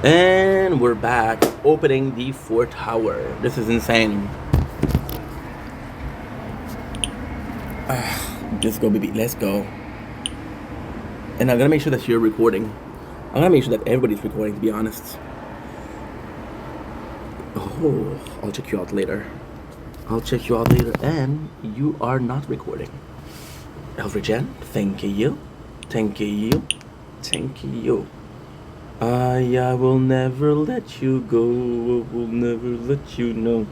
And we're back opening the fourth tower. This is insane. Just go, baby. Let's go. And I'm gonna make sure that you're recording. I'm gonna make sure that everybody's recording, to be honest. Oh, I'll check you out later. I'll check you out later. And you are not recording. Elfrigen, thank you. Thank you. Thank you. I will never let you go. I will never let you know.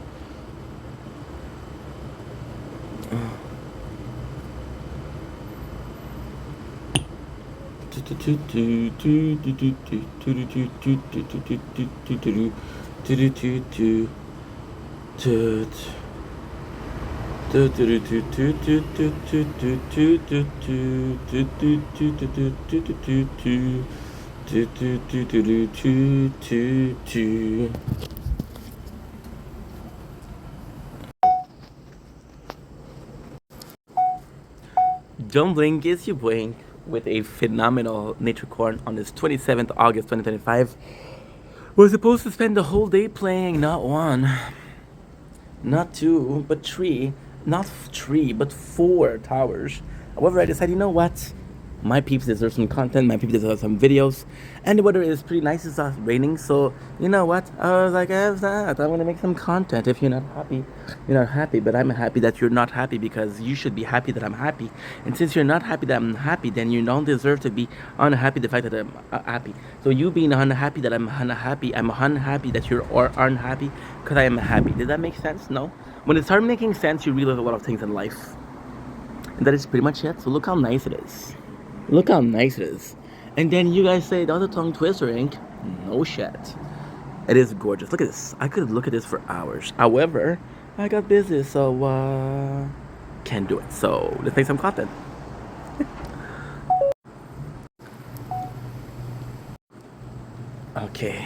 Dumbling is you playing with a phenomenal nature corn on this 27th August 2025. We're supposed to spend the whole day playing not one, not two, but three, not three, but four towers. However, I decided, you know what? My peeps deserve some content, my peeps deserve some videos, and the weather is pretty nice. It's not raining, so you know what? I was like, I want to make some content. If you're not happy, you're not happy, but I'm happy that you're not happy because you should be happy that I'm happy. And since you're not happy that I'm happy, then you don't deserve to be unhappy the fact that I'm happy. So you being unhappy that I'm unhappy that you're or unhappy because I am happy. Did that make sense? No. When it starts making sense, you realize a lot of things in life. And that is pretty much it. So look how nice it is. Look how nice it is. And then you guys say, that was a tongue twister, ink. No shit. It is gorgeous. Look at this. I could look at this for hours. However, I got busy, so can't do it. So let's make some content. Okay.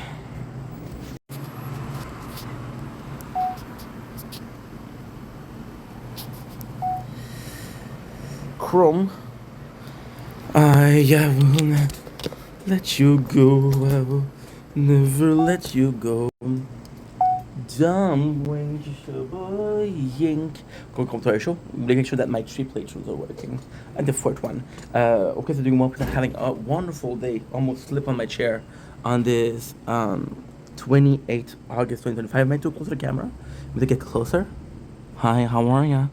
Chrome. I will not let you go. I will never let you go. Dumb wing yink. Controversial. Making sure that my three playthroughs are working. And the fourth one. Okay, so doing well because I'm having a wonderful day. Almost slip on my chair on this 28th August 2025. Am I too close to the camera? Am I get closer? Hi, how are ya?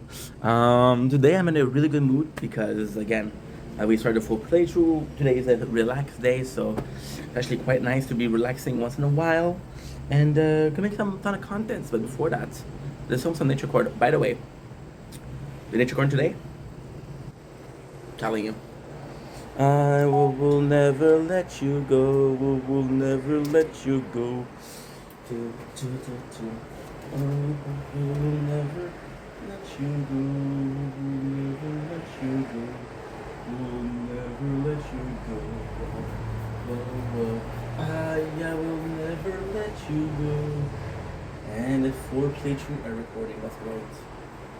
Today I'm in a really good mood because again, we started a full playthrough. Today is a relaxed day, so it's actually quite nice to be relaxing once in a while and can make some ton of contents. But before that, there's some nature cord. By the way, the nature cord today, telling you, I will never let you go. Will never let you go. I will never let you go. Will never let you go. Will never let you go. I will never let you go. And the four playthrough are recording. That's great.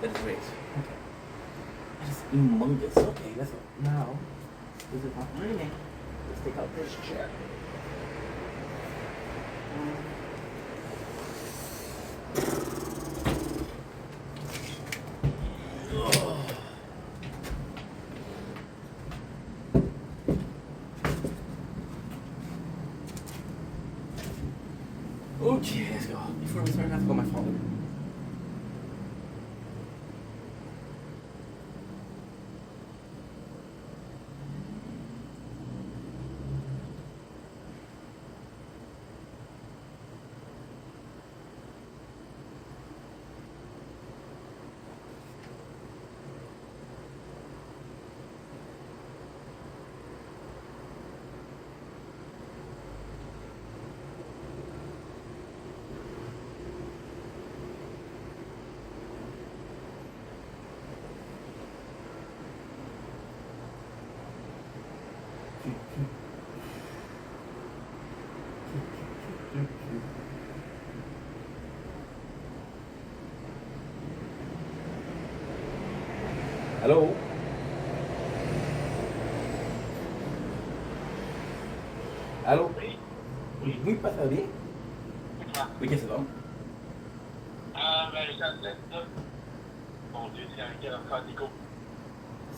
That's great. Okay. That is humongous. Okay, let's go. Now, this is not raining. Let's take out this chair. Okay, let's go. Before we start, I have to go on my phone. Hello? Hello? Oui. Oui, pas ça va bien? Et toi? Oui, qu'est-ce que c'est bon? Ben, je t'en là. Mon Dieu, c'est arrivé à faire des cours.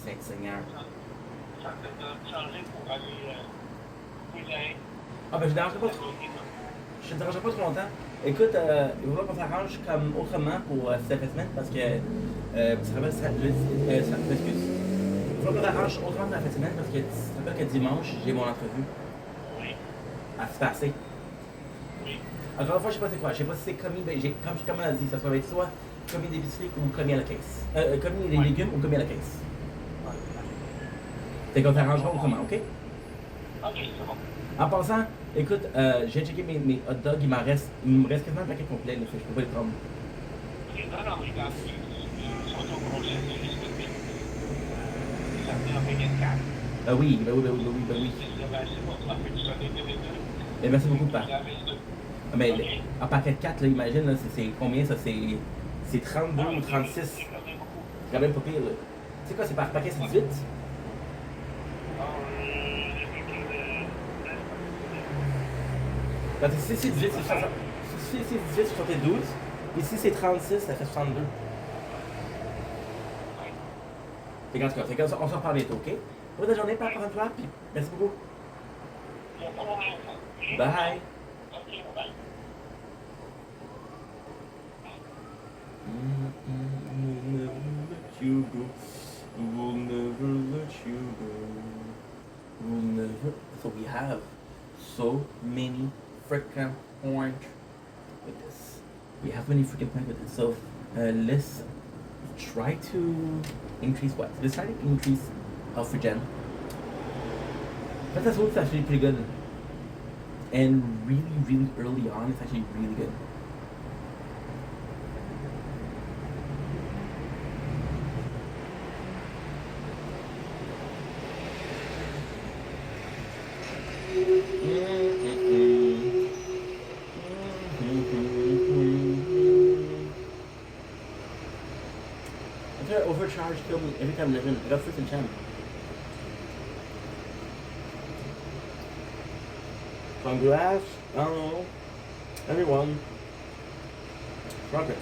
Saint-Seigneur. Je suis en train de changer pour aller cousin. Ah, ben, je te dérangerai pas La trop. journée, là. Je te dérangerai pas trop longtemps. Écoute, il va falloir qu'on s'arrange comme autrement pour cette semaine parce que tu te rappelles, excuse. Il va falloir qu'on s'arrange autrement pour la fin de semaine parce que tu te rappelles que dimanche, j'ai mon entrevue Oui, à se passer. oui. Encore une fois, je sais pas c'est quoi. Je sais pas si c'est commis, ben, comme on a dit, ça peut être soit commis d'épicerie ou commis à la caisse. Commis des Ouais. légumes ou commis à la caisse. Ouais. Fait qu'on s'arrangera autrement, ok? Ok, c'est bon. En passant, écoute, j'ai checké mes hot dogs, il me reste quasiment un paquet complet, là, fait que je peux pas les prendre. Ok, non, mais regarde, ils sont au projet, c'est juste que ça venait en paquet de 4. Oui, ben oui. C'est bon, ça fait du sonner de minutes. Et merci beaucoup, Pat. J'avais ça. Ah, mais Ok. en paquet de 4, là, imagine, là, c'est combien ça? C'est 32 ou 36. C'est quand même beaucoup. C'est quand même pas pire, là. Tu sais quoi, c'est par paquet, c'est 18? Parce que si c'est 18, c'est 60. Si c'est 18, c'est 72. Et si c'est 36, ça fait 62. Fait qu'en tout cas, on s'en reparle bientôt, ok? Bonne ta journée, Pat, encore une fois, puis merci beaucoup. Bye! We'll never let you go. We'll never let you go. We'll never. So we have so many freaking points with this. We have many freaking points with this. So let's try to increase what? Let's try to increase health regen. But that's what's actually pretty good. And really, really early on, it's actually really good. I try to overcharge kill me every time I got freaking champ. Congrats, I don't know, everyone. Progress.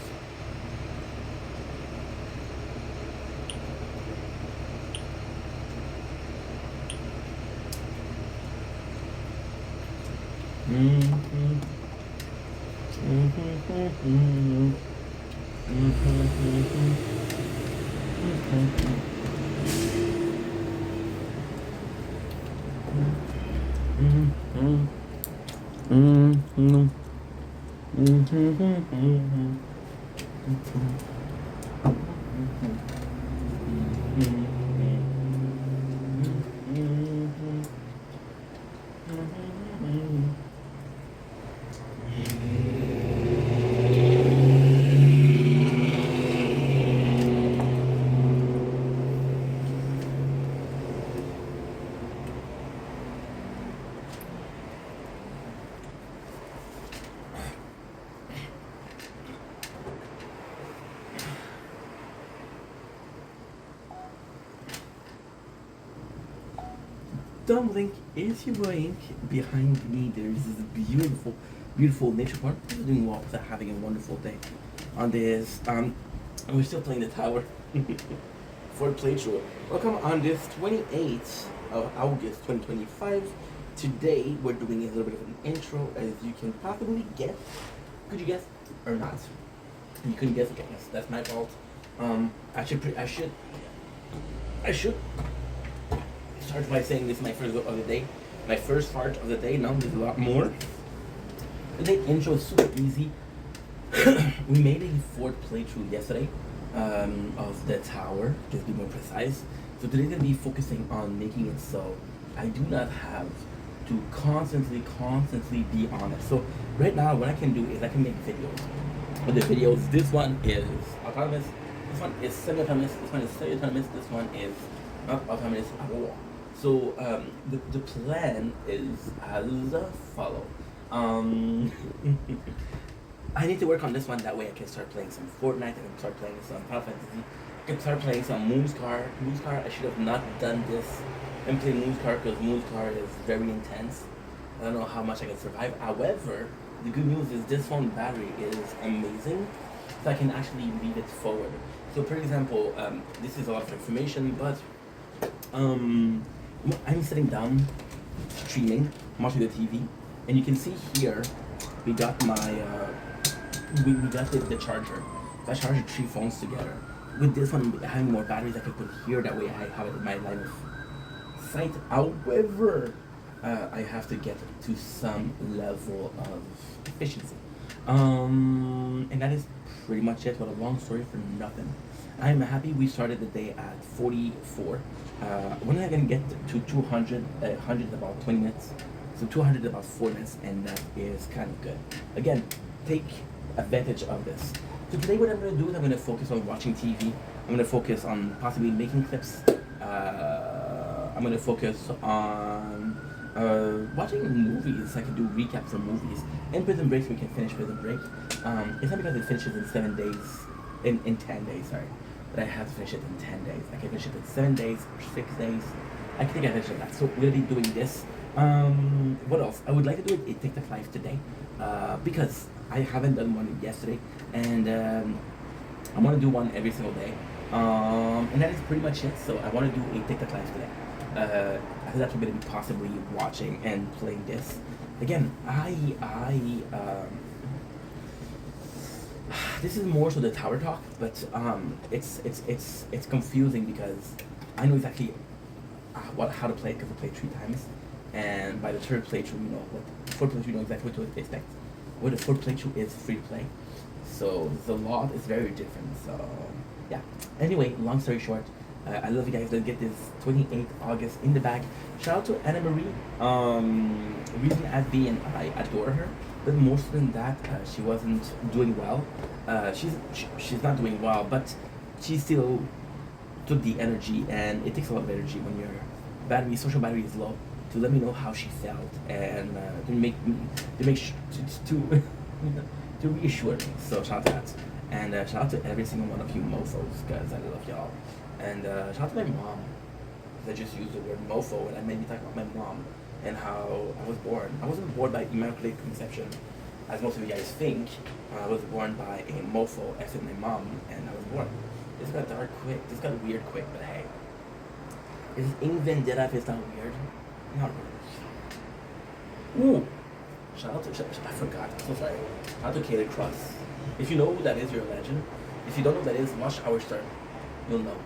Dumpling is your boy. Behind me there is this beautiful, beautiful nature park. We're doing well with having a wonderful day on this. We're still playing the tower for playthrough. Welcome on this 28th of August 2025. Today we're doing a little bit of an intro, as you can possibly guess. Could you guess or not? You couldn't guess. Okay, that's my fault. I should start by saying this is my first of the day. My first part of the day. Now there's a lot more. The intro is super easy. We made a fourth playthrough yesterday of the tower, just to be more precise. So today's gonna be focusing on making it so I do not have to constantly be on it. So right now, what I can do is I can make videos. With the videos, this one is autonomous. This one is semi-autonomous. This one is semi-autonomous. This one is not autonomous at all. So the plan is as follow. I need to work on this one. That way, I can start playing some Fortnite. I can start playing some Final Fantasy. I can start playing some Moon's Car. I should have not done this and play Moon's Car because Moon's Car is very intense. I don't know how much I can survive. However, the good news is this phone battery is amazing, so I can actually lead it forward. So, for example, this is a lot of information, but um, I'm sitting down streaming, I'm watching the TV, and you can see here we got we got the charger. So I charged 3 phones together. With this one having more batteries, I can put here. That way, I have it in my line of sight. However, I have to get to some level of efficiency. And that is pretty much it. What a long story for nothing. I'm happy we started the day at 44. When am I gonna get to 200? 100 in about 20 minutes. So 200 in about 4 minutes, and that is kind of good. Again, take advantage of this. So today what I'm going to do is I'm going to focus on watching TV. I'm going to focus on possibly making clips. I'm going to focus on watching movies. I can do recap for movies. And Prison Break, so we can finish Prison Break. It's not because it finishes in 7 days, in 10 days, sorry. But I have to finish it in 10 days. I can finish it in 7 days or 6 days. I think I finished that. So we'll be doing this. What else? I would like to do a TikTok live today. Because I haven't done one yesterday, and I want to do one every single day. And that is pretty much it. So I want to do a TikTok live today. I think that's going to be possibly watching and playing this. Again, this is more so the tower talk, but it's confusing because I know exactly how to play it because I played 3 times, and by the third playthrough, you know what. Fourth playthrough, you know exactly what to expect. Where the fourth playthrough is free to play, so the lot is very different. So yeah. Anyway, long story short, I love you guys. Let's get this 28th August in the bag. Shout out to Anna Marie. Reason as being I adore her, but more so than that, she wasn't doing well. She's not doing well, but she still took the energy, and it takes a lot of energy when your social battery is low, to let me know how she felt, and to to reassure me. So shout out to that, and shout out to every single one of you mofos, guys. I love y'all, and shout out to my mom. 'Cause I just used the word mofo, and I made me talk about my mom and how I was born. I wasn't born by immaculate conception, as most of you guys think. I was born by a mofo, as in my mom, and I was born. This got dark quick. This got weird quick, but hey, is Ing Vendetta if it's not weird? Not really. Ooh. Shout out to, I forgot, I'm so sorry. Shout out to Kaylee Cross. If you know who that is, you're a legend. If you don't know who that is, watch Our Stern. You'll know.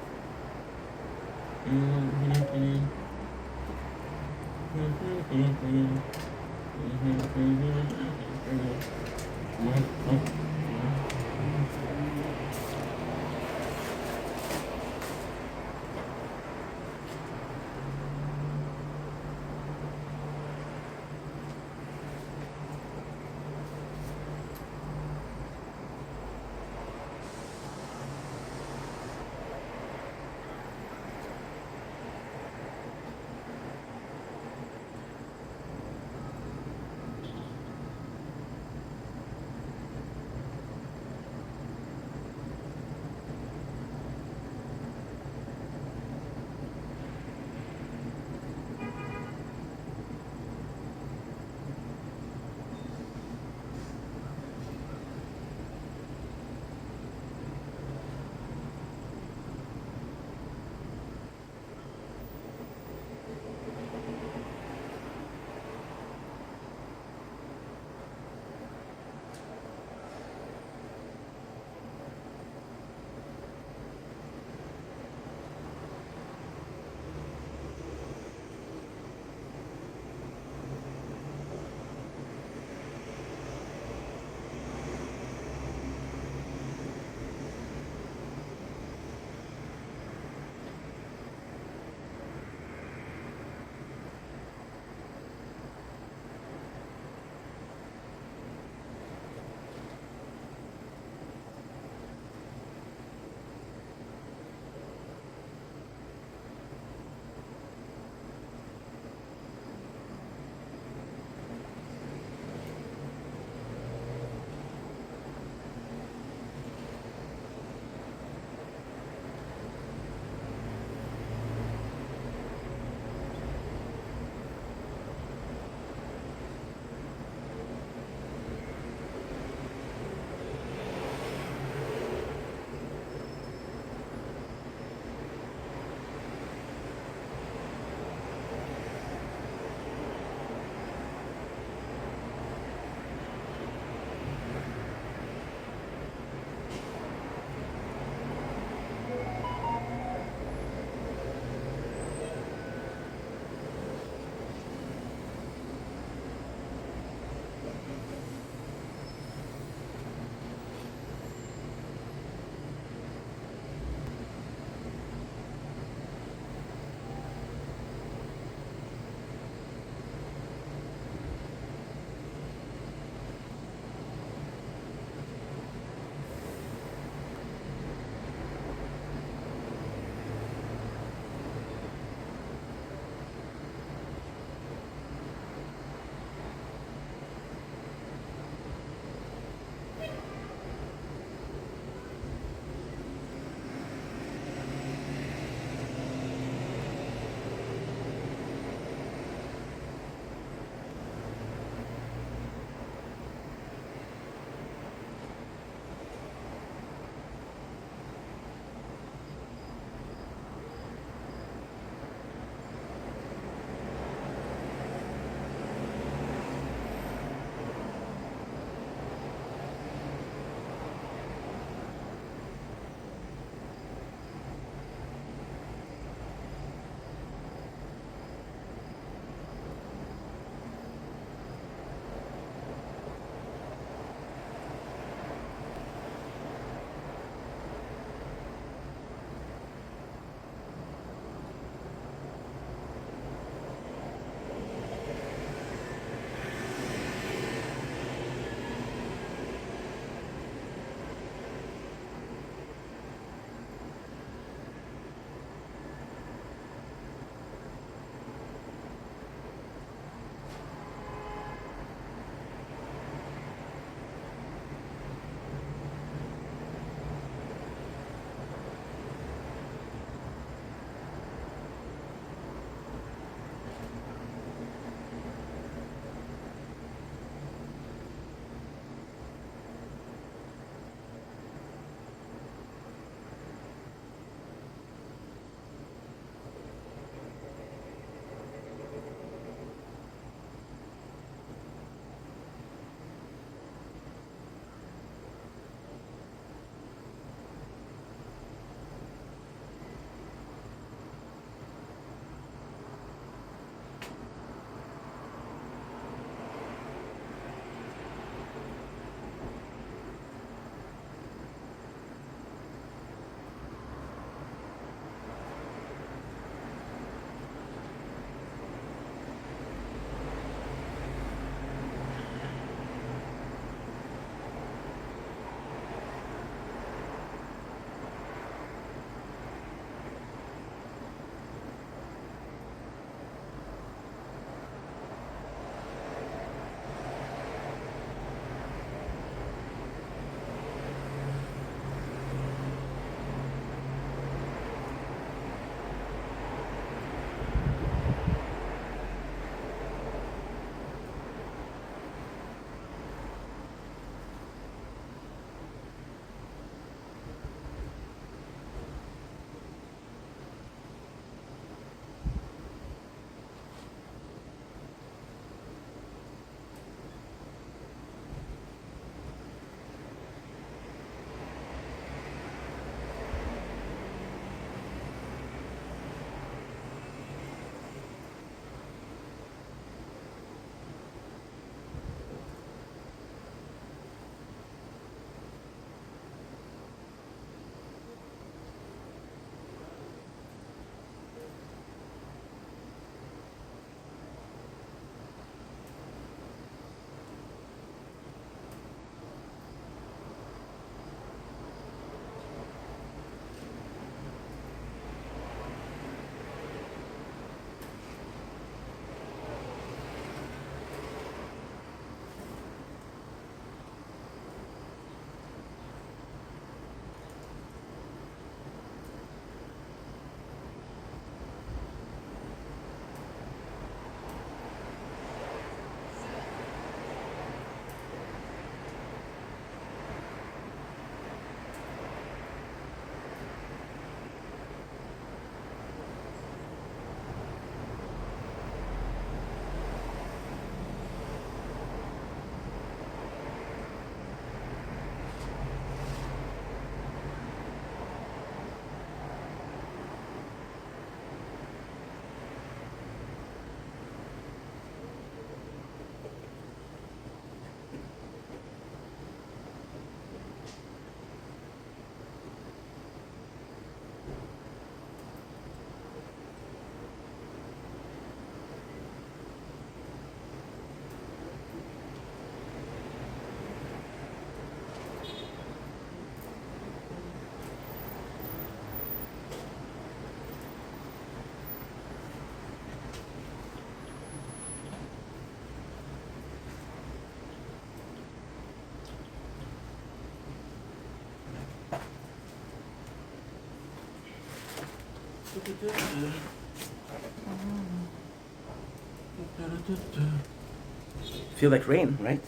Feel like rain, right?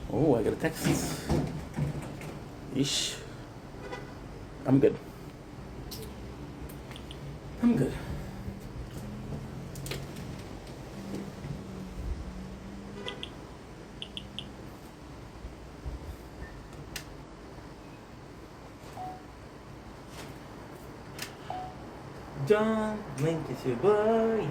Oh, I got a text. Ish. I'm good. I'm good. Don't blink, it's your boy.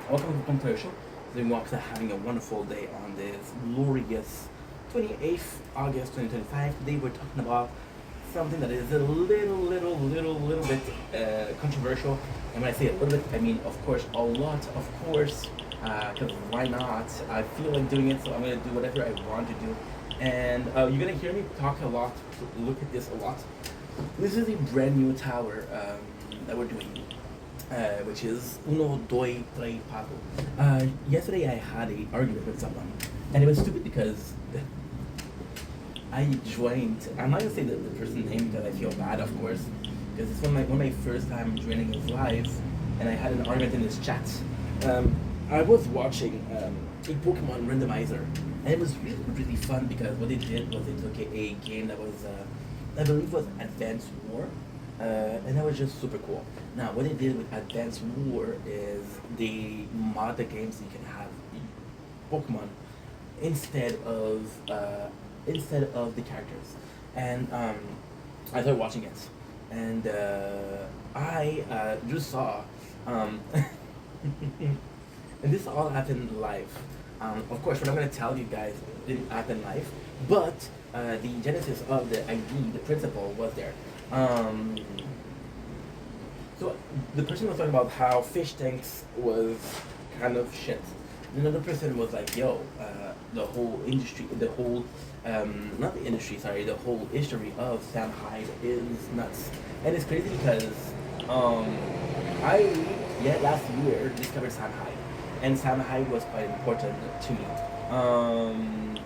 Welcome to Commercial. The Walks are having a wonderful day on this glorious 28th August 2025. Today we're talking about something that is a little bit controversial. And when I say a little bit, I mean, of course, a lot, of course, because why not? I feel like doing it, so I'm going to do whatever I want to do. And you're going to hear me talk a lot, look at this a lot. This is a brand new tower that we're doing, which is uno, doi, tres, pago. Yesterday I had an argument with someone, and it was stupid because I joined. I'm not gonna say the person's name because I feel bad, of course, because it's one of my first time joining his live, and I had an argument in his chat. I was watching a Pokemon randomizer, and it was really fun because what they did was they took a game that was. I believe was Advance War, and that was just super cool. Now, what they did with Advance War is they mod the game so you can have Pokemon instead of the characters. And I started watching it, and I just saw, and this all happened live. Of course, we're not gonna tell you guys it didn't happen live, but the genesis of the ID, the principle, was there. So the person was talking about how fish tanks was kind of shit. Another person was like, "Yo, the whole industry, not the industry, sorry, the whole history of Sam Hyde is nuts." And it's crazy because last year discovered Sam Hyde, and Sam Hyde was quite important to me.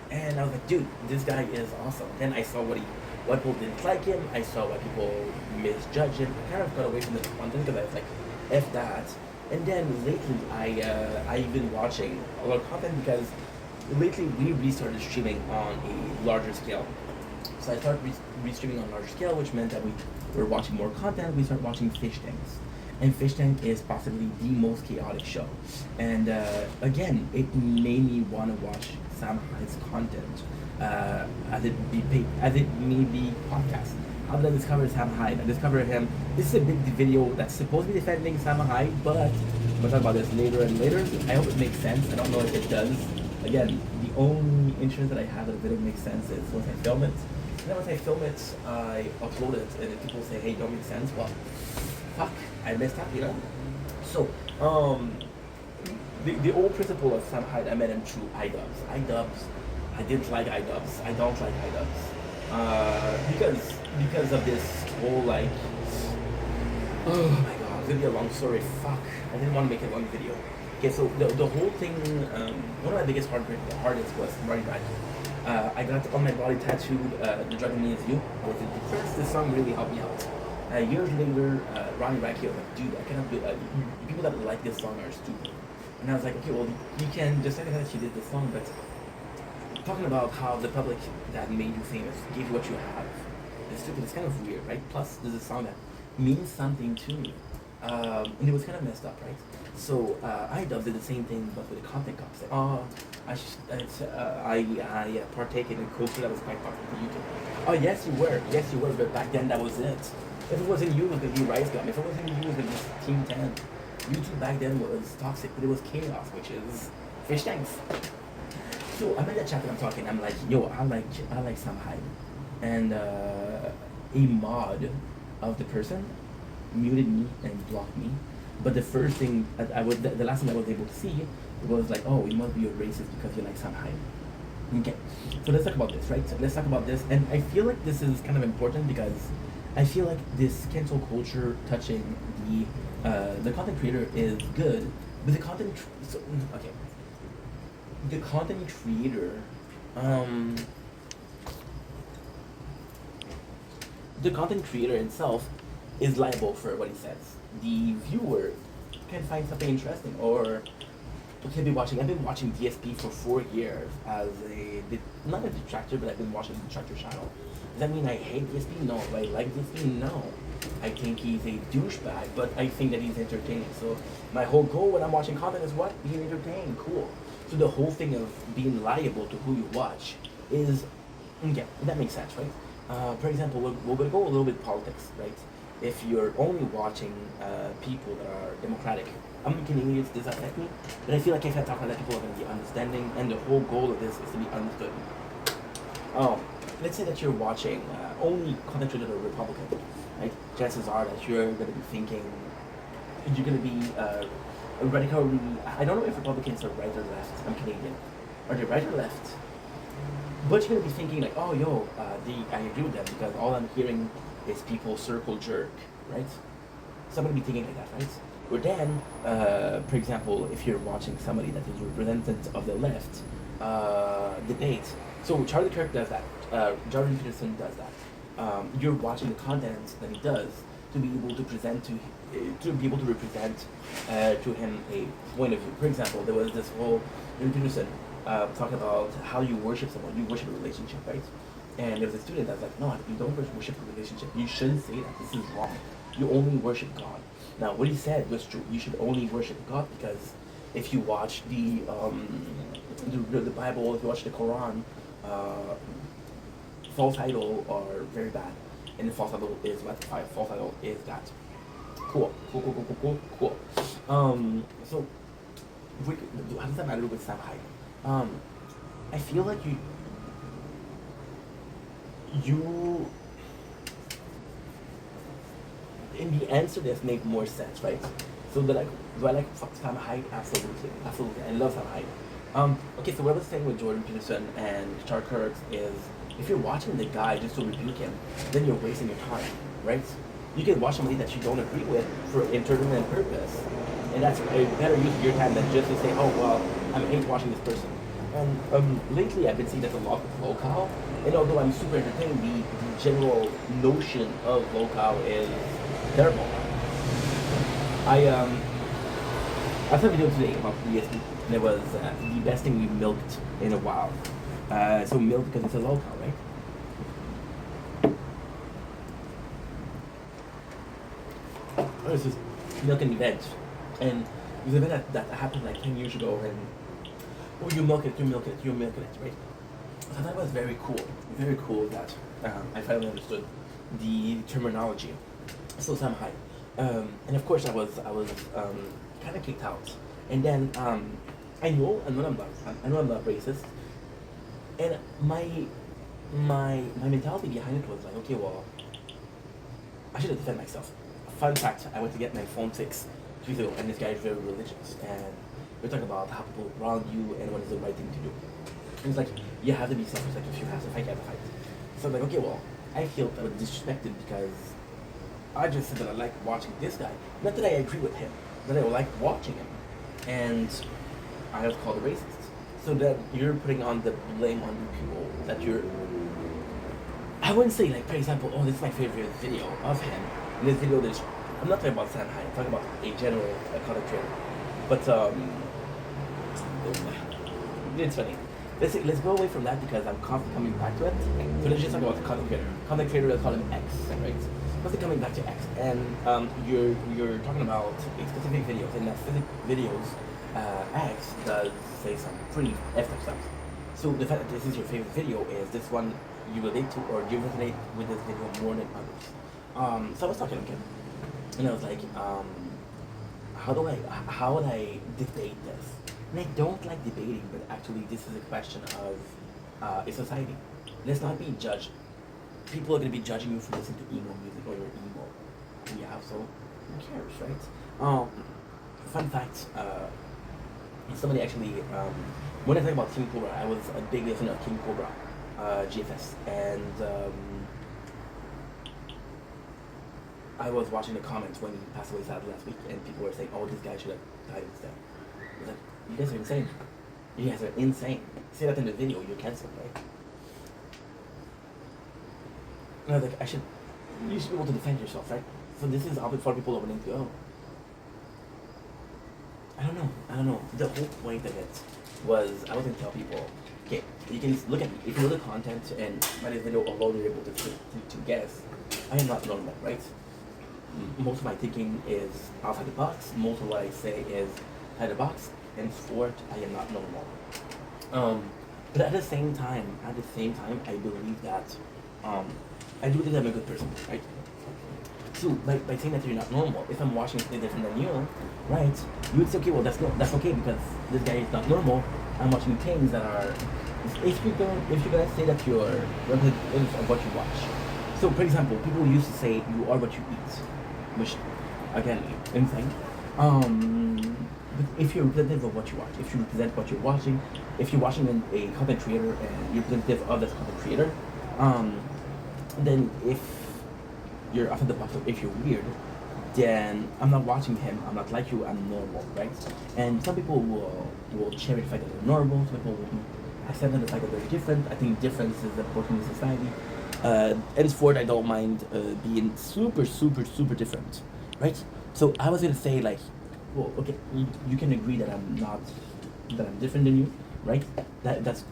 And I was like, dude, this guy is awesome. Then I saw why people didn't like him. I saw why people misjudged him. I kind of got away from the content because I was like, F that. And then lately, I've been watching a lot of content because lately we restarted streaming on a larger scale. So I started re-streaming on a larger scale, which meant that we were watching more content. We started watching Fish Tanks. And Fish Tank is possibly the most chaotic show. And again, it made me want to watch Sam Hyde's content as it may be podcast. How did I discover Sam Hyde? I discovered him. This is a big video that's supposed to be defending Sam Hyde, but we'll talk about this later and later. I hope it makes sense. I don't know if it does. Again, the only insurance that I have that the video makes sense is once I film it. And then once I film it, I upload it, and if people say, hey, don't make sense, well, fuck, I messed up, you know? So, the old principle of Sam Hyde, I met him through iDubbbz. I didn't like iDubbbz. I don't like iDubbbz. Because of this whole, like, oh my god, it's gonna be a long story, fuck. I didn't want to make a long video. Okay, so the whole thing, one of my biggest hardest was Ronnie Radke. I got on my body tattooed, The Dragon Me Is You. This song really helped me out. Years later, Ronnie Radke was like, dude, I cannot do people that like this song are stupid. And I was like, okay, well, you can just say that she did this song, but talking about how the public that made you famous gave you what you have is stupid. It's kind of weird, right? Plus, there's a song that means something to me. And it was kind of messed up, right? So iDubbbz did the same thing, but with the content cops. Like, I partake in a culture that was quite popular on YouTube. Oh, yes, you were, but back then that was it. If it wasn't you, it was going to be Rice Gum. If it wasn't you, it was going to be Team 10. YouTube back then was toxic, but it was chaos, which is Fish Tanks. So I'm in that chat and I'm talking, I'm like, yo, I like Sam Hyde. And a mod of the person muted me and blocked me. But the first thing, the last thing I was able to see was like, oh, you must be a racist because you like Sam Hyde. Okay, so let's talk about this, right? So let's talk about this. And I feel like this is kind of important because I feel like this cancel culture touching the content creator is good, but the content creator the content creator itself is liable for what he says. The viewer can find something interesting, or can be watching. I've been watching DSP for 4 years as not a detractor, but I've been watching the detractor channel. Does that mean I hate DSP? No. Do I like DSP? No. I think he's a douchebag, but I think that he's entertaining. So my whole goal when I'm watching content is what? Being entertained. Cool. So the whole thing of being liable to who you watch is, yeah, that makes sense, right? For example, we're going to go a little bit politics, right? If you're only watching people that are democratic, I'm Canadian, does that affect me? But I feel like if I talk about that, people are going to be understanding, and the whole goal of this is to be understood. Let's say that you're watching only content related to Republican, right? Chances are that you're going to be thinking, you're going to be radically, I don't know if Republicans are right or left, I'm Canadian. Are they right or left? But you're going to be thinking like, oh, yo, I agree with them because all I'm hearing is people circle jerk, right? So I'm going to be thinking like that, right? Or then, for example, if you're watching somebody that is representative of the left debate, so Charlie Kirk does that, Jordan Peterson does that. You're watching the content that he does to be able to present to be able to represent to him a point of view. For example, there was this whole Jordan Peterson talking about how you worship someone, you worship a relationship, right? And there was a student that's like, no, you don't worship a relationship. You shouldn't say that. This is wrong. You only worship God. Now, what he said was true. You should only worship God because if you watch the Bible, if you watch the Quran, false idol are very bad, and the false idol is what? False idol is that. Cool. So, how does that matter with Sam Hyde? I feel like you in the answer this make more sense, right? So do I like Sam Hyde? Absolutely. I love Sam Hyde. Okay, so what I was saying with Jordan Peterson and Charlie Kirk is if you're watching the guy just to rebuke him, then you're wasting your time, right? You can watch somebody that you don't agree with for entertainment purpose, and that's a better use of your time than just to say, oh well, I hate watching this person. And lately I've been seeing that a lot with locale, and although I'm super entertained, the general notion of locale is terrible. I saw a video today about ESP, and it was the best thing we milked in a while. So milk because it's a locale, right? Oh, it's just milk and veg, and it was an event that happened like 10 years ago, and oh, you milk it, right? So that was very cool that I finally understood the terminology. So Sam Hyde, and of course I was kind of kicked out, and then I know I'm not racist, and my mentality behind it was like, okay, well, I should defend myself. Fun fact, I went to get my phone fixed 2 weeks ago, and this guy is very religious, and we're talking about how people wrong you and what is the right thing to do. And it's like, you have to be selfish, like if you have to fight, you have to fight. So I'm like, okay, well, I feel I was disrespected because I just said that I like watching this guy. Not that I agree with him, but I like watching him. And I was called a racist. So that you're putting on the blame on the people that you're... I wouldn't say, like, for example, oh, this is my favorite video of him. In this video, I'm not talking about Sam Hyde, I'm talking about a general content creator. But, it's funny. Let's go away from that because I'm constantly coming back to it. So let's just talk about the content creator. Content creator, let's call him X, right? Constantly coming back to X, and you're talking about specific videos, and that specific videos, X does say some pretty effed up stuff. So the fact that this is your favorite video is this one you relate to, or you resonate with this video more than others. So I was talking to him, and I was like, how would I debate this? And I don't like debating, but actually this is a question of a society. Let's not be judged. People are going to be judging you for listening to emo music or you're emo. Yeah, so who cares, right? Fun fact, somebody actually, when I talk about King Cobra, I was a big listener of King Cobra, GFS, and I was watching the comments when he passed away sadly last week, and people were saying, oh, this guy should have died instead. I was like, you guys are insane. You guys are insane. Say that in the video, you're canceled, right? And I was like, you should be able to defend yourself, right? So this is obvious for people opening to go. I don't know. The whole point of it was I was gonna tell people, okay, you can look at if you know the content and by this video alone you're able to guess. I am not normal, right? Most of my thinking is outside the box. Most of what I say is outside the box. Henceforth, I am not normal. But at the same time, I believe that I do think I'm a good person, right? So by saying that you're not normal, if I'm watching something different than you, right, you would say, okay, well that's okay because this guy is not normal. I'm watching things that are. If you're gonna say that you're representative of what you watch. So for example, people used to say you are what you eat, which again insane. But if you're representative of what you watch, if you represent what you're watching, if you're watching a content creator and you're representative of that content creator, then if you're off the box, if you're weird, then I'm not watching him. I'm not like you. I'm normal, right? And some people will cherish the fact that they're normal. Some people will accept the fact that they're different. I think difference is important in society. Henceforth, I don't mind being super, super, super different, right? So I was gonna say like, well, okay, you can agree that I'm different than you, right? That's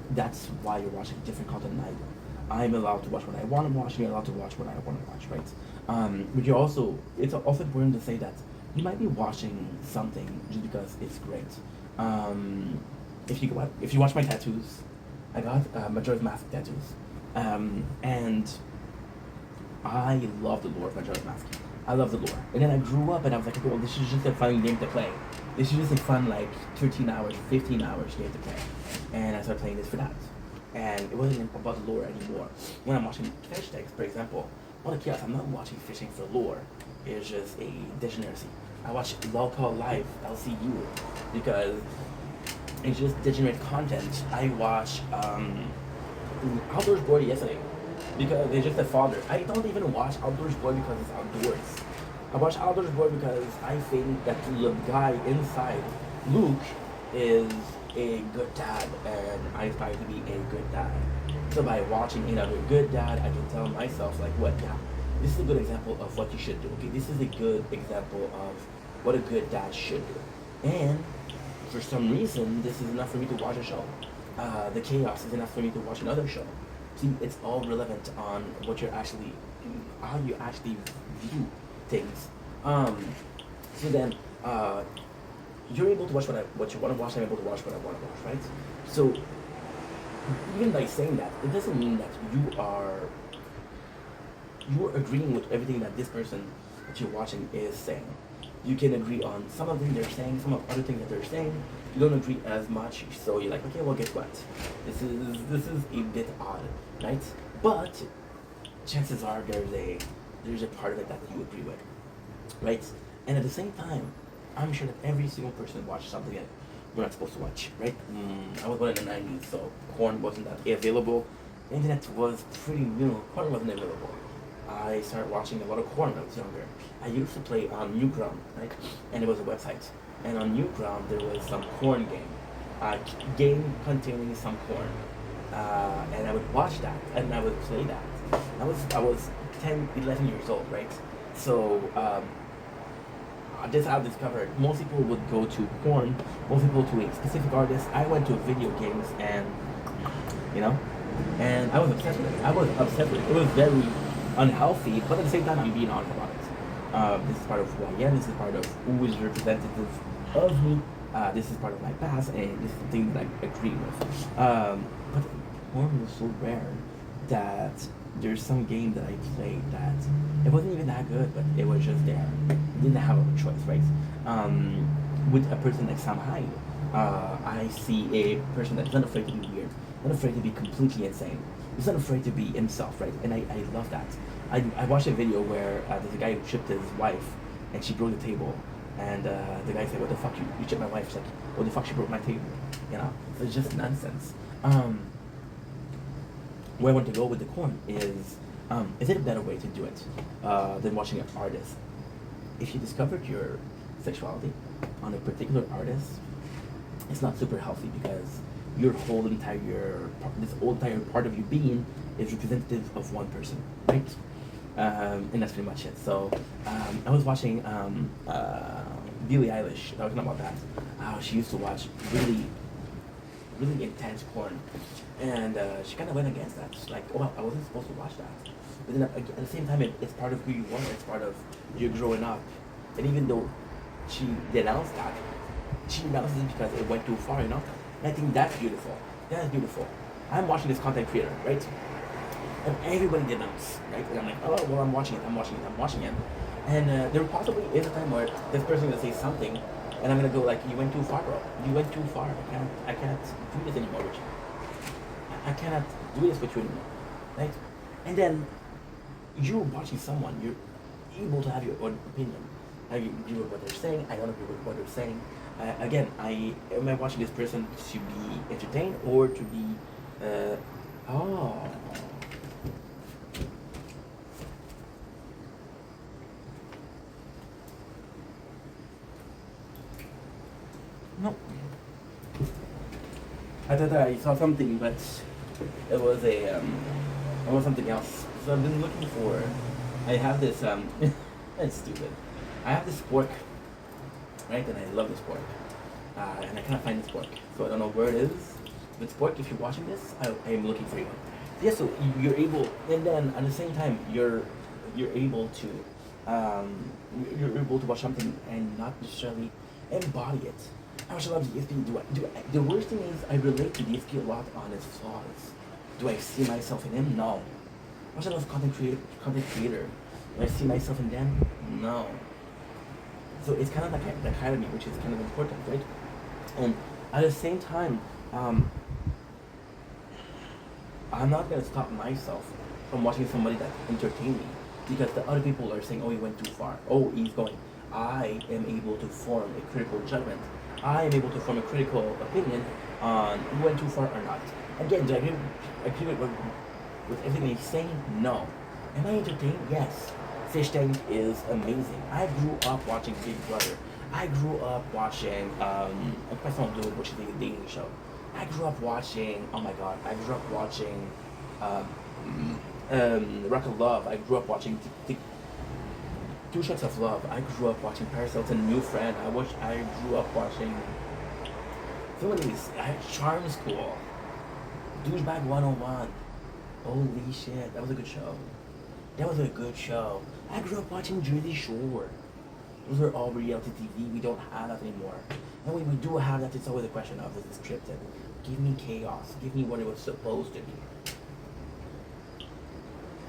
why you're watching different content than I do. I'm allowed to watch what I want to watch. You're allowed to watch what I want to watch, right? But it's also important to say that you might be watching something just because it's great. If you watch my tattoos, I got Majora's Mask tattoos, and I love the lore of Majora's Mask. I love the lore. And then I grew up and I was like, okay, well, this is just a fun game to play. This is just a fun, like, 13 hours, 15 hours game to play. And I started playing this for that. And it wasn't about the lore anymore. When I'm watching Fish Tanks, for example, what a chaos, I'm not watching fishing for lore. It's just a degeneracy. I watch Local Live, LCU, because it's just degenerate content. I watch Outdoors Boy yesterday because it's just a father. I don't even watch Outdoors Boy because it's outdoors. I watch Outdoors Boy because I think that the guy inside, Luke, is a good dad, and I aspire to be a good dad. So by watching another good dad, I can tell myself like, what? Yeah, this is a good example of what you should do. Okay, this is a good example of what a good dad should do. And for some reason, this is enough for me to watch a show. The chaos is enough for me to watch another show. See, it's all relevant on what you're actually, how you actually view things. So then, you're able to watch what you want to watch. I'm able to watch what I want to watch, right? So even by saying that, it doesn't mean that you're agreeing with everything that this person that you're watching is saying. You can agree on some of the things they're saying, some of other things that they're saying. You don't agree as much, so you're like, okay, well, guess what? This is a bit odd, right? But chances are there's a part of it that you agree with, right? And at the same time, I'm sure that every single person watched something that we're not supposed to watch, right? I was born in the 90s, so porn wasn't that available. The internet was pretty new. Porn wasn't available. I started watching a lot of porn when I was younger. I used to play on Newground, right? And it was a website. And on Newground, there was some porn game. Game containing some porn. And I would watch that, and I would play that. I was 10, 11 years old, right? So, this I discovered. Most people would go to porn, most people to a specific artist. I went to video games and, and I was obsessed with it. It was very unhealthy, but at the same time, I'm being honest about it. This is part of who I am. This is part of who is representative of me. This is part of my past, and this is something that I agree with. But porn was so rare that there's some game that I played that it wasn't even that good, but it was just there. I didn't have a choice, right? With a person like Sam Hyde, I see a person that's not afraid to be weird, not afraid to be completely insane. He's not afraid to be himself, right? And I love that. I watched a video where there's a guy who chipped his wife, and she broke the table. And the guy said, "What the fuck? You chipped my wife?" She's like, "What the fuck? She broke my table." So it's just nonsense. Where I want to go with the porn is it a better way to do it than watching an artist? If you discovered your sexuality on a particular artist, it's not super healthy because your whole entire part of you being is representative of one person, right? And that's pretty much it. So I was watching Billie Eilish talking about that. How she used to watch really intense porn, and she kind of went against that. She's like, oh, I wasn't supposed to watch that. But then at the same time, it's part of who you are. It's part of you growing up. And even though she denounced that, she denounced it because it went too far, you know. And I think that's beautiful. That's beautiful. I'm watching this content creator, right? And everybody denounced, right? And I'm like, oh, well, I'm watching it. And there possibly is a time where this person will say something, and I'm gonna go like, you went too far, bro. You went too far. I can't do this anymore with you. I cannot do this with you anymore, right? And then you're watching someone, you're able to have your own opinion. I agree with what they're saying. I don't agree with what they're saying. Again, am I watching this person to be entertained or to be, oh, no. I thought I saw something, but it was it was something else. So I've been looking for. I have this it's stupid. I have this pork, right? And I love this pork, and I can't find this pork, so I don't know where it is. But pork, if you're watching this, I am looking for you. Yeah, so you're able, and then at the same time, you're able to you're able to watch something and not necessarily embody it. I watch a lot of DSP. The worst thing is I relate to DSP a lot on his flaws. Do I see myself in him? No. I watch a lot of content creator. Do I see myself in them? No. So it's kind of like an academy, which is kind of important, right? And at the same time, I'm not gonna stop myself from watching somebody that entertained me because the other people are saying, "Oh, he went too far. Oh, he's going." I am able to form a critical judgment. I am able to form a critical opinion on who went too far or not. Again, do I agree with everything he's saying? No. Am I entertained? Yes. Fish Tank is amazing. I grew up watching Big Brother. I grew up watching I don't do it, which is a dating show. I grew up watching, oh my god, I grew up watching Rock of Love. I grew up watching Two Shots of Love. I grew up watching Paris Hilton, New Friend. I grew up watching some of these. Charm School, Douchebag 101. Holy shit, that was a good show. That was a good show. I grew up watching Jersey Shore. Those are all reality TV. We don't have that anymore. And when we do have that, it's always a question of, is it scripted? Give me chaos. Give me what it was supposed to be.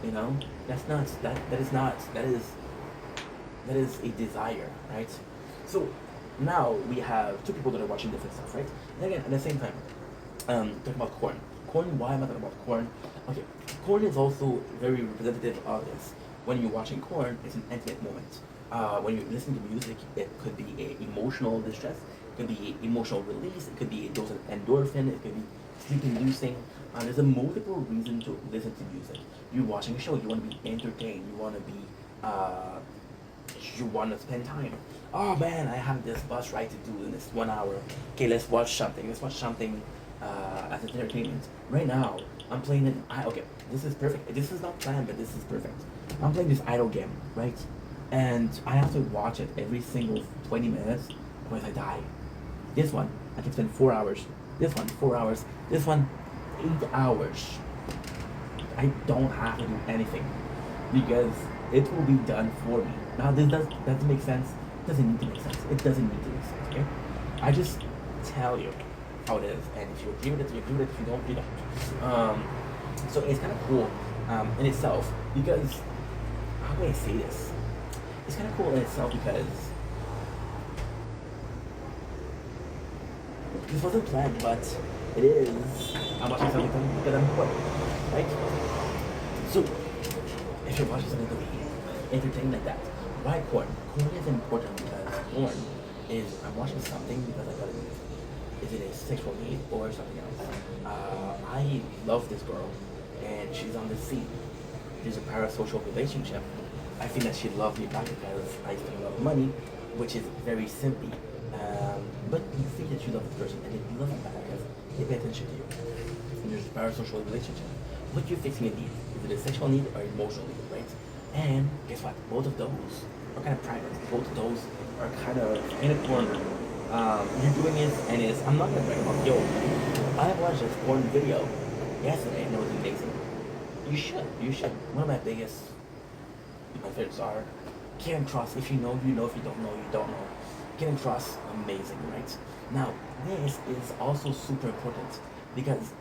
You know? That's not, that is not, that is a desire, right? So now we have two people that are watching different stuff, right? And again, at the same time, talking about corn. Corn, why am I talking about corn? Okay, corn is also very representative of this. When you're watching corn, it's an intimate moment. When you're listening to music, it could be a emotional distress, it could be emotional release, it could be a dose of endorphin, it could be sleep-inducing. There's a multiple reason to listen to music. You're watching a show, you want to be entertained, you want to spend time. Oh man, I have this bus ride to do in this 1 hour. Okay, let's watch something. Let's watch something as an entertainment. Right now, I'm playing an okay. This is perfect. This is not planned, but this is perfect. I'm playing this idle game, right? And I have to watch it every single 20 minutes, otherwise I die. This one, I can spend 4 hours. This one, 4 hours. This one, 8 hours. I don't have to do anything because it will be done for me. Now, this doesn't make sense. It doesn't need to make sense. It doesn't need to make sense, okay? I just tell you how it is, and if you agree with it, you agree with it. If you don't, you don't. So it's kind of cool in itself because, how do I say this? It's kind of cool in itself because this wasn't planned, but it is. I'm watching something because I'm bored, right? So, if you're watching something to be entertained like that, why corn? Corn is important because corn is, I'm watching something because I gotta do it. Is it a sexual need or something else? I love this girl and she's on the scene. There's a parasocial relationship. I think that she loved me back because I spend a lot of money, which is very simply. But you think that you love this person and then you love them back because they pay attention to you. And there's a parasocial relationship. What you're fixing a need. Is it a sexual need or emotional need, right? And guess what? Both of those are kind of private. Both of those are kind of in a corner. You're doing it, and it's. I'm not gonna brag about. Yo, I watched a porn video yesterday, and it was amazing. You should. You should. One of my biggest, my favorites are Karen Cross. If you know, you know. If you don't know, you don't know. Karen Cross, amazing, right? Now, this is also super important because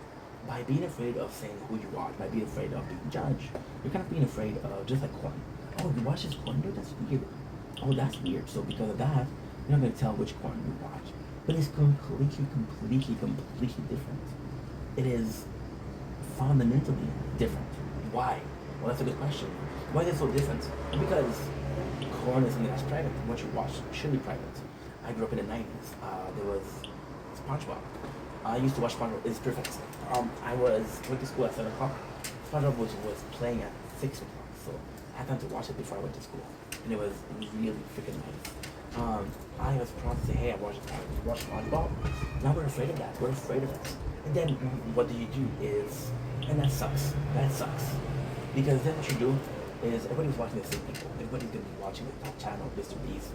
by being afraid of saying who you are, by being afraid of being judged, you're kind of being afraid of just like porn. Oh, you watch this porn, dude? That's weird. Oh, that's weird. So because of that, you're not gonna tell which porn you watch. But it's completely different. It is fundamentally different. Why? Well, that's a good question. Why is it so different? Because porn is something that's private. What you watch should be private. I grew up in the 90s. There was SpongeBob. I used to watch SpongeBob. It's perfect. I went to school at 7 o'clock. SpongeBob was playing at 6 o'clock. So I had time to watch it before I went to school. And it was really freaking nice. I was proud to say, hey, I watched SpongeBob. Now we're afraid of that. We're afraid of it. And then what do? Is, and that sucks. That sucks. Because then what you do is everybody's watching the same people. Everybody's going to be watching the top channel, Mr. Beast,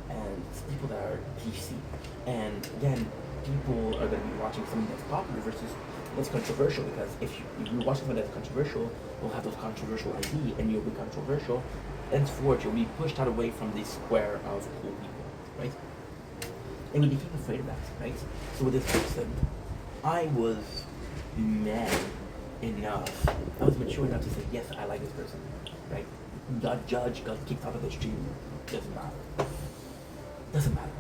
and people that are PC. And then people are going to be watching something that's popular versus that's controversial. Because if you watch something that's controversial, you'll have those controversial ID, and you'll be controversial. Henceforth, you'll be pushed out away from the square of cool people, right? And we became afraid of that, right? So with this person, I was man enough. I was mature enough to say, yes, I like this person, right? Got judged, got kicked out of the stream. Doesn't matter. Doesn't matter.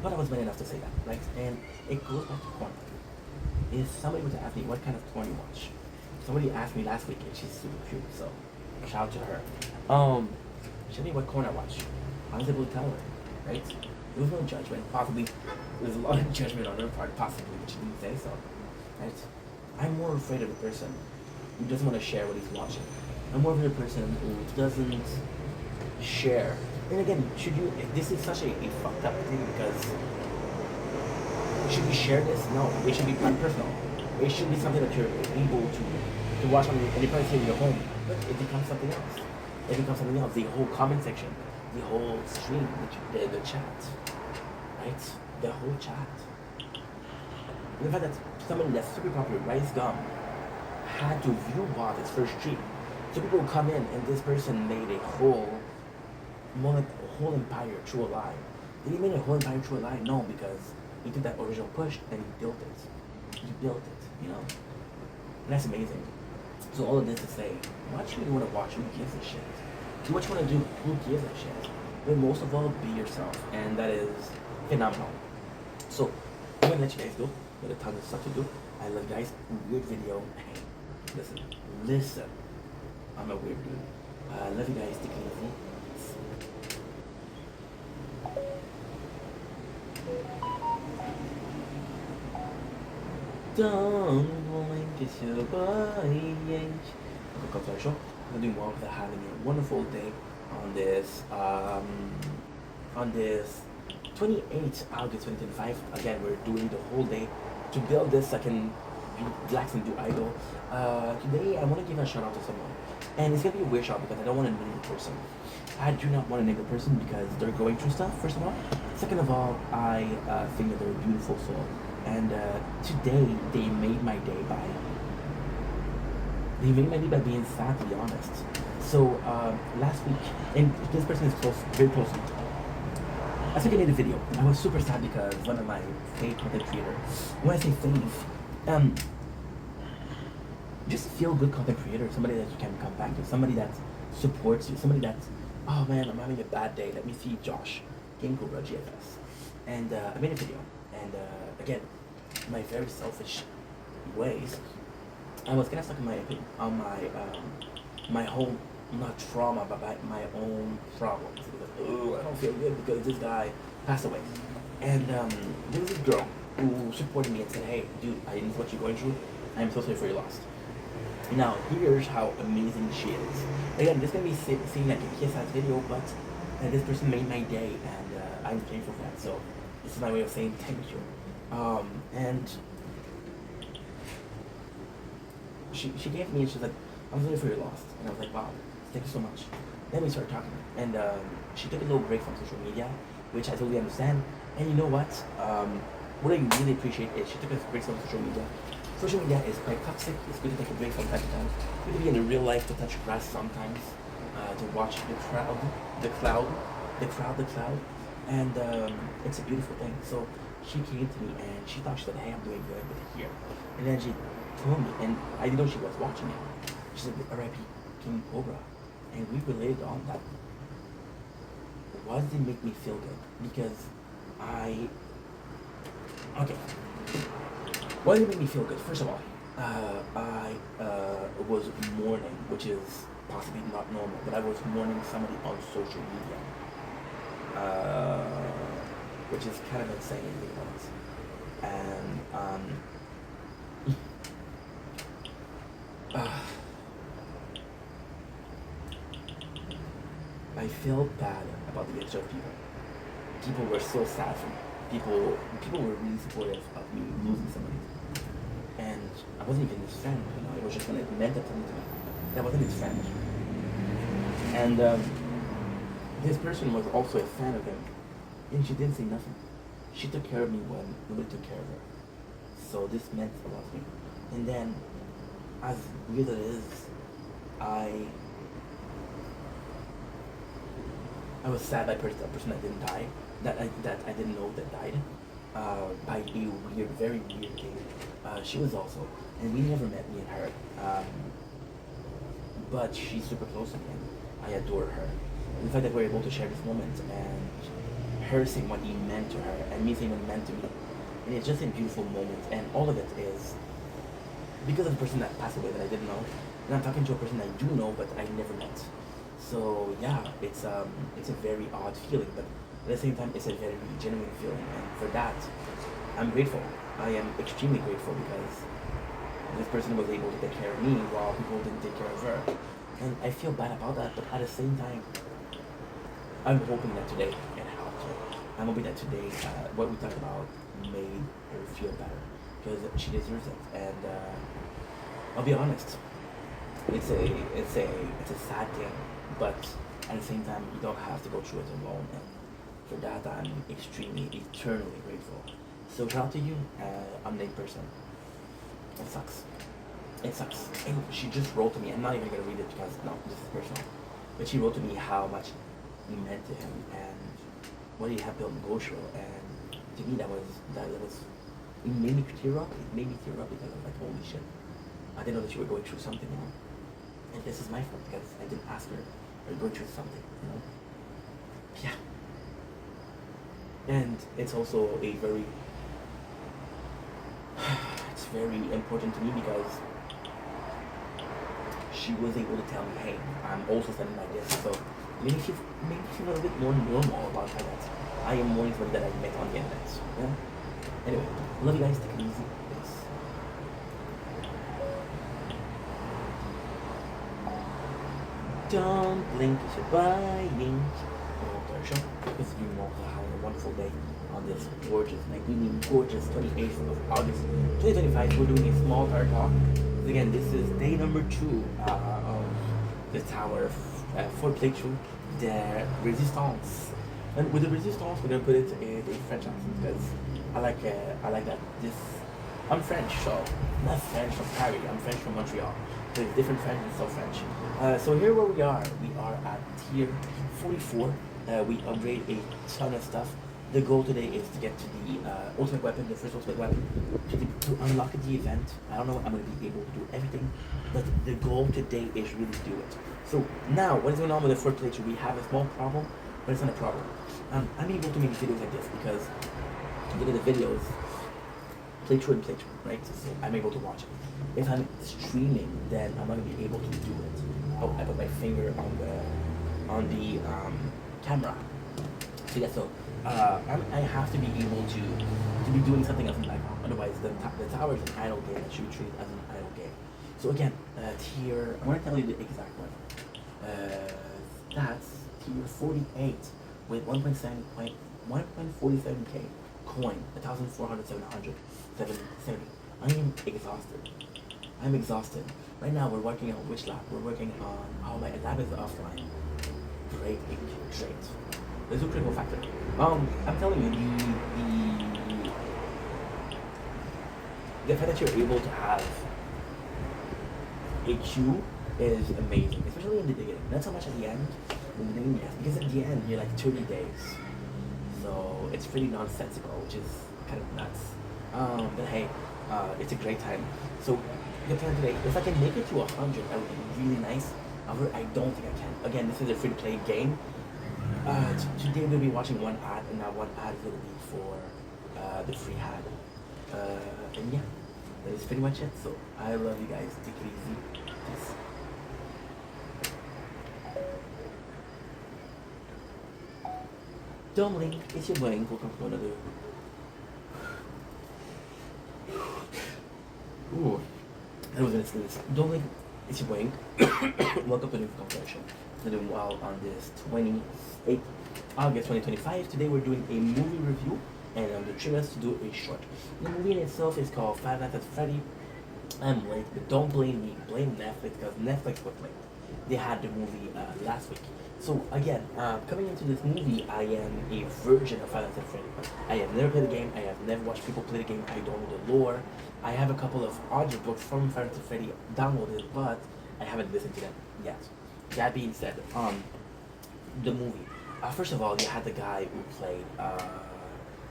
But I was man enough to say that, right? And it goes back to porn. If somebody were to ask me what kind of porn you watch, somebody asked me last week, and she's super cute, so shout out to her. She told me what porn I watch. I was able to tell her, right? There was no judgment. Possibly, there was a lot of judgment on her part, possibly, but she didn't say so, right? I'm more afraid of the person who doesn't want to share what he's watching. I'm more afraid of the person who doesn't share. And again, this is such a fucked up thing because should we share this? No, it should be personal. It should be something that you're able to watch on and you probably say in your home, but it becomes something else. It becomes something else. The whole comment section, the whole stream, the chat, right? The whole chat. And the fact that somebody that's super popular, Rice Gum, had to view bot his first stream. So people would come in and this person made a whole empire through a lie. Did he make a whole empire through a lie? No, because he took that original push and he built it. He built it, you know? And that's amazing. So all of this to say, watch what you want to watch, who gives a shit? Do what you want to do, who gives a shit? But most of all, be yourself, and that is phenomenal. So, I'm gonna let you guys go. Got a ton of stuff to do. I love you guys. Weird video. Hey, listen. I'm a weird dude. I love you guys. Take it easy. Don't blink, it's your boy. Welcome to our show. I'm doing well with having a wonderful day on this 28th August 2025. Again, we're doing the whole day to build this. I can relax and do idle. Today, I want to give a shout out to someone, and it's gonna be a weird shout because I don't want to name the person. I do not want to name the person because they're going through stuff. First of all, second of all, I think that they're a beautiful soul, and today they made my day by. They made my day by being sad, to be honest. So last week, and this person is close, very close to me. I think I made a video. I was super sad because one of my favorite content creators, when I say fave, just feel good content creator, somebody that you can come back to, somebody that supports you, somebody that, oh man, I'm having a bad day, let me see Josh, Game Cobra GFS. And I made a video, and again, my very selfish ways, I was kind of stuck in on my whole, not trauma, but my own problems. Because, I don't feel good because this guy passed away. And there was this girl who supported me and said, hey, dude, I know what you're going through. I'm so sorry for your loss. Now, here's how amazing she is. Again, this is going to be seeing like a kiss-ass video, but this person made my day, and I'm thankful for that. So this is my way of saying thank you. And she gave me, and she's like, I'm sorry for your loss. And I was like, wow, thank you so much. Then we started talking, and she took a little break from social media, which I totally understand. And you know what I really appreciate is she took a break from social media. Social media is quite toxic. It's good to take a break from time to time. It's good to be in the real life, to touch grass sometimes, to watch the cloud, and it's a beautiful thing. So she came to me and she thought, she said, "Hey, I'm doing good with it here," and then she told me, and I didn't know she was watching it. She said, "R.I.P. King Cobra," and we related on that. Why does it make me feel good? Because I okay. Why did it make me feel good? First of all, I was mourning, which is possibly not normal, but I was mourning somebody on social media, uh, which is kind of insane to be honest. And uh, I felt bad about the extra people. People were so sad for me. People were really supportive of me losing somebody, and I wasn't even his friend. You know, it was just when it meant something to me. That wasn't his friend, and this person was also a fan of him, and she didn't say nothing. She took care of me when nobody took care of her. So this meant a lot to me. And then, as weird as it is, I I was sad by a person that didn't die, that I didn't know that died, by a weird, very weird thing. She was also, and we never met, me and her. But she's super close to me, and I adore her. And the fact that we're able to share this moment, and her saying what he meant to her, and me saying what he meant to me, and it's just a beautiful moment. And all of it is because of the person that passed away that I didn't know, and I'm talking to a person I do know but I never met. So yeah, it's a very odd feeling, but at the same time, it's a very genuine feeling, and for that, I'm grateful. I am extremely grateful because this person was able to take care of me while people didn't take care of her, and I feel bad about that. But at the same time, I'm hoping that today it helped her. I'm hoping that today, what we talked about made her feel better because she deserves it. And I'll be honest, it's a sad thing, but at the same time, you don't have to go through it alone. And for that, I'm extremely, eternally grateful. So shout out to you, unnamed person. It sucks. It sucks. And she just wrote to me. I'm not even gonna read it because no, this is personal. But she wrote to me how much he meant to him and what he had built in Gosho. And to me, that was it made me tear up. It made me tear up because I'm like, holy shit. I didn't know that you were going through something, you know. And this is my fault because I didn't ask her. Are you going through something, you know? Yeah. And it's also a very it's very important to me because she was able to tell me, hey, I'm also studying like this. So maybe she was a bit more normal about how that I am more somebody that I met on the internet. Yeah. Anyway, love you guys. Take it easy. Peace. Don't blink if you're buying. Show. This is being having a wonderful day on this gorgeous, like really gorgeous 28th of August 2025. We're doing a small tower talk. Again, this is day number 2 of the tower for playthrough the Resistance. And with the Resistance, we're gonna put it in a French accent because I like that. I'm French, so I'm not French from Paris. I'm French from Montreal. So it's different French and so French. So here where we are at tier 44. We upgrade a ton of stuff. The goal today is to get to the ultimate weapon, the first ultimate weapon, to unlock the event. I don't know if I'm going to be able to do everything, but the goal today is really to do it. So now, what is going on with the fourth playthrough? We have a small problem, but it's not a problem. I'm able to make videos like this because look at the videos, playthrough and playthrough, right? So I'm able to watch it. If I'm streaming, then I'm not going to be able to do it. Oh, I put my finger on the camera. So yeah, so I have to be able to be doing something else in the background. Otherwise, the tower is an idle game that should be treated as an idle game. So again, tier, I want to tell you the exact one. That's tier 48 with 1.47k coin, 1,400, 770. I am exhausted. I'm exhausted. Right now we're working on which lab? We're working on my lab is offline. Great, great. There's a critical factor. I'm telling you, the fact that you're able to have a queue is amazing, especially in the beginning. Not so much at the end. In the beginning, yes, because at the end you're like 30 days, so it's pretty nonsensical, which is kind of nuts. But hey, it's a great time. So the plan today, if I can make it to 100, that would be really nice. However, I don't think I can. Again, this is a free-to-play game. Today we'll be watching one ad, and that one ad is gonna be for the free ad. And yeah, that is pretty much it. So I love you guys. Take it easy. Peace. Dumbling, it's your boy. Welcome to another. Ooh, I was gonna say this. Dumbling, it's your boy. Welcome to the conversation. We're doing well on this 28th August 2025. Today we're doing a movie review, and I'm the trimmers to do a short. The movie in itself is called Five Nights at Freddy. I'm late, but don't blame me. Blame Netflix because Netflix was late. They had the movie last week. So again, coming into this movie, I am a virgin of Five Nights at Freddy. I have never played the game. I have never watched people play the game. I don't know the lore. I have a couple of audiobooks from Five Nights at Freddy downloaded, but I haven't listened to them yet. That being said, the movie. First of all, you had the guy who played.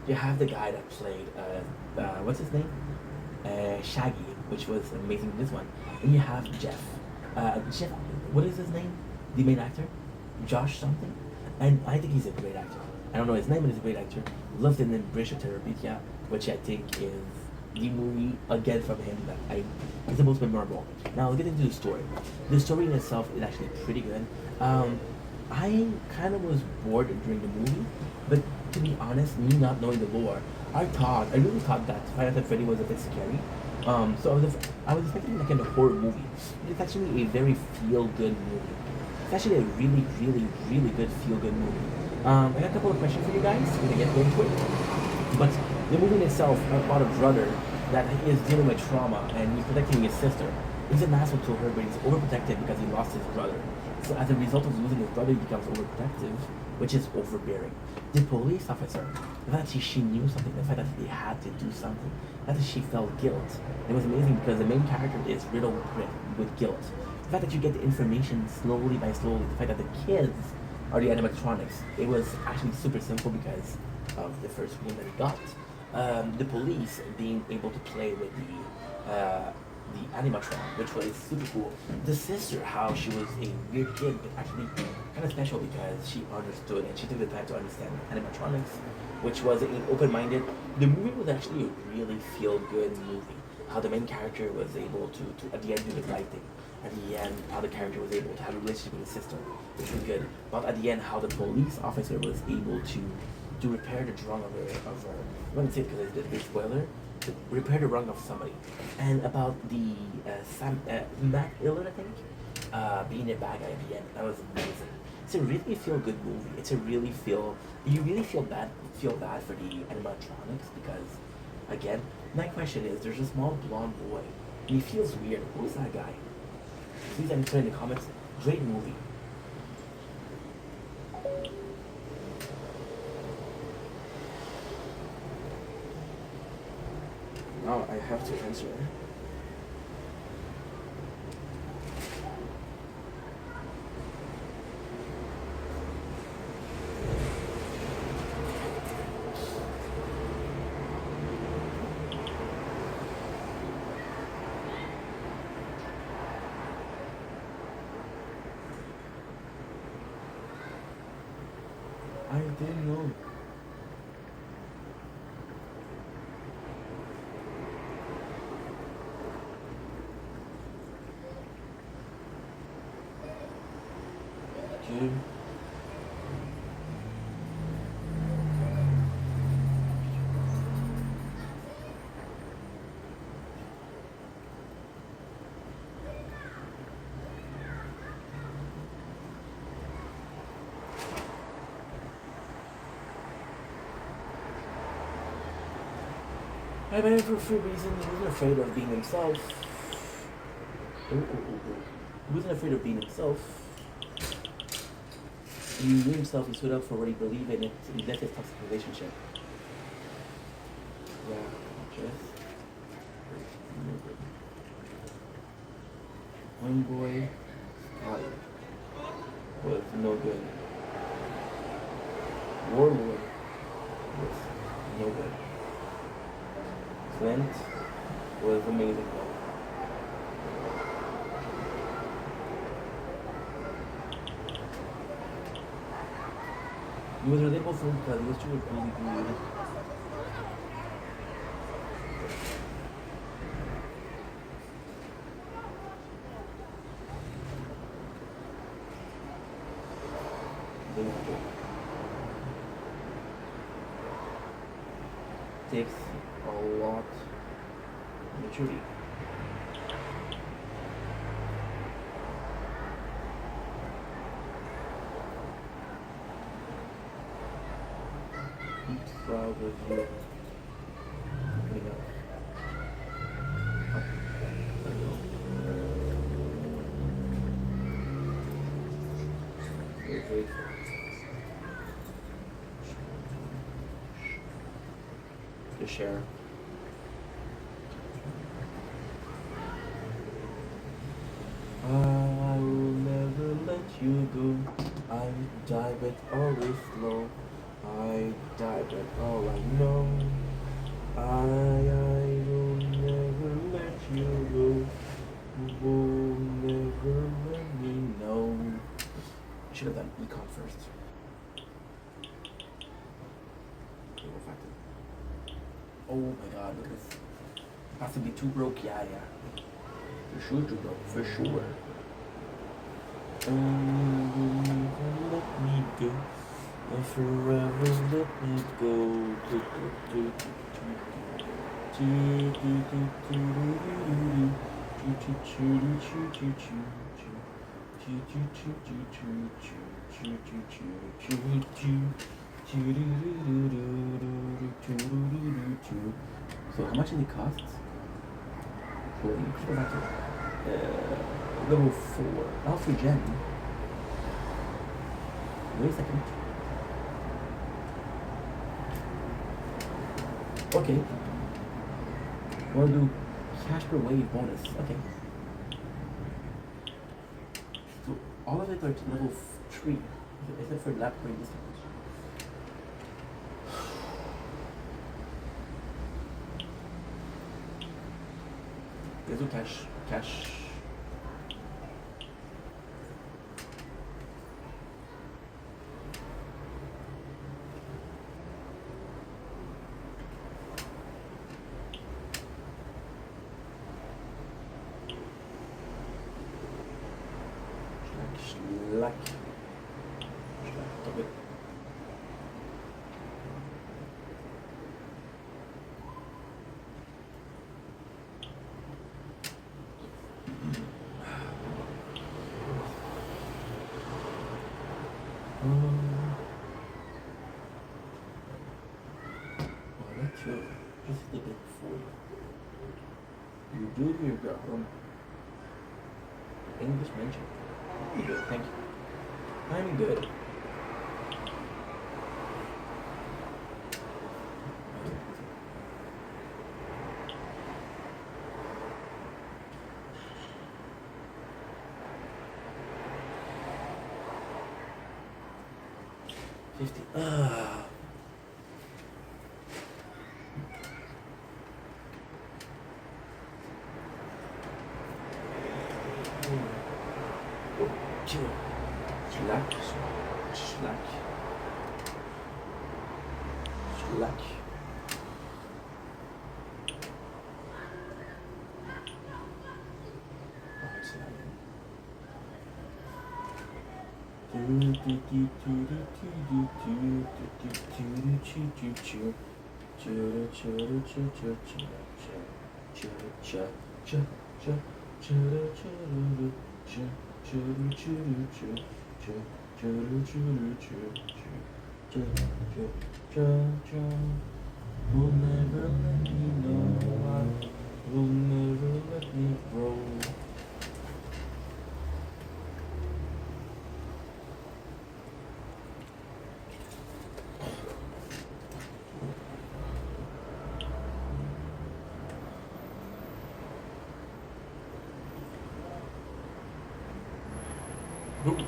You have the guy that played. What's his name? Shaggy, which was amazing in this one. And you have Jeff. Jeff, what is his name? The main actor, Josh something. And I think he's a great actor. I don't know his name, but he's a great actor. Loved him in Bridge of Terabithia, which I think is the movie again from him that is the most memorable. Now I'll get into the story. The story in itself is actually pretty good. I kind of was bored during the movie, but to be honest, me not knowing the lore, I really thought that Five Nights at Freddy was a bit scary. So I was expecting like a horror movie. It's actually a very feel-good movie. It's actually a really, really, really good feel-good movie. I got a couple of questions for you guys. We're gonna get into it. But the movie in itself about a brother that is dealing with trauma and he's protecting his sister. He's an asshole to her, but he's overprotected because he lost his brother. So as a result of losing his brother, he becomes overprotective, which is overbearing. The police officer, the fact that she knew something, the fact that they had to do something, the fact that she felt guilt. It was amazing because the main character is riddled with guilt. The fact that you get the information slowly by slowly, the fact that the kids are the animatronics, it was actually super simple because of the first one that he got. The police being able to play with the animatron, which was super cool. The sister, how she was a weird kid, but actually kind of special because she understood and she took the time to understand animatronics, which was an open-minded. The movie was actually a really feel-good movie. How the main character was able to at the end do the right thing. At the end, how the character was able to have a relationship with his sister, which was good. But at the end, how the police officer was able to repair the wrong of her. I'm gonna say it because it's a big spoiler. To repair the wrong of somebody. And about the Matt Dillon, I think, being a bad guy at the end, that was amazing. It's a really feel-good movie. You really feel bad for the animatronics because, again, my question is, there's a small blonde boy, and he feels weird. Who is that guy? Please answer in the comments. Great movie. Now I have to answer. I didn't know. Dude. I met him for a few reasons. He wasn't afraid of being himself. He wasn't afraid of being himself. He knew himself, he stood up for what he believed in, he left his toxic relationship. Yeah, just Homeboy Scotty was no good. Warlord was no good. Clint was amazing though. He was relatable for because he was too really good. Takes a lot of maturity. I'm proud of you. Coming up. There you go. Very grateful. To share. I will never let you go. I die but always slow. I die but all I know. I will never let you go. You will never let me know. I should have done econ first. Okay, we'll find it. Oh my god, look at this. Possibly too broke, yeah. For sure too broke, for sure. Never let me go. Forever let me go. So how much did it cost? Level 4. Alpha Gem. Wait a second. Okay. Wanna do cash per wave bonus. Okay. So all of it are to level 3. Except for lap point discount. Let's do cash. Schlack. Stop it. Well, that's your just a bit for you. You do your job. English mention. You're good, thank you. I'm good. Chill. Slack. Will never let me know. Will never let me grow. Good. No.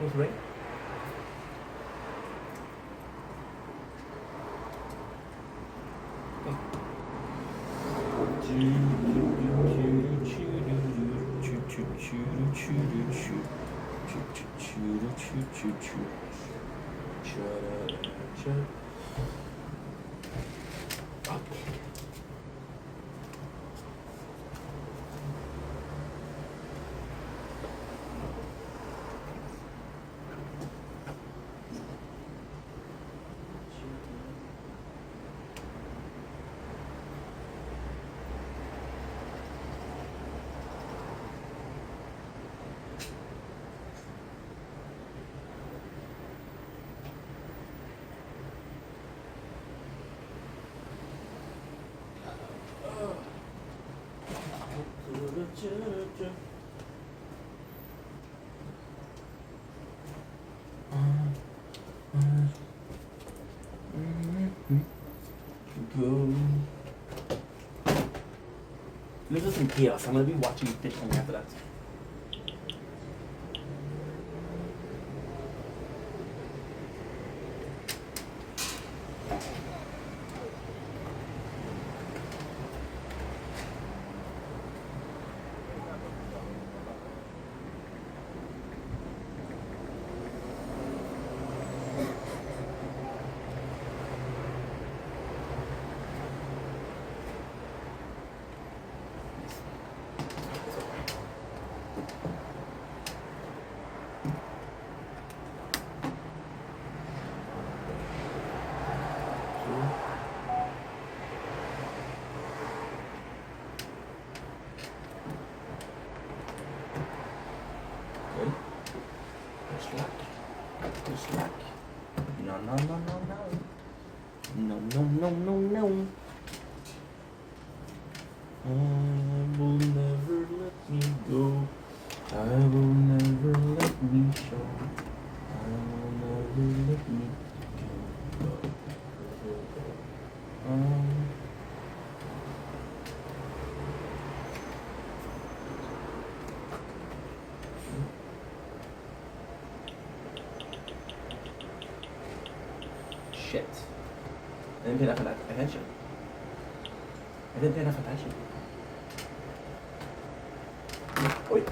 What's right? Go. This is some chaos. I'm gonna be watching Fish Tank after that. Good. No slack. No slack. No, no, no, no, no. No, no, no, no, no. I will never let me go. I will never let me show. I will never let me go. Shit. I didn't pay enough attention. I didn't pay enough attention. Oi.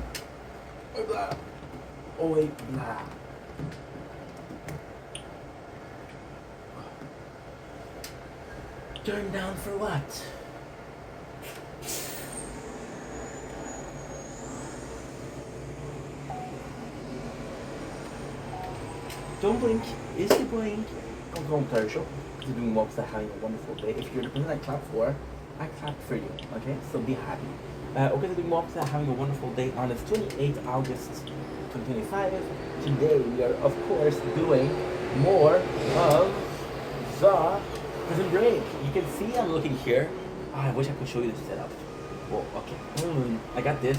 Oi, blah. Oi, blah. Turn down for what? Don't blink. Is the blink? Don't go on Terry Show. Because you're doing walks that having a wonderful day. If you're the person I clap for, I clap for you. Okay? So be happy. Okay, so doing walks that having a wonderful day on this 28th August 2025. Today we are of course doing more of the Prison Break. You can see I'm looking here. Oh, I wish I could show you the setup. Well, okay. I got this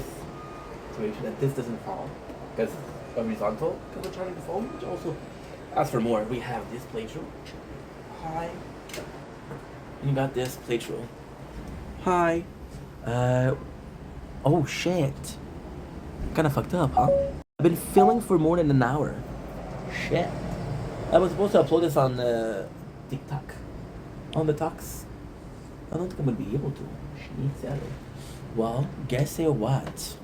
to make sure that this doesn't fall. Because it's horizontal. Because we're charging the phone. Which also, as for more, we have this playthrough. Hi. And you got this playthrough. Hi. Oh shit. Kinda fucked up, huh? I've been filming for more than an hour. Shit. I was supposed to upload this on TikTok. On the talks. I don't think I'm gonna be able to. Shit. Well, guess what? It's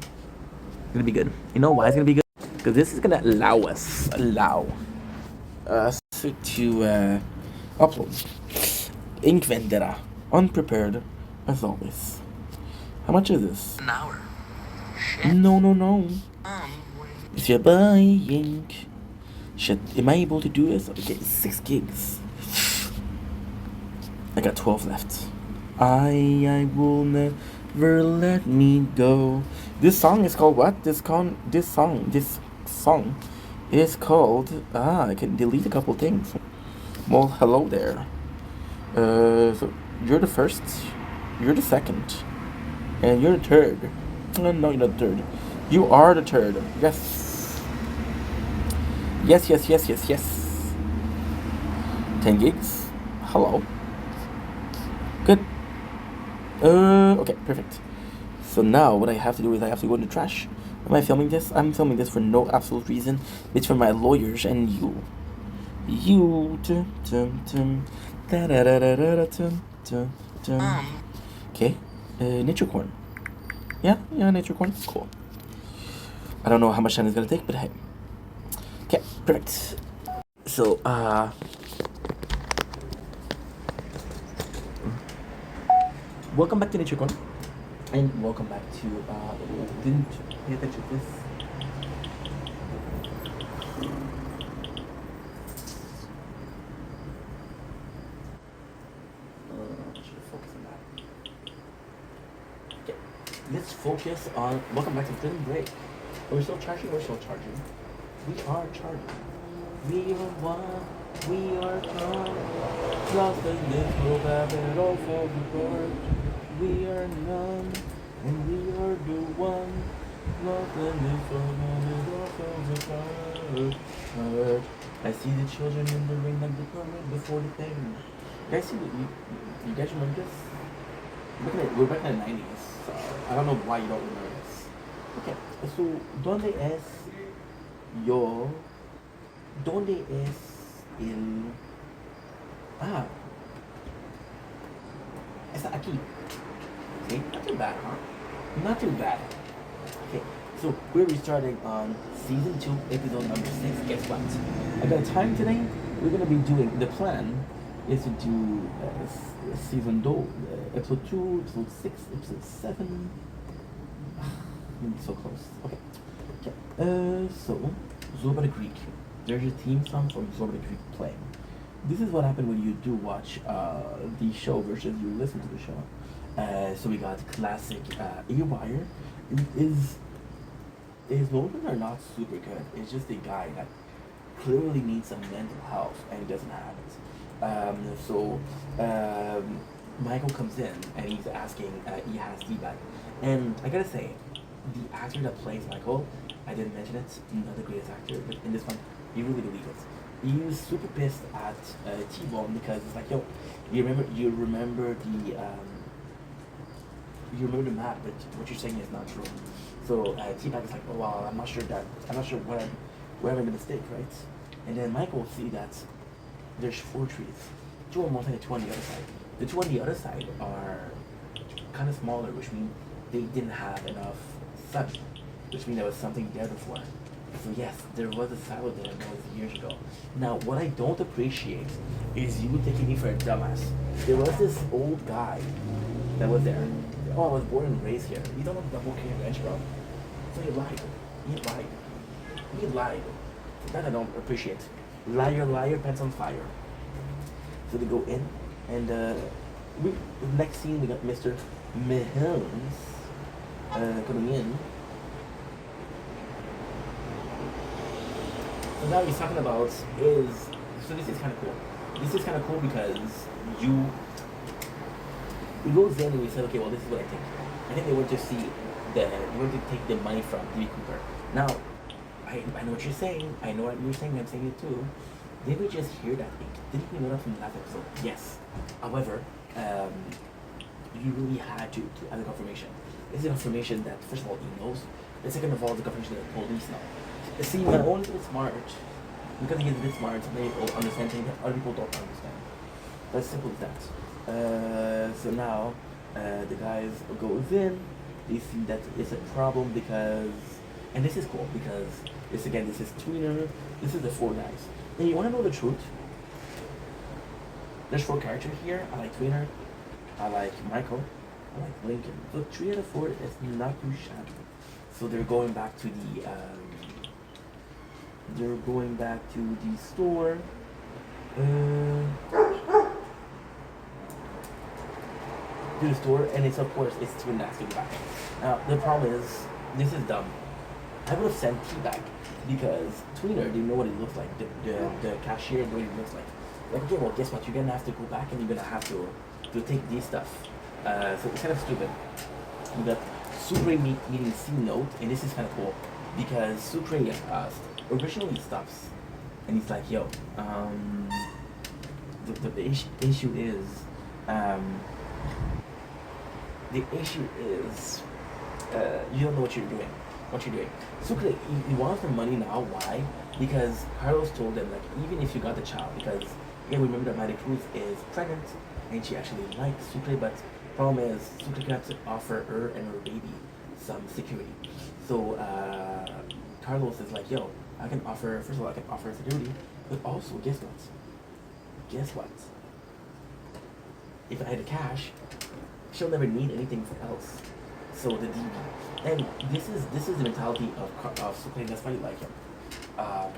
gonna be good. You know why it's gonna be good? Because this is gonna allow us to upload Ink Vendetta. Unprepared, as always. How much is this? An hour. Shit. No. If you're buying. Shit, am I able to do this? Okay, 6 gigs. I got 12 left. I will never let me go. This song is called what? This song is called. I can delete a couple things. Well, hello there. So you're the first, you're the second, and you're the third. No, you're not the third. You are the third. Yes. Yes, yes, yes, yes, yes. 10 gigs. Hello. Good. Okay, perfect. So now what I have to do is I have to go in the trash. Am I filming this? I'm filming this for no absolute reason. It's for my lawyers and you. You. Tum, tum, tum. Da, da, da, da, da, da, tum, tum, tum. Okay. Nature corn. Yeah, nature corn. Cool. I don't know how much time it's gonna take, but hey. Okay, perfect. So, welcome back to Nature Corn. And welcome back to, didn't pay attention to this. Should focus on that. Okay, let's focus on, welcome back to Spring Break. We're still charging, We are charging. We are one, we are strong. Lost in this hope, but all fall apart. We are none, and we are the one. Lost in this hope, but all falls apart. I see the children in the ring like the pyramid before the thing. You guys see you guys remember this? We're back in the 90s, so I don't know why you don't remember this. Okay, so ¿dónde es yo? ¿Dónde es el? Ah, está aquí. See, not too bad, huh? Not too bad. Okay, so we're restarting on season 2, episode number 6. Guess what? I got a time today. We're gonna be doing, the plan is to do season 2, episode 2, episode 6, episode 7. I'm so close. Okay. So Zorba the Greek. There's a theme song from Zorba the Greek playing. This is what happened when you do watch the show versus you listen to the show. So we got classic A-Wire. His movements are not super good. It's just a guy that clearly needs some mental health and he doesn't have it. So Michael comes in and he's asking he has feedback. And I gotta say, the actor that plays Michael, I didn't mention it, not the greatest actor, but in this one, you really believe it. He was super pissed at T-Bone because it's like, yo, you remember the map, but what you're saying is not true. So T-Bag is like, oh wow, I'm not sure where I made the mistake, right? And then Michael see that there's 4 trees, 2 on one side and 2 on the other side. The 2 on the other side are kind of smaller, which means they didn't have enough sun, which means there was something there before. So yes, there was a silo there that was years ago. Now, what I don't appreciate is you taking me for a dumbass. There was this old guy that was there. Oh, I was born and raised here. You don't know the double K ranch, bro. So you lied. You lied. That I don't appreciate. Liar, pants on fire. So they go in, and next scene we got Mr. Mahomes coming in. So now he's talking about so this is kind of cool. This is kind of cool because he goes in and he said, okay, well, this is what I think they went to take the money from D.B. Cooper. Now, I know what you're saying. I know what you're saying. I'm saying it too. Did we just hear that? Didn't we know that from the last episode? Yes. However, you really had to add a confirmation. This is a confirmation that, first of all, he knows. The second of all, the confirmation that the police know. See, my own is a bit smart. Because he is a bit smart, they will understand things that other people don't understand. As simple as that. So now, the guys goes in. They see that it's a problem because, and this is cool because this is Tweener. This is the 4 guys. And you want to know the truth? There's 4 characters here. I like Tweener. I like Michael. I like Lincoln. So 3 out of 4 is not too shabby. So they're going back to the store. To the store, and it's of course it's Twin asking back. Now the problem is this is dumb. I would have sent T-Bag because Tweener didn't know what it looks like. The cashier didn't know what it looks like. Like, okay, well, guess what? You're gonna have to go back and you're gonna have to take these stuff. So it's kind of stupid. We got Sucre meeting C Note, and this is kind of cool because Sucre originally stops, and he's like, "Yo, issue is, um, the issue is, you don't know what you're doing. What you're doing. Sucre, he wants the money now. Why? Because Carlos told him, like, even if you got the child, because yeah, remember that Maricruz is pregnant, and she actually likes Sucre, but problem is Sucre cannot offer her and her baby some security. So Carlos is like, yo, I can offer. First of all, I can offer security, but also, guess what? Guess what? If I had the cash, she'll never need anything else. So the DB, and this is the mentality of Sucre. That's why you like him. Um,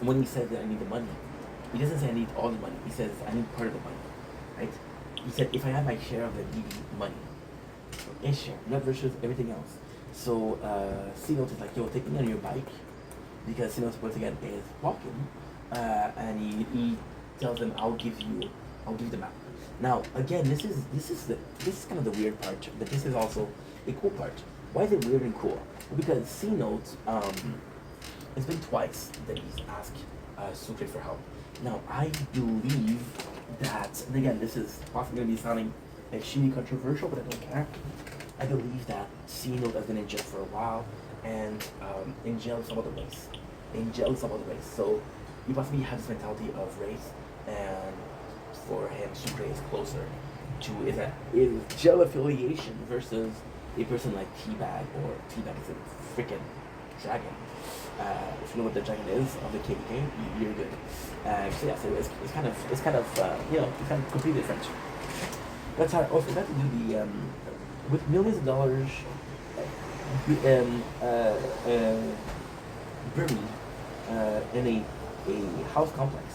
when he said that I need the money, he doesn't say I need all the money. He says I need part of the money, right? He said if I have my share of the DB money, his share, not versus everything else. So C-Note is like, yo, take me on your bike, because C-Note once again is walking, and he tells them I'll give you the map. Now again, this is kind of the weird part, but this is also a cool part. Why is it weird and cool? Because C-Note, it's been twice that he's asked Sucre for help. Now I believe that, and again, this is possibly going to be sounding extremely controversial, but I don't care. I believe that C-Note has been in jail for a while, and in jail some other ways. So you possibly have this mentality of race, and for him, Sucre is closer to is jail affiliation versus a person like T-Bag, or T-Bag is a freaking dragon. If you know what the dragon is of the KVK, you're good. So yeah, so it's kind of you know, it's kind of completely different. That's how I also got to do the with millions of dollars buried in a house complex.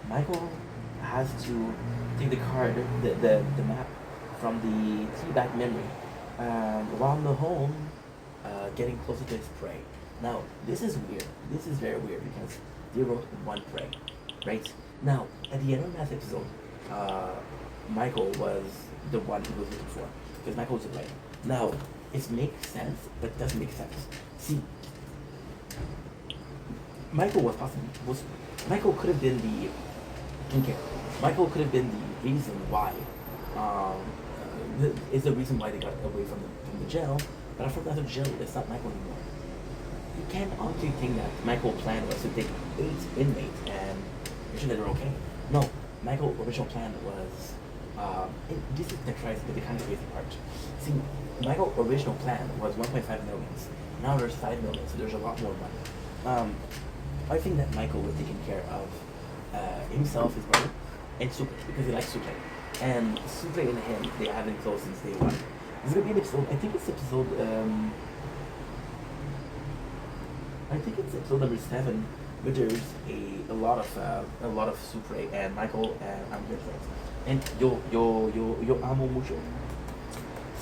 Michael has to take the card, the map from the T-Bag memory, while in the home, getting closer to his prey. Now, this is weird. This is very weird because they wrote one prey, right? Now, at the end of the last episode, Michael was the one he was looking for, because Michael was the prey. Now, it makes sense, but it doesn't make sense. See, Michael could have been Michael could have been the reason why, is the reason why they got away from the jail, but after that jail, it's not Michael anymore. You can't honestly think that Michael's plan was to take 8 inmates and make sure that they're okay. No, Michael's original plan was, and this is the kind of crazy part. See, Michael's original plan was 1.5 million. Now there's 5 million, so there's a lot more money. I think that Michael was taking care of himself, his brother, and Sucre, because he likes Sucre. And Sucre and him, they have been close since day one. There's gonna be an episode, I think it's episode number 7, where there's a lot of Sucre and Michael, and I'm good friends. And yo amo mucho.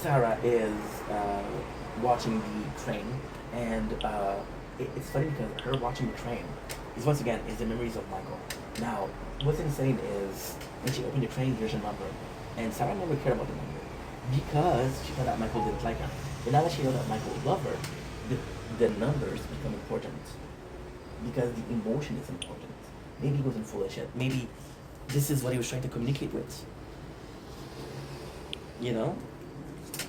Sarah is watching the train, and it's funny because her watching the train is once again is the memories of Michael. Now, what's insane is when she opened the train, here's her number, and Sarah never cared about the number because she thought that Michael didn't like her. And now that she knows that Michael would love her, the numbers become important because the emotion is important. Maybe he wasn't full of shit. Maybe this is what he was trying to communicate with. You know?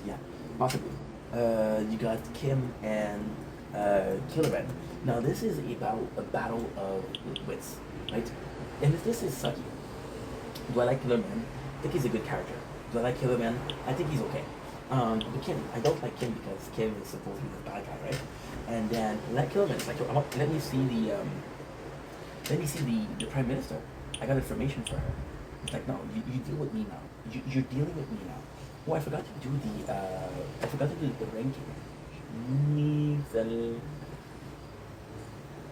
Yeah, possibly. You got Kim and Killerman. Now this is a battle of wits, right? And if this is sucky, do I like Killerman? I think he's a good character. Do I like Killerman? I think he's okay. But Kim, I don't like Kim because Kim is supposed to be the bad guy, right? And then let Killerman. It's like, let me see the Prime Minister. I got information for her. It's like, no, you deal with me now. You're dealing with me now. Oh, I forgot to do the ranking.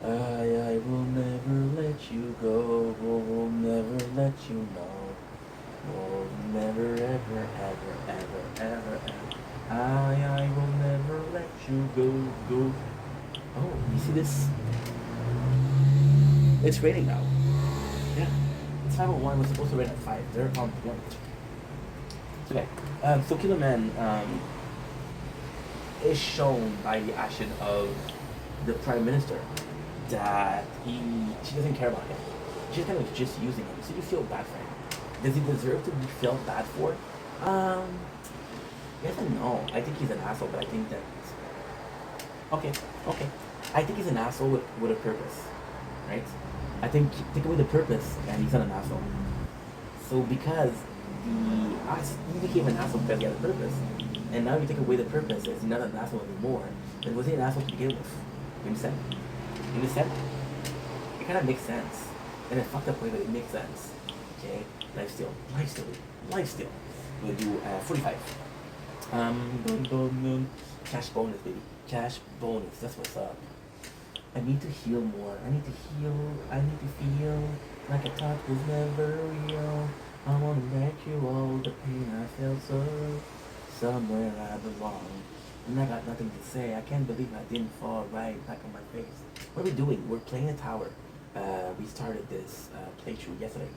I will never let you go. Will never let you know. Will never ever I will never let you go. Oh, you see this? It's raining now. Yeah. It's 5:01. We're supposed to rain at 5. They're on point. It's okay. So Killer Man is shown by the action of the Prime Minister that she doesn't care about him. She's kind of just using him. So you feel bad for him. Does he deserve to be felt bad for? Yes and no. I think he's an asshole, but I think that okay. I think he's an asshole with a purpose, right? I think take away the purpose and he's not an asshole. So because he became an asshole because he had a purpose, and now you take away the purpose, he's not an asshole anymore. Then was he an asshole to begin with? You understand? You understand? It kind of makes sense. In a fucked up way, but it makes sense. Okay? Life steal. We'll do 45. Cash bonus, baby. Cash bonus. That's what's up. I need to heal more. I need to feel like I thought was never real. I wanna let you all the pain I felt so somewhere I belong. And I got nothing to say. I can't believe I didn't fall right back on my face. What are we doing? We're playing a tower. We started this playthrough yesterday.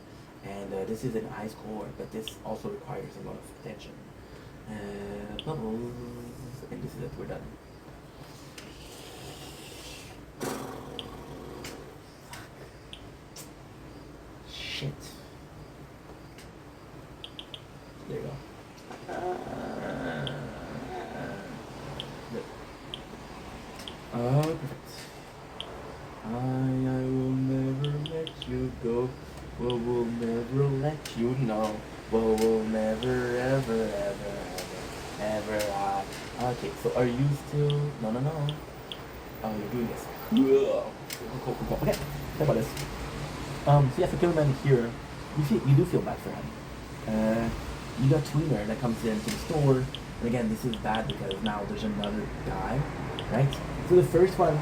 And this is an ice core, but this also requires a lot of attention. Bubbles. And this is it. We're done. Shit. There you go. Perfect. I will never let you go. We'll never let you know. We'll never, ever. Okay, so are you still? No. Oh, you're doing this. Cool. Okay, how about this? So yeah, for Killer Man here, you do feel bad for him. You got Tweener that comes into the store, and again, this is bad because now there's another guy, right? So the first one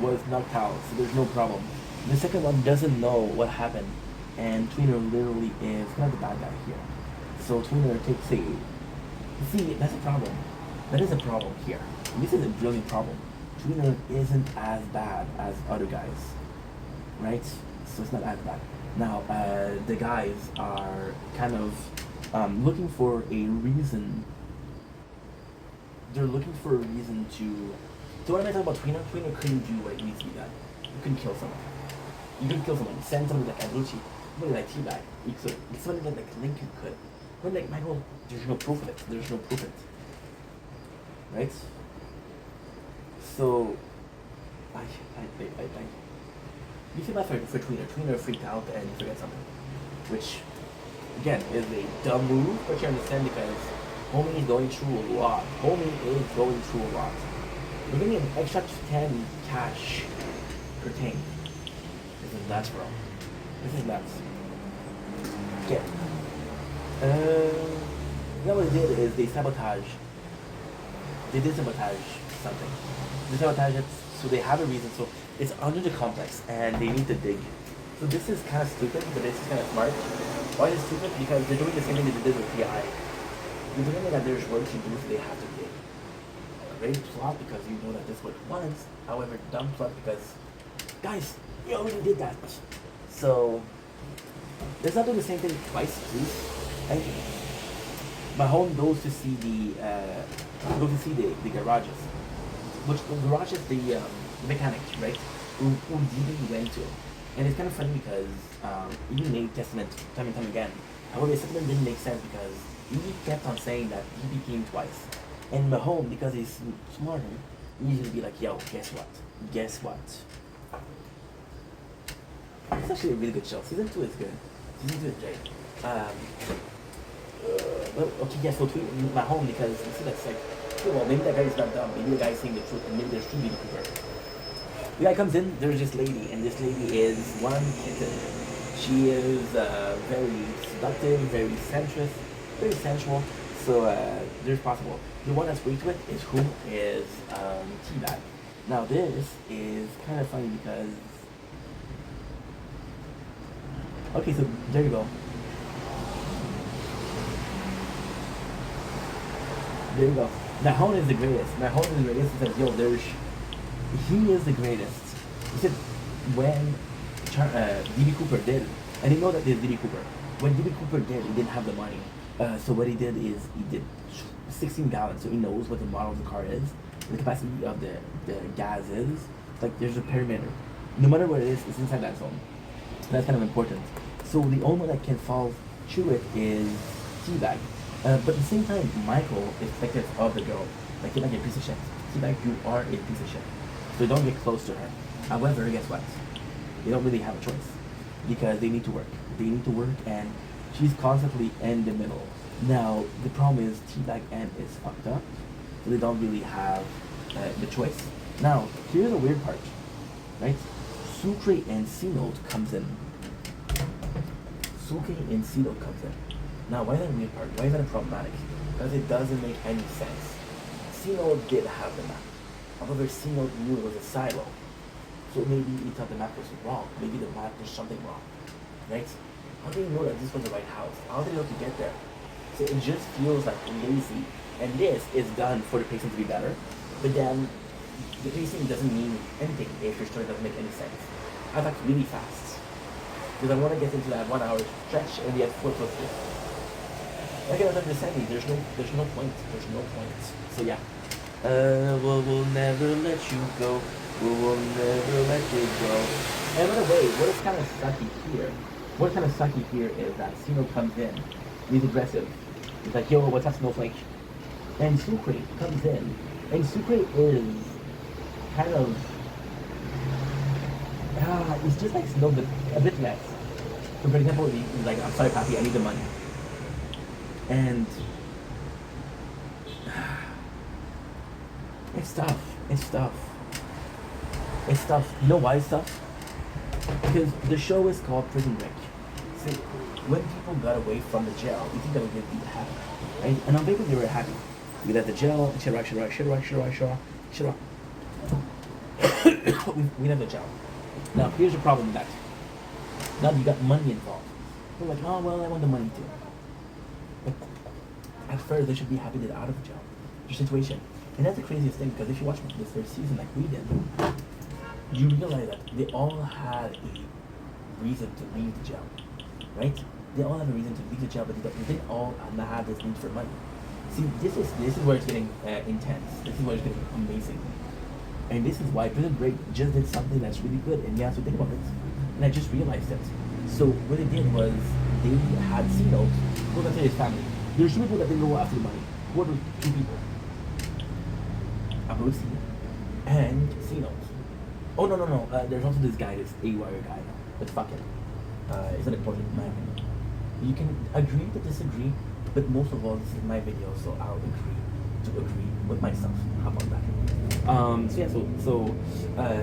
was knocked out, so there's no problem. The second one doesn't know what happened, and Tweener literally is kind of the bad guy here. So Tweener takes a... See, that's a problem. That is a problem here. And this is a brilliant problem. Tweener isn't as bad as other guys, right? So it's not as bad. Now, the guys are kind of looking for a reason. They're looking for a reason to... So what am I talking about Tweener? Tweener couldn't do what needs to be done. You couldn't kill someone. You couldn't kill someone. Send somebody like Abrucci. Somebody like T-Bag. You could. It's somebody like Lincoln could. But like Michael, there's no proof of it. There's no proof of it. Right? So... You feel bad for Tweener. Tweener freaked out and you forget something. Which, again, is a dumb move, but you understand because Homie is going through a lot. We're getting an extra 10 cash per tank. This is nuts, bro. This is nuts. Okay. Now what they did is they did sabotage something. They sabotage it, so they have a reason. So it's under the complex, and they need to dig. So this is kind of stupid, but this is kind of smart. Why is it stupid? Because they're doing the same thing that they did with PI. They're doing that there's work to do, so they have to dig. Great plot because you know that this worked once. However, dumb plot because, guys, you already did that. So let's not do the same thing twice, please. Thank you. Mahone goes to see the garages, which the garages the mechanics, right? Who Didi went to, and it's kind of funny because he made Testament time and time again. However, Testament didn't make sense because he kept on saying that he became twice, and Mahone, because he's smarter, he usually be like, "Yo, guess what? It's actually a really good show. Season 2 is good. Season 2 is great. Well, okay, yeah, so tweet Mahone because you see that's like, okay, well, maybe that guy is not dumb. Maybe the guy is saying the truth, and maybe there's truth being Cooper. The guy comes in, there's this lady, and this lady is one kitten. She is very seductive, very sensuous, very sensual. So there's possible. The one that's way to it is who is T-Bag. Now this is kind of funny because... Okay, so there you go. There you go. Mahone is the greatest. Mahone is the greatest because, yo, there's he is the greatest. He said when D.B. Cooper did, and you know that there's D.B. Cooper. When D.B. Cooper did, he didn't have the money. So what he did is he did 16 gallons, so he knows what the model of the car is, the capacity of the gas is. Like there's a perimeter. No matter what it is, it's inside that zone. That's kind of important. So the only one that can fall through it is Teabag. But at the same time, Michael is protective of the girl. Like you're like a piece of shit. Teabag, you are a piece of shit. So don't get close to her. However, guess what? They don't really have a choice because they need to work. They need to work, and she's constantly in the middle. Now the problem is Teabag N is fucked up, so they don't really have the choice. Now here's the weird part, right? Sucre and C-Note comes in. Sucre and C-Note comes in. Now why is that a weird part? Why is that problematic? Because it doesn't make any sense. C-Note did have the map. However, C-Note knew it was a silo. So maybe he thought the map was wrong. Maybe the map was something wrong. Right? How do you know that this was the right house? How did you know to get there? So it just feels like lazy. And this is done for the pacing to be better. But then the pacing doesn't mean anything if your story doesn't make any sense. I thought really fast. Because I want to get into that 1 hour stretch and we have 4 plus 3. Like I was understanding, there's no point. There's no point. So yeah. We'll never let you go. We will never let you go. And by the way, what is kind of sucky here is that Sino comes in. He's aggressive. He's like, yo, what's up, Snowflake? And Sucre comes in. And Sucre is kind of it's just like Snow, but a bit less. So for example, he's like, I'm sorry, Papi, I need the money. And it's tough. You know why it's tough? Because the show is called Prison Break. See, when people got away from the jail, you think they would be happy, right? And on paper they were happy. We left the jail, Chirac. We left the jail. Now here's the problem with that. Now you got money involved. They're like, oh well, I want the money too. But at first they should be happy they're out of jail. Their situation. And that's the craziest thing, because if you watch this first season like we did, you realize that they all had a reason to leave the jail, right? They all had a reason to leave the jail, but they didn't all not have this need for money. See, this is where it's getting intense. This is where it's getting amazing. And this is why Prison Break just did something that's really good, and you have to think about it. And I just realized it. So what they did was they had C-Note go after his family. There's 2 people that didn't go after the money. What are 2 people? Abusi and C-Note. Oh no. There's also this guy, this A-Wire guy. But fuck it. It's not important in my opinion. You can agree to disagree, but most of all, this is my video, so I'll agree with myself. How about that?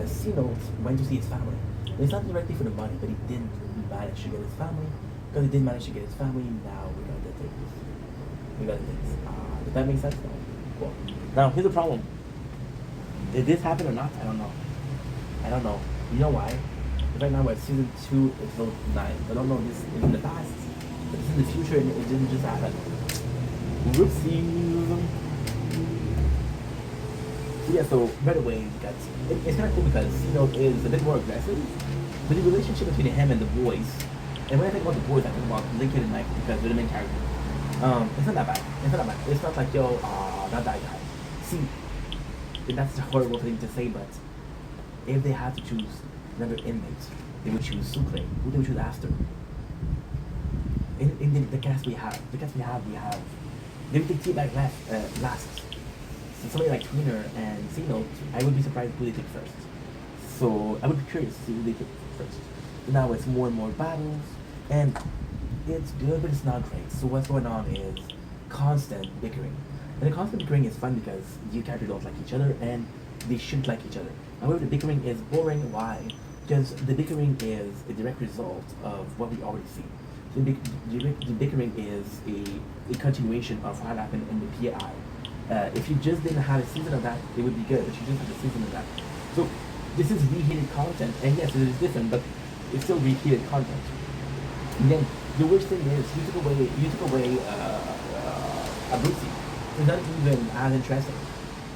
C-Note went to see his family. And it's not directly for the money, but he didn't manage to get his family. Because he didn't manage to get his family, now we got the things. Does that make sense? No. Cool. Now, here's the problem. Did this happen or not? I don't know. You know why? Because right now we're at season 2, episode 9. I don't know this is in the past, but it's in the future and it didn't just happen. Whoopsie. Yeah, so right away, it's kind of cool because C-Note is a bit more aggressive, but the relationship between him and the boys, and when I think about the boys, I think about Lincoln and Mike because they're the main character. It's not that bad. It's not like, yo, not that guy. See, that's a horrible thing to say, but if they had to choose another inmate, they would choose Sucre. Who they would choose after? In the cast we have, they would take Teabag last. So somebody like Tweener and C-Note, I would be surprised who they take first. So I would be curious to see who they take first. So now it's more and more battles, and it's good, but it's not great. So what's going on is constant bickering. And the constant bickering is fun because you characters don't like each other, and they shouldn't like each other. However, the bickering is boring. Why? Because the bickering is a direct result of what we already see. So the bickering is a continuation of what happened in the PI. If you just didn't have a season of that, it would be good, but you just have a season of that. So this is reheated content, and yes, it is different, but it's still reheated content. And then the worst thing is you took away Abusi. It's not even as interesting.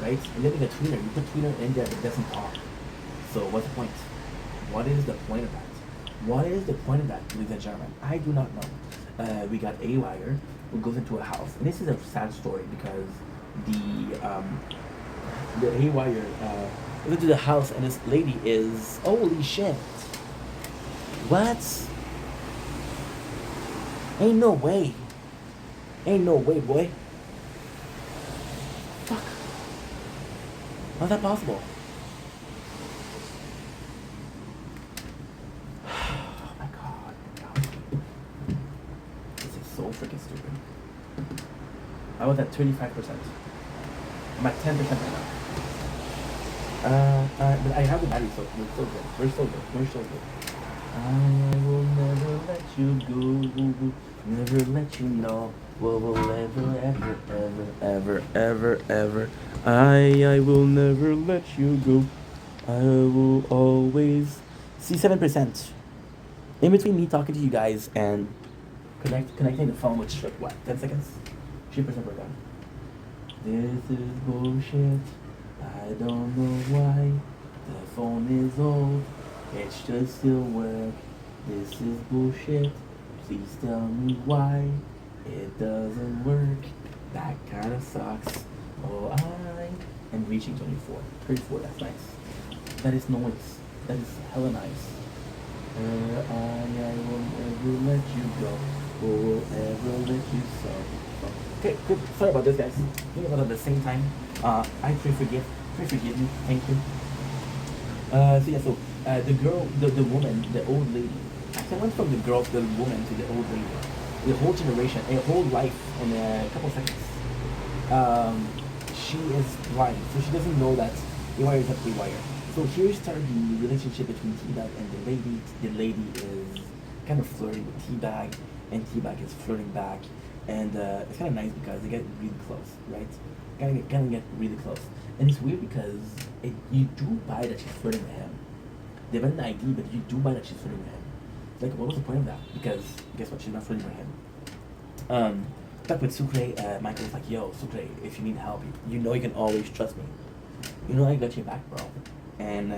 right? And then in the tweener, you put tweener in there that doesn't talk. So what's the point? What is the point of that? What is the point of that, ladies and gentlemen? I do not know. We got a wire who goes into a house, and this is a sad story because the haywire goes into the house, and this lady is holy shit. What? Ain't no way. Ain't no way, boy. Fuck. How's that possible? Oh my god. This is so freaking stupid. I was at 35%. I'm at 10% right now. But I have the battery, so we're still good. We're still good. We're still good. I will never let you go. Never let you know. Will ever. I will never let you go. I will always. See, 7%. In between me talking to you guys and connecting the phone with strip, what? 10 seconds? 3% we're done. This is bullshit. I don't know why. The phone is old. It should still work. This is bullshit. Please tell me why it doesn't work. That kinda sucks. Oh, I am reaching 24. 34, that's nice. That is noise. That is hella nice. I will never let you go. Will ever let you so. Okay, good. Sorry about this, guys. Doing it at the same time. I pray forgive me. Thank you. The girl, the woman, the old lady. Actually, I went from the girl, the woman to the old lady. The whole generation, a whole life in a couple of seconds. She is blind, so she doesn't know that haywire is not haywire. So here started the relationship between Teabag and the lady. The lady is kind of flirting with Teabag, and Teabag is flirting back. And it's kind of nice because they get really close, right? Kind of get really close. And it's weird because you do buy that she's flirting with him. They have an ID, but you do buy that she's flirting with him. It's like, what was the point of that? Because guess what? She's not flirting with him. Back with Sucre, Michael was like, yo, Sucre, if you need help, you know you can always trust me. You know I got your back, bro. And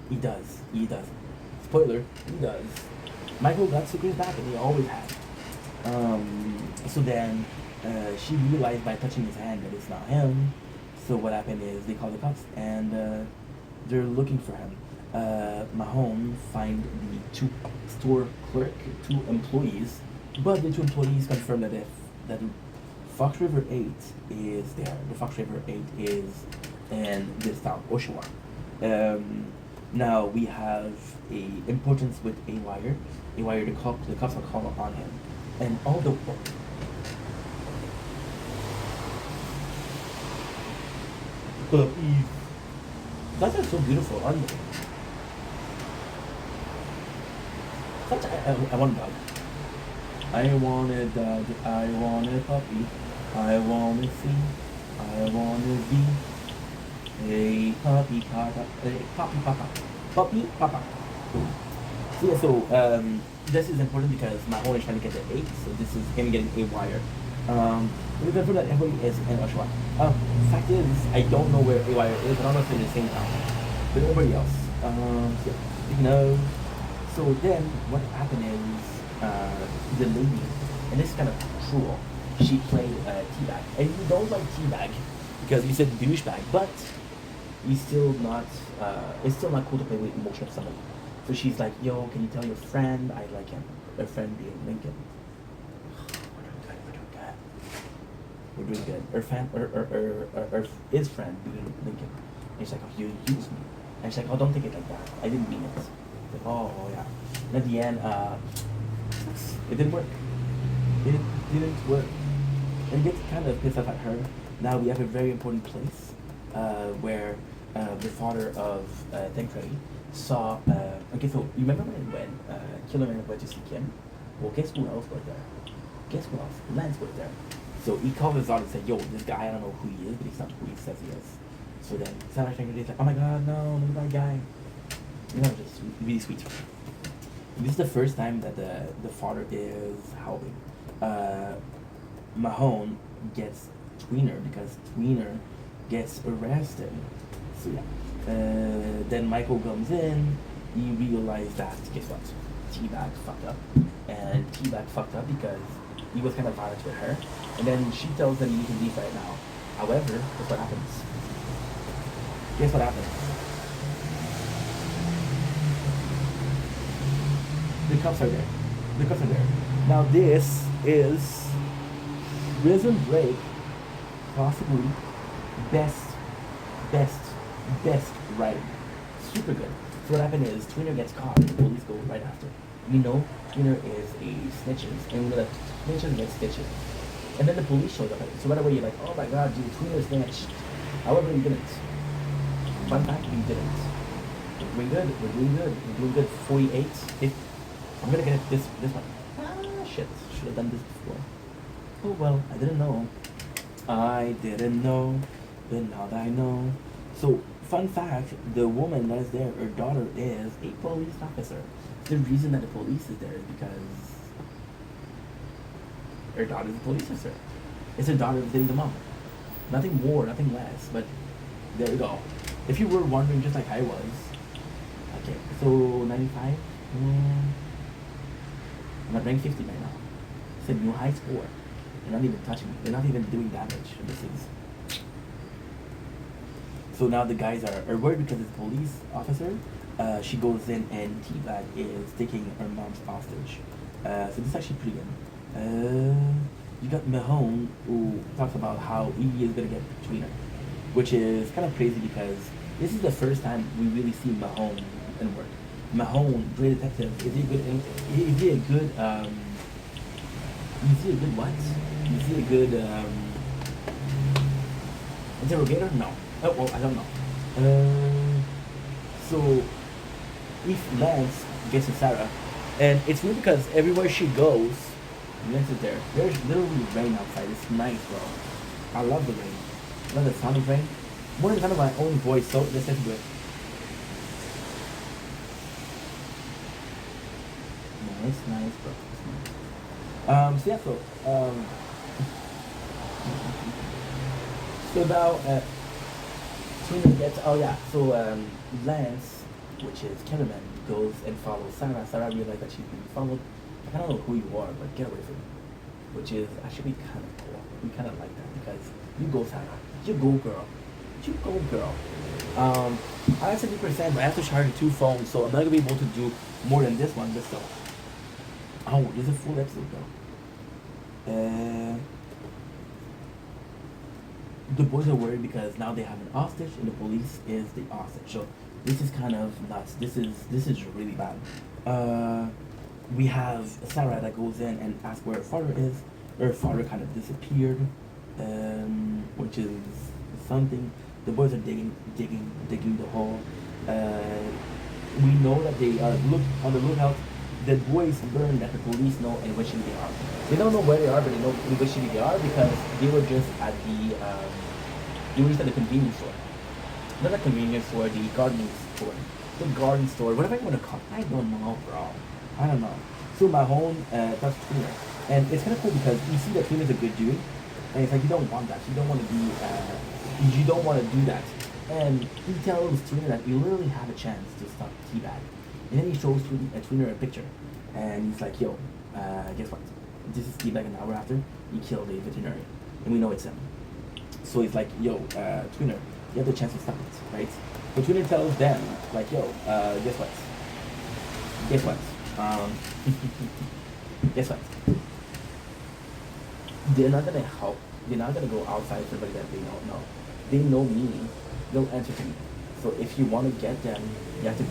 he does. Spoiler, he does. Michael got Sucre's back, and he always had. So then she realized by touching his hand that it's not him. So what happened is they call the cops, and they're looking for him. Mahone find the two employees, but the two employees confirm that that Fox River 8 is there. The Fox River 8 is in this town, Oshawa. Now we have a importance with a wire. The cops are calling on him, and all the that's so beautiful, aren't they? I want a dog. I want a dog. I want a puppy. I want to see. I want to be a puppy papa. Puppy papa. So yeah, so this is important because Mahone is trying to get the 8, so this is him getting a wire. We confirm that everybody is in Oshawa. Fact is, I don't know where A-Wire is. I don't know if they're in the same town. But everybody else. You know. So then, what happened is, the lady, and this is kind of cruel, she played Teabag. And you don't like Teabag because you said douchebag, but he's still not, it's still not cool to play with emotion of somebody. So she's like, yo, can you tell your friend I like him? Her friend being Lincoln. We're doing good. Her friend, his friend being Lincoln. And she's like, oh, you used me. And she's like, oh, don't take it like that. I didn't mean it. Like, oh yeah. And at the end, it didn't work. It didn't work. And it gets kind of pissed off at her. Now we have a very important place where the father of Thancred saw. Okay, so you remember when Killerman went to see Kim? Well, guess who else was there? Guess who else? Lance was there. So he called his daughter and said, yo, this guy, I don't know who he is, but he's not who he says he is. So then Sarah Thancred is like, oh my god, no, look at that guy. You know, just really sweet. This is the first time that the father is helping. Mahone gets Tweener because Tweener gets arrested. So yeah. Then Michael comes in. He realized that guess what? T-Bag fucked up, and T-Bag fucked up because he was kind of violent with her. And then she tells him you can leave right now. However, guess what happens? Guess what happens? The cops are there. The cops are there. Now this is Prison Break, possibly best writing. Super good. So what happened is Tweener gets caught and the police go right after. We know Tweener is a snitches and we know that snitches get stitches. And then the police shows up. So right away you're like, oh my god, dude, Tweener snitched. However, he didn't. Fun fact, he didn't. We're doing good. We're doing good. We're doing good. 48. I'm gonna get this one. Ah, shit. Should have done this before. Oh well, I didn't know. I didn't know. But now that I know. So, fun fact, the woman that is there, her daughter is a police officer. The reason that the police is there is because her daughter is a police officer. It's her daughter visiting the mom. Nothing more, nothing less, but there you go. If you were wondering just like I was, okay, so 95, I'm at rank 50 right now. It's a new high score. They're not even touching me. They're not even doing damage. This is. So now the guys are worried because it's a police officer. She goes in and T-Bag is taking her mom's hostage. So this is actually pretty good. You got Mahone who talks about how he is gonna get Tweener, which is kind of crazy because this is the first time we really see Mahone in work. Mahone, great detective. Is he a good? Is he a good? Is he a good what? Is he a good interrogator? No. Oh, well, I don't know. So if Lance gets to Sarah, and it's weird because everywhere she goes, Lance is there. There's literally rain outside. It's nice, bro. I love the rain. I love the sound of rain. More than the sound of my own voice. So let's listen to it. Nice, bro. So yeah, so now Tweener gets, oh yeah, so Lance, which is cameraman, goes and follows Sarah. Sarah realizes that she's being followed. I don't know who you are, but get away from me. Which is actually kind of cool. We kind of like that because you go Sarah, you go girl, you go girl. I have 70%, but I have to charge 2 phones, so I'm not gonna be able to do more than this one, but still. Oh, there's a full episode though. The boys are worried because now they have an hostage and the police is the hostage. So this is kind of nuts. This is really bad. We have Sarah that goes in and asks where her father is. Her father kind of disappeared, which is something. The boys are digging the hole. We know that they are on the lookout. The boys learn that the police know in which city they are. They don't know where they are, but they know in which city they are because they were just at the convenience store. Not a convenience store, the gardening store. The garden store, whatever you want to call it. I don't know, bro. I don't know. So Mahone talks to Tweener. And it's kind of cool because you see that Tweener's a good dude. And it's like, you don't want that. You don't want to be, you don't want to do that. And he tells Tweener that you literally have a chance to stop T-Bag. And then he shows Tweener a picture. And he's like, yo, guess what? This is T-Bag an hour after he killed a veterinarian. And we know it's him. So he's like, yo, Tweener, you have the chance to stop it, right? So Tweener tells them, like, yo, guess what? Guess what? Guess what? They're not gonna help. They're not gonna go outside somebody that they don't know. They know me. They'll answer to me. So if you want to get them, you have to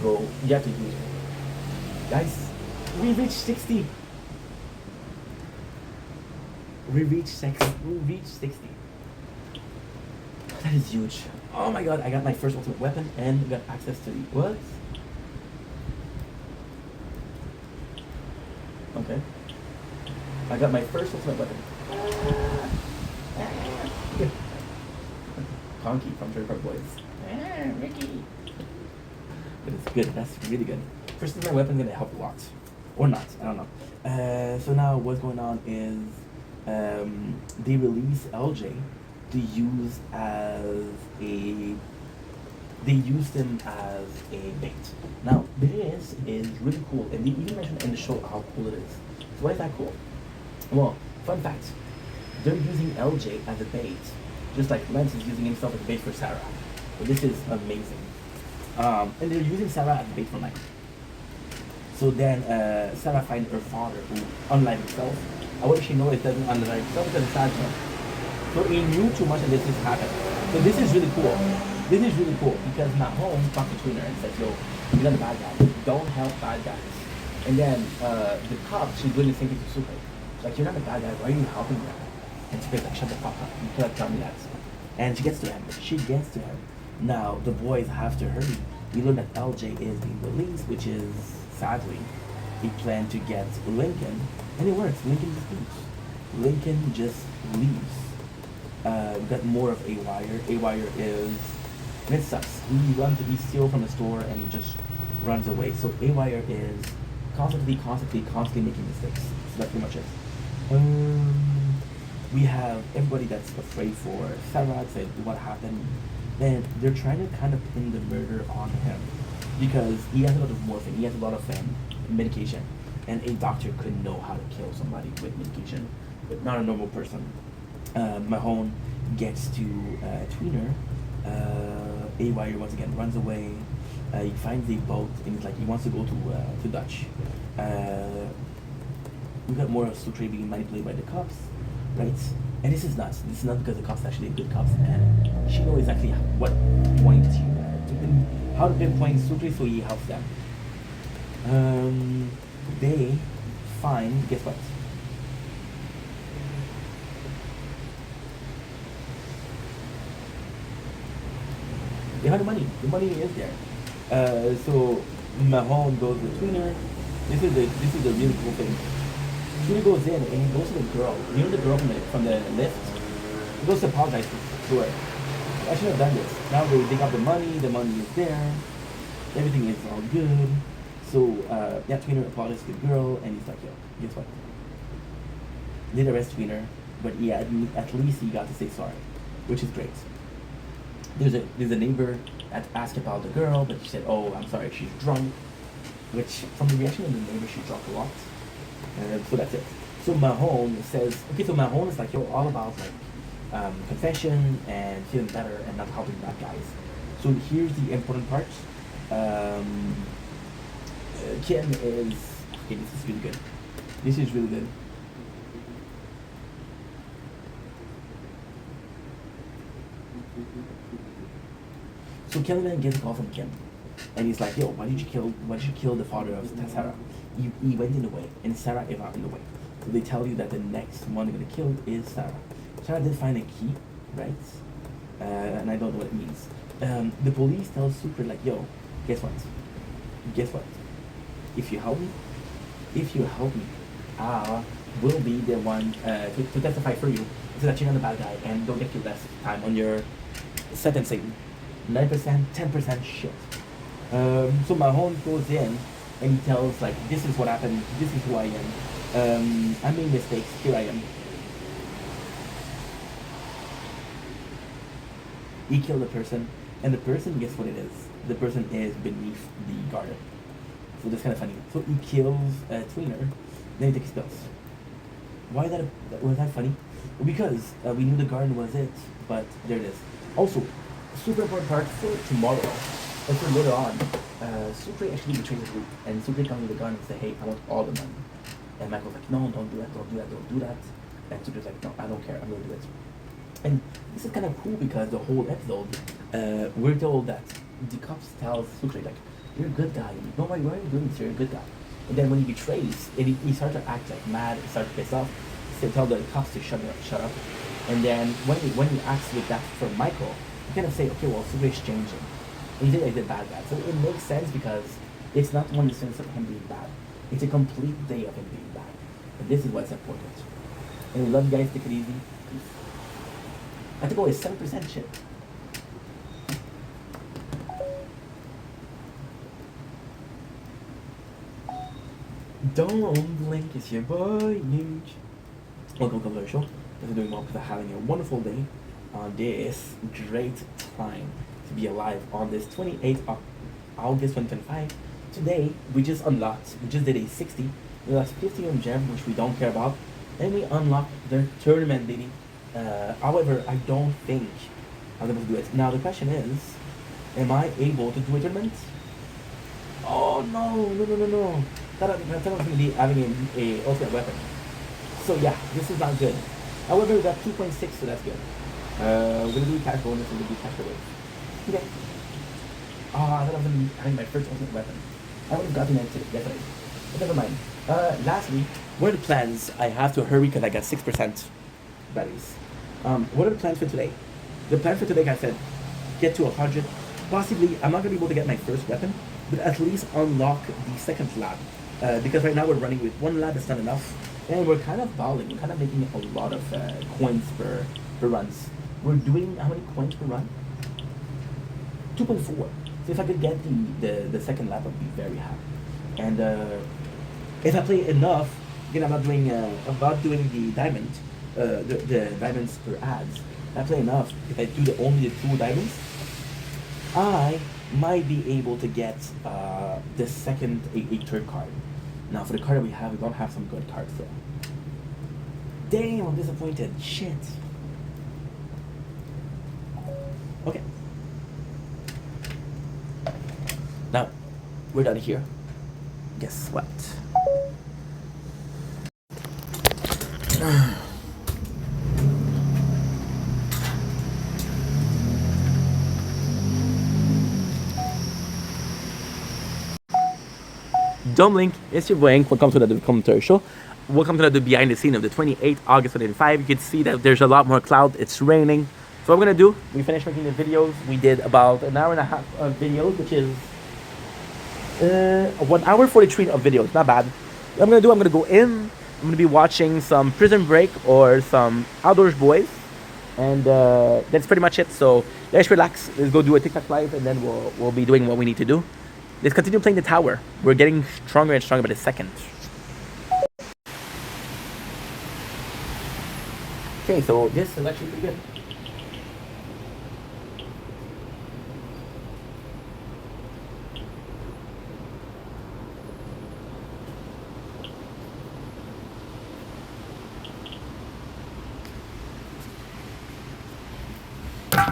use it. Guys, we reached 60. We reached 60. That is huge. Oh my god, I got my first ultimate weapon and got access to the what? Okay. I got my first ultimate weapon. Conky from Trailer Park Boys. Ricky. But it's good. That's really good. First ultimate weapon gonna help a lot, or not. I don't know. So now what's going on is they release LJ they use as a they use them as a bait. Now, this is really cool, and they even mention in the show how cool it is. So why is that cool? Well, fun fact, they're using LJ as a bait, just like Lance is using himself as a bait for Sarah. So this is amazing. And they're using Sarah as a bait for Michael. So then Sarah finds her father who unlike himself. I wish she knows it doesn't unlike himself because it's sad. So he knew too much and this has happened. So this is really cool. This is really cool because Mahone talks to Tweener and says, yo, you're not a bad guy. Don't help bad guys. And then the cop, she's doing the same thing to Supe. Like, you're not a bad guy, why are you helping them? And Supe's like, shut the fuck up. You can't tell me that. And she gets to him. She gets to him. Now, the boys have to hurry. We learn that LJ is being released, which is, sadly, he planned to get Lincoln. And it works. Lincoln just leaves. Lincoln just leaves. We got more of A-Wire. A-Wire is, and it sucks. He steals from the store and he just runs away. So A-Wire is constantly making mistakes. So that's pretty much it. We have everybody that's afraid for Sarah, said what happened. And they're trying to kind of pin the murder on him because he has a lot of morphine, he has a lot of medication, and a doctor couldn't know how to kill somebody with medication, but not a normal person. Mahone gets to Tweener. A-Wire once again runs away. He finds a boat and he's like he wants to go to Dutch. We got more of Sucre being manipulated by the cops, right? And this is nuts. This is not because the cops actually good cops, and she knows exactly what point how to pinpoint Sucre, so he helps them. They find, guess what? They have the money. The money is there. So Mahone goes with Tweener. This is the really cool thing. Tweener goes in and he goes to the girl. You know the girl from the lift? He goes to apologize to her. I should have done this. Now they dig up the money is there. Everything is all good. So yeah, Tweener apologizes to the girl and he's like, yo, guess what? Did arrest Tweener, but yeah, at least he got to say sorry, which is great. There's a neighbor that asked about the girl, but she said, oh, I'm sorry, she's drunk. Which, from the reaction of the neighbor, she drank a lot. So that's it. So Mahone says, okay, so Mahone is like, yo, all about like confession and feeling better and not helping bad guys. So here's the important part. Kim is, okay, this is really good. This is really good. So Kelvin gets a call from Kim, and he's like, "Yo, why did you kill the father of Sarah? He went in the way, and Sarah is not in the way. So they tell you that the next one they're gonna kill is Sarah. Sarah did find a key, right? And I don't know what it means. The police tell Super like, "Yo, guess what? Guess what? If you help me, I will be the one to testify for you, so that you're not a bad guy and don't get killed last time on your sentencing." 9%, 10% shit. So Mahone goes in and he tells like, this is what happened, this is who I am. I made mistakes, here I am. He killed a person, and the person, guess what it is? The person is beneath the garden. So that's kind of funny. So he kills Tweener, then he takes pills. Why was that funny? Because we knew the garden was it, but there it is. Also, super important part for tomorrow, and for later on, Sucre actually betrays the group, and Sucre comes to the garden and says, hey, I want all the money. And Michael's like, no, don't do that, don't do that, don't do that. And Sucre's like, no, I don't care, I'm gonna do it. And this is kind of cool because the whole episode, we're told that the cops tell Sucre, like, you're a good guy, no, why are you doing this, you're a good guy. And then when he betrays, he starts to act like mad, starts to piss off, so tell the cops to shut up. And then when he acts with that for Michael, you kind of say, okay, well, Sucre is changing. And he did like the bad guy. So it makes sense because it's not one instance of him being bad. It's a complete day of him being bad. And this is what's important. And we love you guys, take it easy. Peace. I think always 7% shit. Don't blink, it's your boy, Nuge. Welcome to the show. If you're doing well, because I'm having a wonderful day. on this great time to be alive on this 28th of August 2025. Today, we just did a 60. We lost 50 on gem, which we don't care about. And we unlocked the tournament, baby. However, I don't think I'm able to do it. Now, the question is, am I able to do a tournament? Oh, no. Thought I was going to be having a ultimate weapon. So yeah, this is not good. However, we got 2.6, so that's good. We're gonna do cash bonus and we're gonna do cash away. Okay. I thought I was gonna be having my first ultimate weapon. I would have gotten it yesterday. But never mind. Lastly, what are the plans? I have to hurry because I got 6% batteries. What are the plans for today? The plan for today, like I said, get to 100. Possibly, I'm not gonna be able to get my first weapon, but at least unlock the second lab. Because right now we're running with one lab, that's not enough. And we're kind of balling, we're kind of making a lot of coins per runs. We're doing how many coins per run? 2.4. So if I could get the second lap, I'd be very happy. And if I play enough, again, I'm not doing the diamond, the diamonds per ads. If I play enough, if I do only the 2 diamonds, I might be able to get the second, a third card. Now for the card that we don't have some good cards though. Damn, I'm disappointed. Shit. Okay. Now, we're done here. Guess what? Dumbling, it's your boy. Welcome to the commentary show. Welcome to the behind the scene of the 28th August 2025. You can see that there's a lot more cloud. It's raining. So what I'm gonna do, we finished making the videos. We did about an hour and a half of videos, which is 1 hour 43 of videos. Not bad. What I'm gonna go in. I'm gonna be watching some Prison Break or some Outdoors Boys, and that's pretty much it. So let's relax. Let's go do a TikTok live, and then we'll be doing what we need to do. Let's continue playing the tower. We're getting stronger and stronger by the second. Okay, so this is actually pretty good.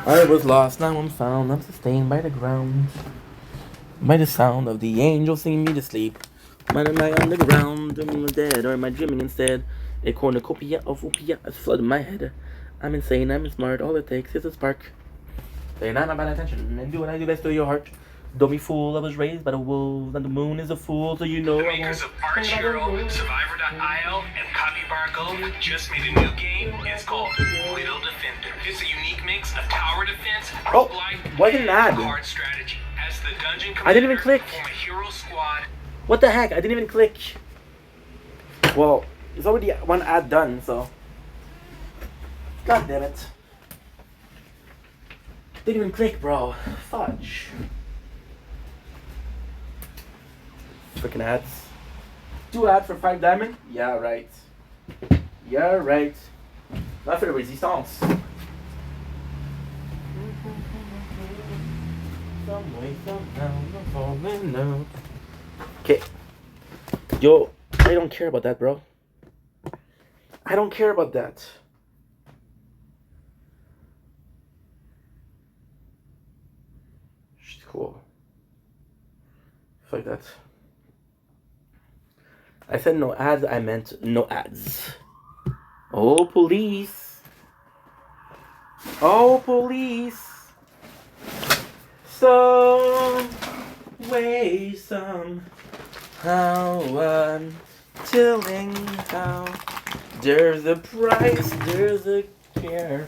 I was lost, now I'm found. I'm sustained by the ground, by the sound of the angels singing me to sleep. When am I on the ground? Am I dead or am I dreaming instead? A cornucopia of opiates has flooded my head. I'm insane, I'm smart, all it takes is a spark. Pay not bad attention and do what I do best to your heart. Don't be fool, I was raised by the wolves, and the moon is a fool, so you know The I makers won't. of Arch Hero, Survivor.io, and Capybara Go just made a new game. It's called Little Defender. It's a unique mix of tower defense, Oh, roguelike, why didn't and add? hard strategy. As the dungeon I didn't even click. form a hero squad. What the heck? I didn't even click. Well, it's already one ad done, so. God damn it. Didn't even click, bro. Fudge. Freaking ads. 2 ads for 5 diamond? Yeah, right. Yeah, right. Not for the resistance. Some way, somehow, I'm falling out. Okay. Yo, I don't care about that, bro. I don't care about that. Shit, cool. Fuck that. I said no ads, I meant no ads. Oh, police. Oh, police. Some way, somehow, I'm telling how there's a price, there's a care,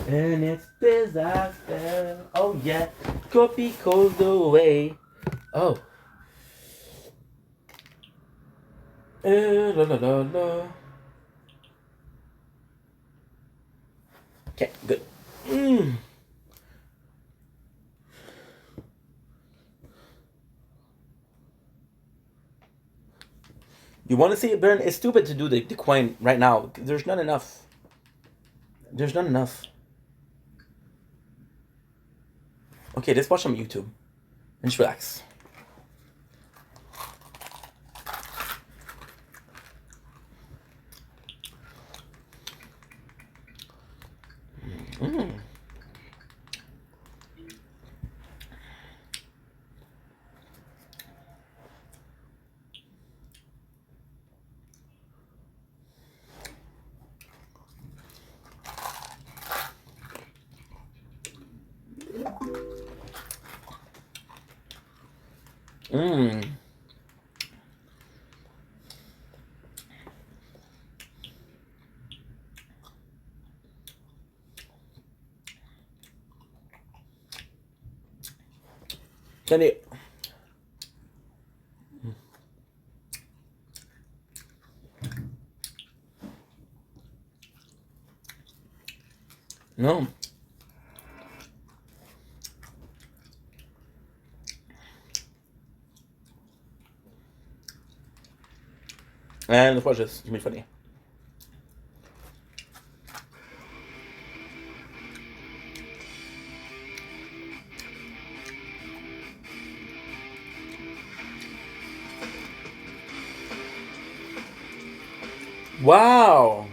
and it's disaster. Oh, yeah, copy goes away. Oh. La, la, la, la. Okay, good. You want to see it burn? It's stupid to do the coin right now. There's not enough. There's not enough. Okay, let's watch some YouTube. And just relax. Mm. Mmm. Kenny. No. And let's watch this. It's gonna be funny. Wow.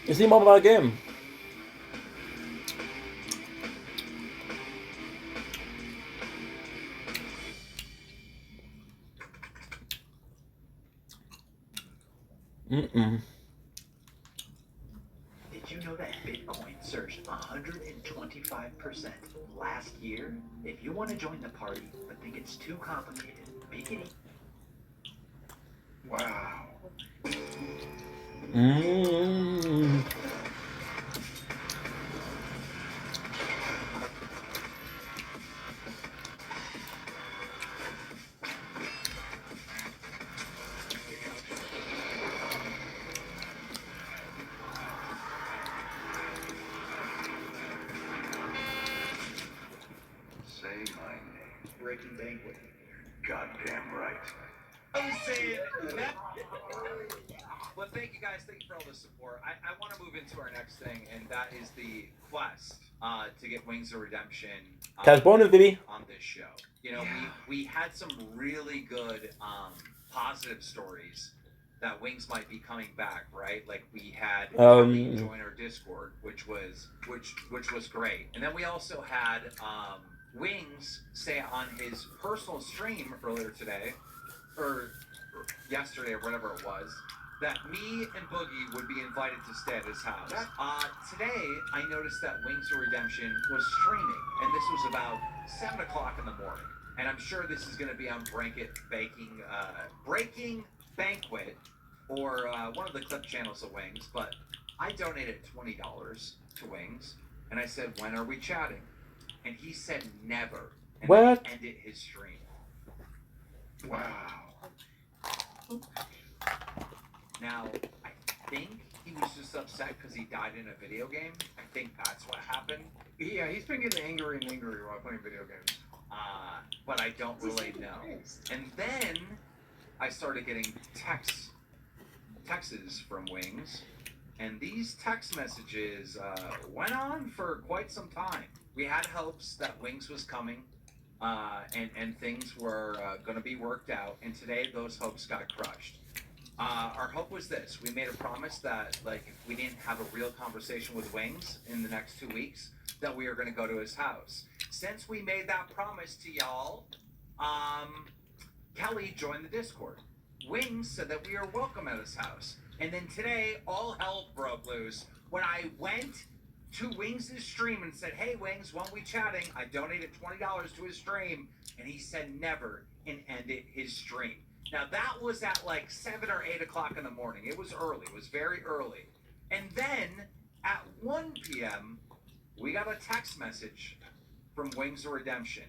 You see more about a game. Mm-mm. Did you know that Bitcoin surged 125% last year? If you want to join the party but think it's too complicated, make it easy. Wow. Mm. Say my name. Breaking Banquet. Goddamn right. I'm saying that. Well, thank you guys. Thank you for all the support. I want to move into our next thing, and that is the quest to get Wings of Redemption Cash bonus, baby. on this show. You know, we had some really good positive stories that Wings might be coming back, right? Like we had Kelly join our Discord, which was great, and then we also had Wings say on his personal stream earlier today, or yesterday or whatever it was, that me and Boogie would be invited to stay at his house. Today, I noticed that Wings of Redemption was streaming, and this was about 7 o'clock in the morning. And I'm sure this is going to be on Breaking Banquet, or one of the clip channels of Wings, but I donated $20 to Wings, and I said, when are we chatting? And he said never, and What? then he ended his stream. Wow. Now, I think he was just upset because he died in a video game. I think that's what happened. Yeah, he's been getting angrier and angrier while playing video games. But I don't really know. And then I started getting texts from Wings, and these text messages went on for quite some time. We had hopes that Wings was coming, and things were going to be worked out, and today those hopes got crushed. Our hope was this: we made a promise that, like, if we didn't have a real conversation with Wings in the next 2 weeks, that we were going to go to his house. Since we made that promise to y'all, Kelly joined the Discord. Wings said that we are welcome at his house. And then today, all hell broke loose when I went to Wings' stream and said, hey, Wings, when we chatting? I donated $20 to his stream, and he said never and ended his stream. Now, that was at like 7 or 8 o'clock in the morning. It was early. It was very early. And then at 1 p.m., we got a text message from Wings of Redemption.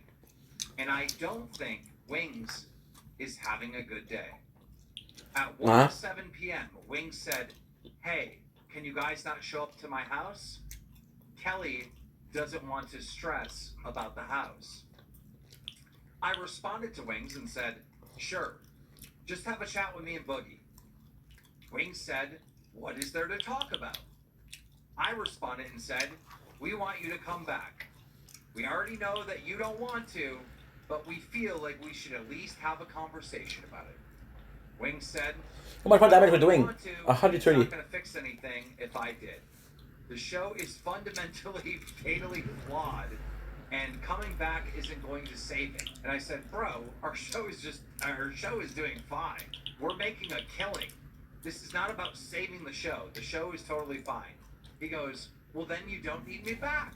And I don't think Wings is having a good day. At 1:07 p.m., Wings said, hey, can you guys not show up to my house? Kelly doesn't want to stress about the house. I responded to Wings and said, sure, just have a chat with me and Boogie. Wings said, what is there to talk about? I responded and said, we want you to come back. We already know that you don't want to, but we feel like we should at least have a conversation about it. Wings said, How much more damage we're "I doing? want to, but 130. It's not going to fix anything if I did. The show is fundamentally, fatally flawed, and coming back isn't going to save it." And I said, "Bro, our show is doing fine. We're making a killing. This is not about saving the show. The show is totally fine." He goes, "Well, then you don't need me back."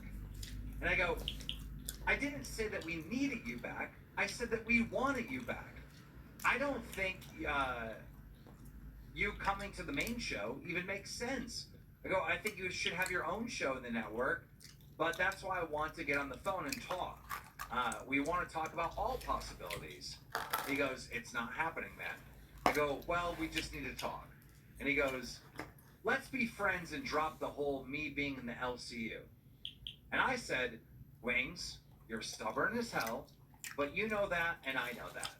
And I go, "I didn't say that we needed you back. I said that we wanted you back. I don't think you coming to the main show even makes sense." I go, "I think you should have your own show in the network, but that's why I want to get on the phone and talk. We want to talk about all possibilities." He goes, "It's not happening, man." I go, "Well, we just need to talk." And he goes, "Let's be friends and drop the whole me being in the LCU." And I said, "Wings, you're stubborn as hell, but you know that and I know that.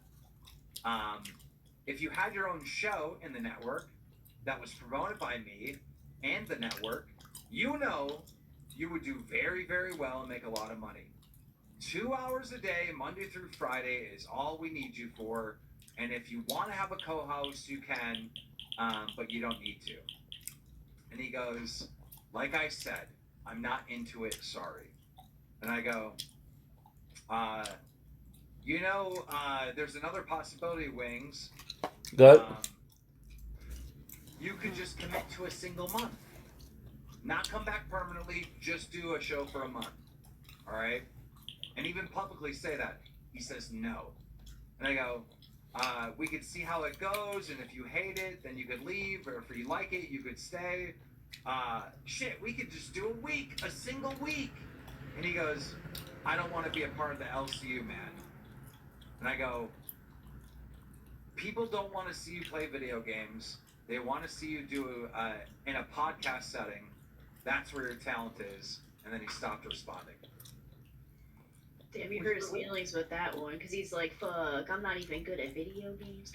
If you had your own show in the network that was promoted by me and the network, you know you would do very, very well and make a lot of money. 2 hours a day, Monday through Friday, is all we need you for. And if you want to have a co-host, you can, but you don't need to." And he goes, "Like I said, I'm not into it, sorry." And I go, there's another possibility, Wings. Good. You could just commit to a single month. Not come back permanently, just do a show for a month. All right? And even publicly say that." He says no. And I go, "We could see how it goes, and if you hate it, then you could leave, or if you like it, you could stay. We could just do a single week." And he goes, "I don't want to be a part of the LCU, man." And I go, "People don't want to see you play video games. They want to see you do in a podcast setting. That's where your talent is." And then he stopped responding. Damn, you hurt his feelings with that one, because he's like, fuck, I'm not even good at video games.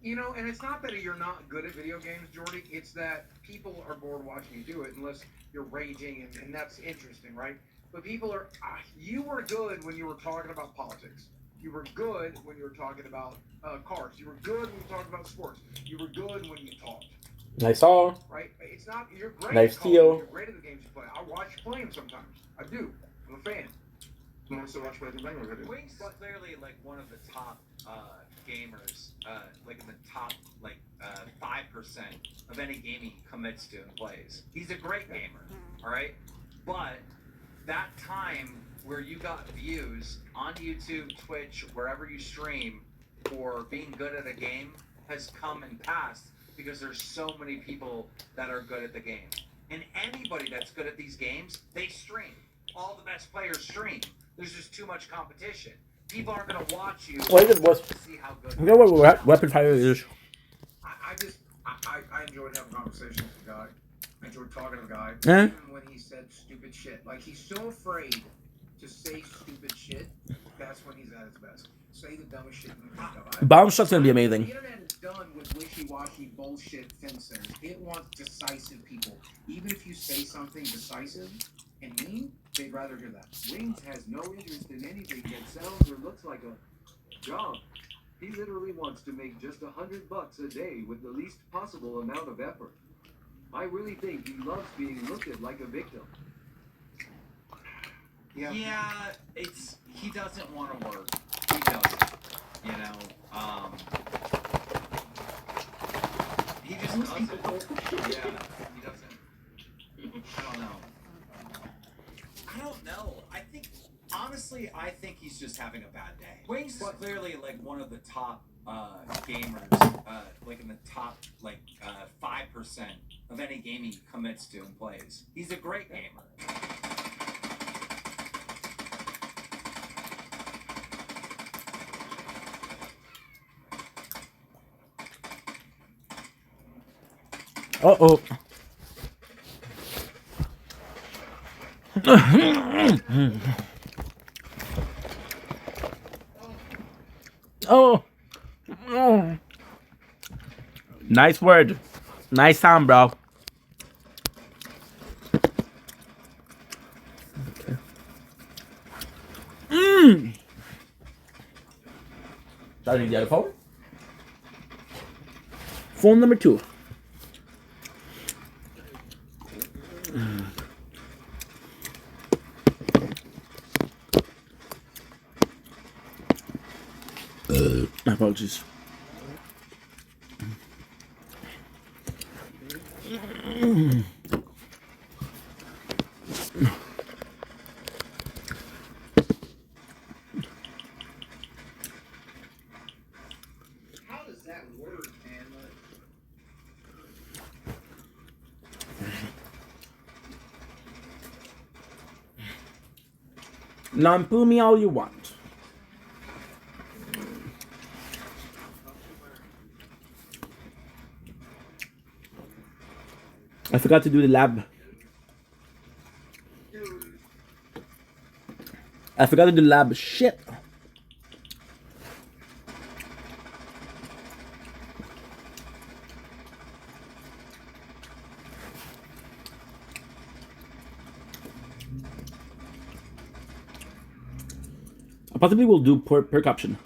And it's not that you're not good at video games, Jordy. It's that people are bored watching you do it unless you're raging, and that's interesting, right? But people are, you were good when you were talking about politics. You were good when you were talking about cars. You were good when you talked about sports. You were good when you talked. Nice all. Right? It's not, you're great Nice at steal. You're great at the games you play. I watch you play them sometimes. I do. I'm a fan. Not so much better than I do. Wings is clearly like one of the top gamers, like in the top 5% of any game he commits to and plays. He's a great gamer, all right? But that time where you got views on YouTube, Twitch, wherever you stream for being good at a game has come and passed because there's so many people that are good at the game. And anybody that's good at these games, they stream. All the best players stream. There's just too much competition. People aren't going to watch you What is it was? to see how good You know what weapon fire is? I enjoyed having conversations with the guy. I enjoyed talking to the guy. Eh? Even when he said stupid shit. Like, he's so afraid to say stupid shit. That's when he's at his best. Say the dumbest shit you can think of. Bomb shot's gonna be amazing. The internet is done with wishy-washy bullshit fencers. It wants decisive people. Even if you say something decisive and mean, they'd rather hear that. Wings has no interest in anything that sounds or looks like a job. He literally wants to make just $100 a day with the least possible amount of effort. I really think he loves being looked at like a victim. Yeah, he doesn't want to work. He doesn't, he just doesn't. Yeah, he doesn't. I don't know. I think he's just having a bad day. Wings is clearly like one of the top gamers, like in the top 5% of any game he commits to and plays. He's a great gamer. Uh-oh. Oh. Nice word. Nice sound, bro. Okay. Starting the other phone. Phone number 2. My apologies. How does that work, man? Non-poo me all you want. I forgot to do the lab. I forgot to do the lab. Shit. I possibly will do perk option.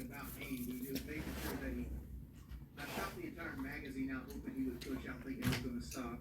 About me, he was making sure that I shot the entire magazine out, hoping he would push out, thinking it was going to stop.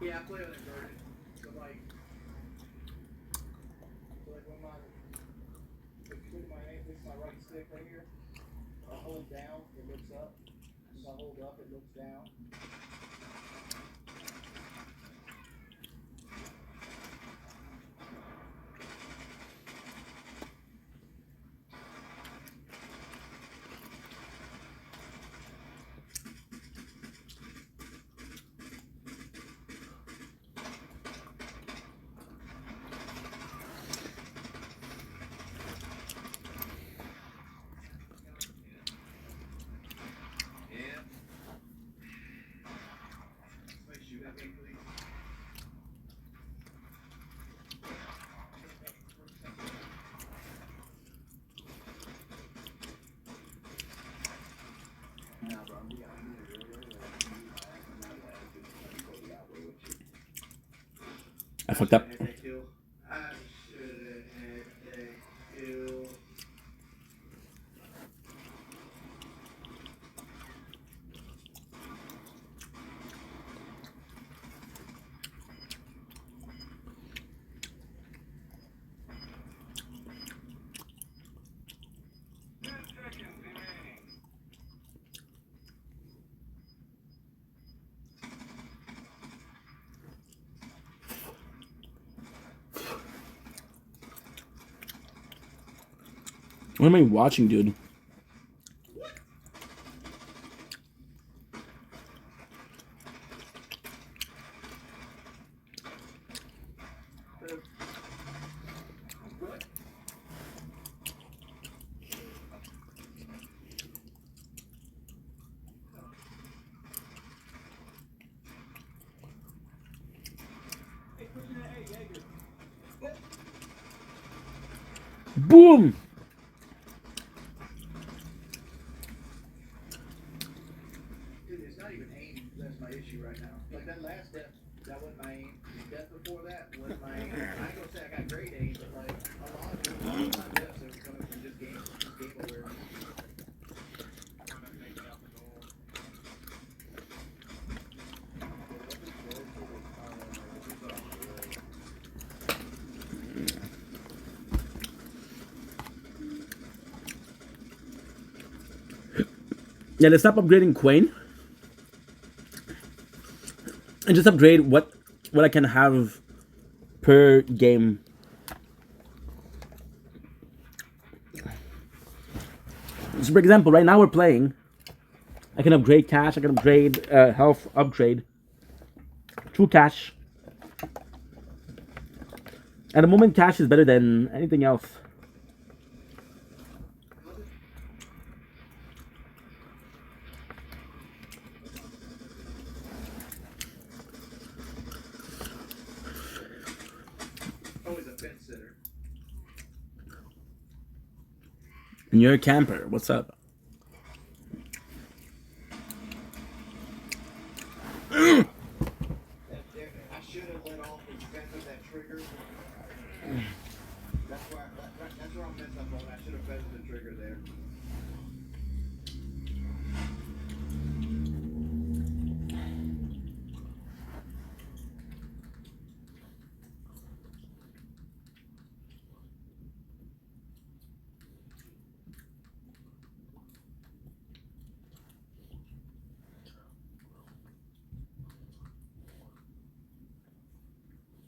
Yeah, I play on inverted. So like when with my right stick right here, I hold down, it looks up. If I hold up, it looks down. I fucked up. What am I watching, dude? Boom! Dude, it's not even aim that's my issue right now. Like that last death, that wasn't my aim. The death before that wasn't my aim. I ain't gonna say I got great aim, but like a lot of my deaths are coming from just game awareness. Yeah, let's stop upgrading Quain and just upgrade what I can have per game. So, for example, right now we're playing. I can upgrade cash. I can upgrade health. Upgrade true cash. At the moment, cash is better than anything else. Always a fence sitter. And you're a camper. What's up? I should have let off the fence of that trigger. That's where I messed up on. I should have feathered the trigger there.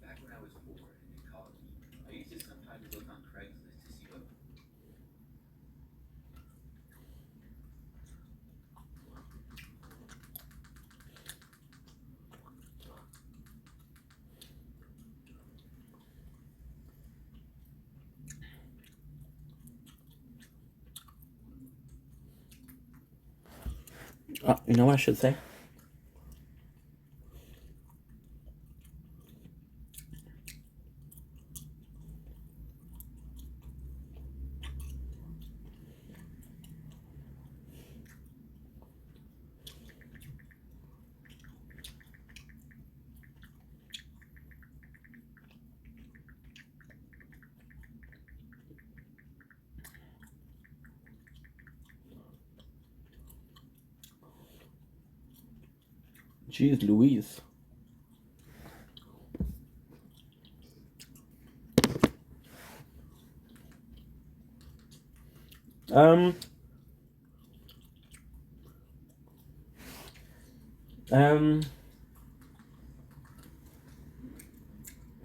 Back when I was 4 and in college, I used to sometimes look on Craigslist to see what. You know what I should say? Jeez Louise. Um,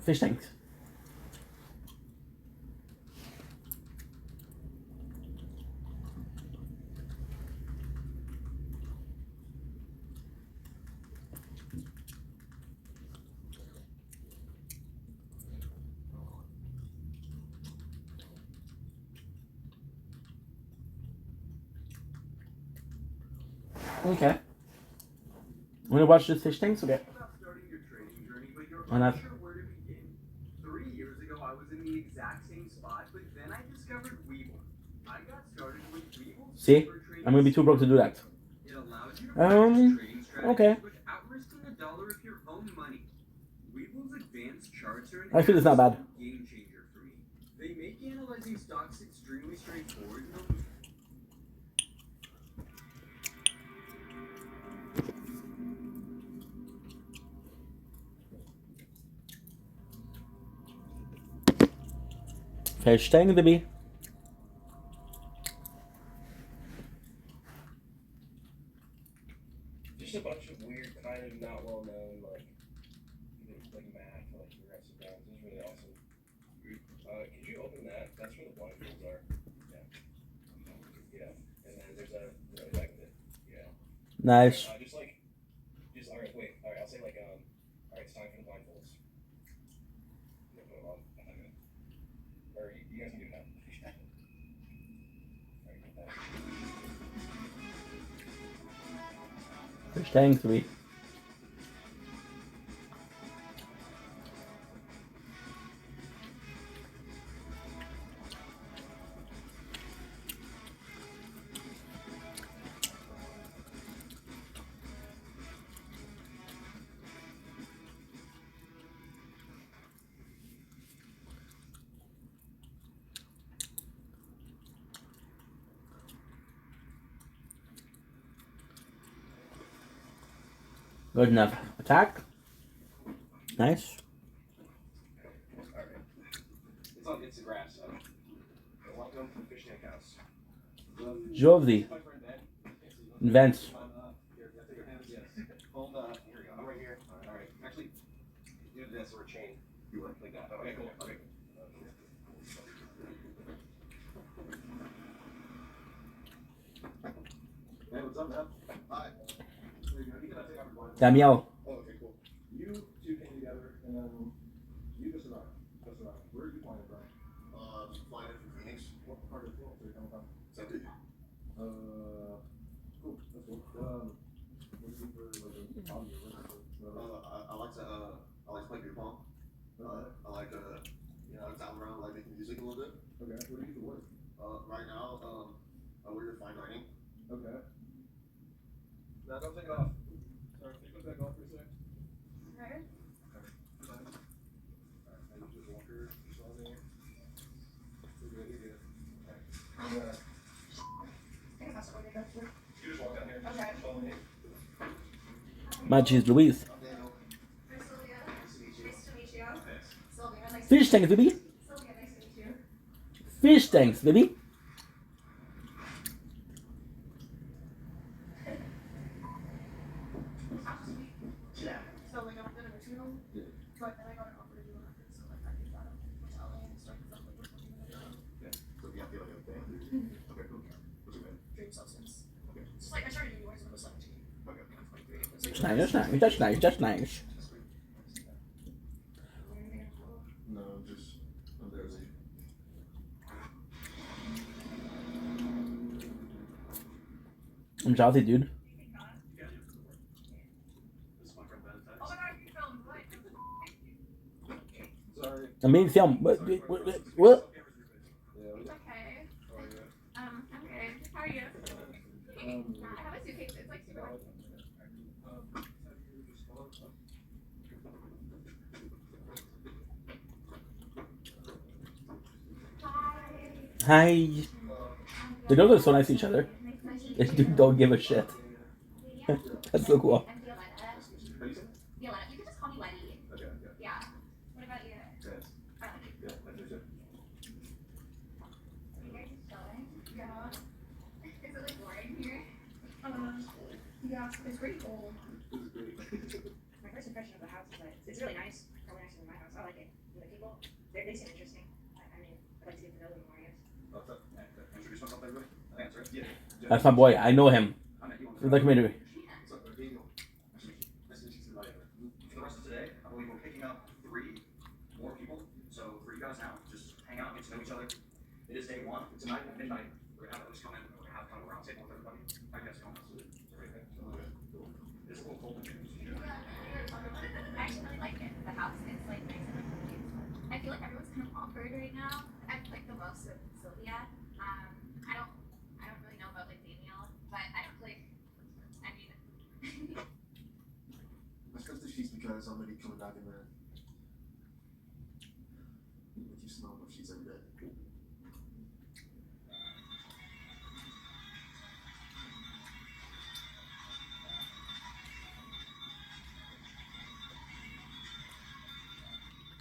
fish tanks. Okay. I'm gonna watch this fish tanks. Okay. About starting your trading journey, but you're And that's- unsure where to begin. 3 years ago, I was in the exact same spot, but then I discovered Webull. I got started with Webull. See, I'm gonna be too broke to do that. It allows you to practice trading strategies okay. without risking $1 of your own money. Webull's advanced charts are an I feel it's not bad. absolute game changer for me. They make analyzing stocks extremely straightforward. Fish tank, baby. Just a bunch of weird, kind of not well known, like math, like progressive rounds. This is really awesome. Could you open that? That's where the blindfolds are. Yeah. Yeah. And then there's a back with it. Yeah. Nice. All right. Wait. All right. I'll say all right. It's time for the blindfolds. Yeah, put them on. Or you guys can do it now. All right, get that. Fish tank 3. Good enough. Attack. Nice. Alright. It's on Instagram, so. Welcome to the fish tank house. Jovi. Invents. Yes. Hold here we go. I'm right here. Alright. Actually, do this or a chain. You want like that. Okay, cool. Okay. Hey, what's up, man? Hi. Damiel. Oh, okay, cool. You two came together, and then you just arrived. Where are you flying from? Flying in from Phoenix. What part of Phoenix are you coming from? Century. Cool. That's cool. What do you do for like a hobby or whatever? I like to play beer pong. I like travel around, like making music a little bit. Okay. What do you do for work? Right now, I work at fine dining. Okay. Now don't take it off. Sorry, can you put that off for a sec? Okay. Alright, now you just walk her, just on there. You're good, you're good. Alright. You just walk down here. Okay. Follow me. My cheese Louise. I'm Daniel. Sylvia. Nice to meet you. Nice to meet you. Thanks. Sylvia, nice to Fish tanks, baby. Sylvia, nice to meet you. Fish tanks, baby. Yeah. So like I'm gonna go to Yeah. but then I got an offer to do a record, so like I think that hotel and start with like what I'm gonna do. Yeah. So yeah, I feel like a band. Okay, cool. What's your band? Dream Substance. Okay. It's just like I started doing noise when I was 17. Okay. That's nice, that's nice, that's nice, that's nice. No, just I'm Jersey. I'm jolly, dude. This is my friend Ben. Oh my god, you filmed what? Sorry. I mean, film. What? Yeah, Okay. how are you? I'm good. How are you? I have a suitcase. It's like super hard. Hi. They don't look so nice to each other. They don't give a shit. That's so cool. I'm Violetta. Violetta. You can just call me Letty. Okay, okay. Yeah. What about you? Yes. Oh, Yeah, that's it. you guys chilling? Yeah. Is it like boring here? Yeah, it's pretty cool. This is great. My first impression of the house is that it's really nice. Probably nicer than my house. I like it. The people, they seem interesting. I mean, I'd like to get to know them more, I guess. What's up? Introduce myself, everybody. I answer it. Yeah. That's my boy. I know him. I met you on From the community. What's up, Daniel? Nice to meet you. Nice to meet you too, buddy. For the rest of today, I believe we're picking up 3 more people. So for you guys now, just hang out, get to know each other. It is day 1. Tonight at midnight, we're gonna have those come in. We're gonna have kind of a round table with everybody. I guess come out. Everything. Cool. It's a little cold in here. I actually really like it. The house is like nice and clean. I feel like everyone's kind of awkward right now. I like the most with Sylvia. I don't really know about like Daniel, but I don't like. I mean, Let's cut the sheets because I'm gonna be coming back in there. Make you smell those sheets every day.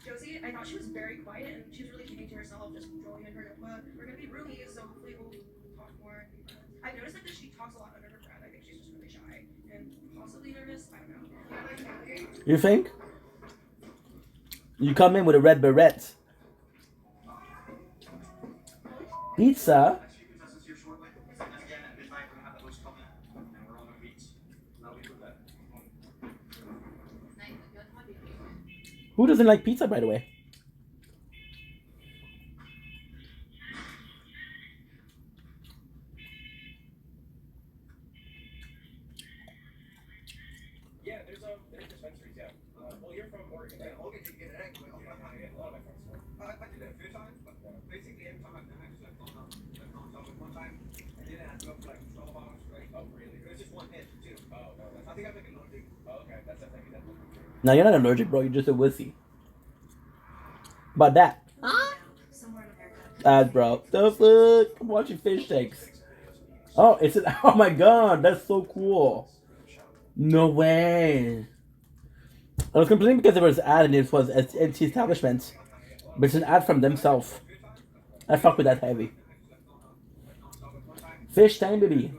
Josie, I thought she was very quiet and she was really keeping to herself, just Joey and her. But we're gonna be roomies, so hopefully we'll talk more and be friends. I've noticed that she talks a lot under her breath. I think she's just really shy and possibly nervous. I don't know. You think? You come in with a red beret. Pizza? Next few contestants here shortly. And again at midnight, we're gonna have the host come in. And we're all gonna meet. That'll be with that. Who doesn't like pizza, by the way? Yeah, there's dispensaries, yeah. Well, you're from Oregon, right? Oregon, you can get it anyway. Yeah, a lot of my friends from. I did that a few times, but basically every time I've done it, I've gone somewhere one time, and then I had to go for like 12 hours straight. Oh, really? It was just one hit, too. Oh, no. I think I'm like allergic. Oh, okay. That's definitely that. Now you're not allergic, bro. You're just a wussy. About that. somewhere in America. Bro. The fuck? I'm watching fish tanks. Oh, it's an. Oh my god, that's so cool. No way. I was complaining because there was an ad and it was NT Establishment. But it's an ad from themselves. I fuck with that heavy. Fish time, baby.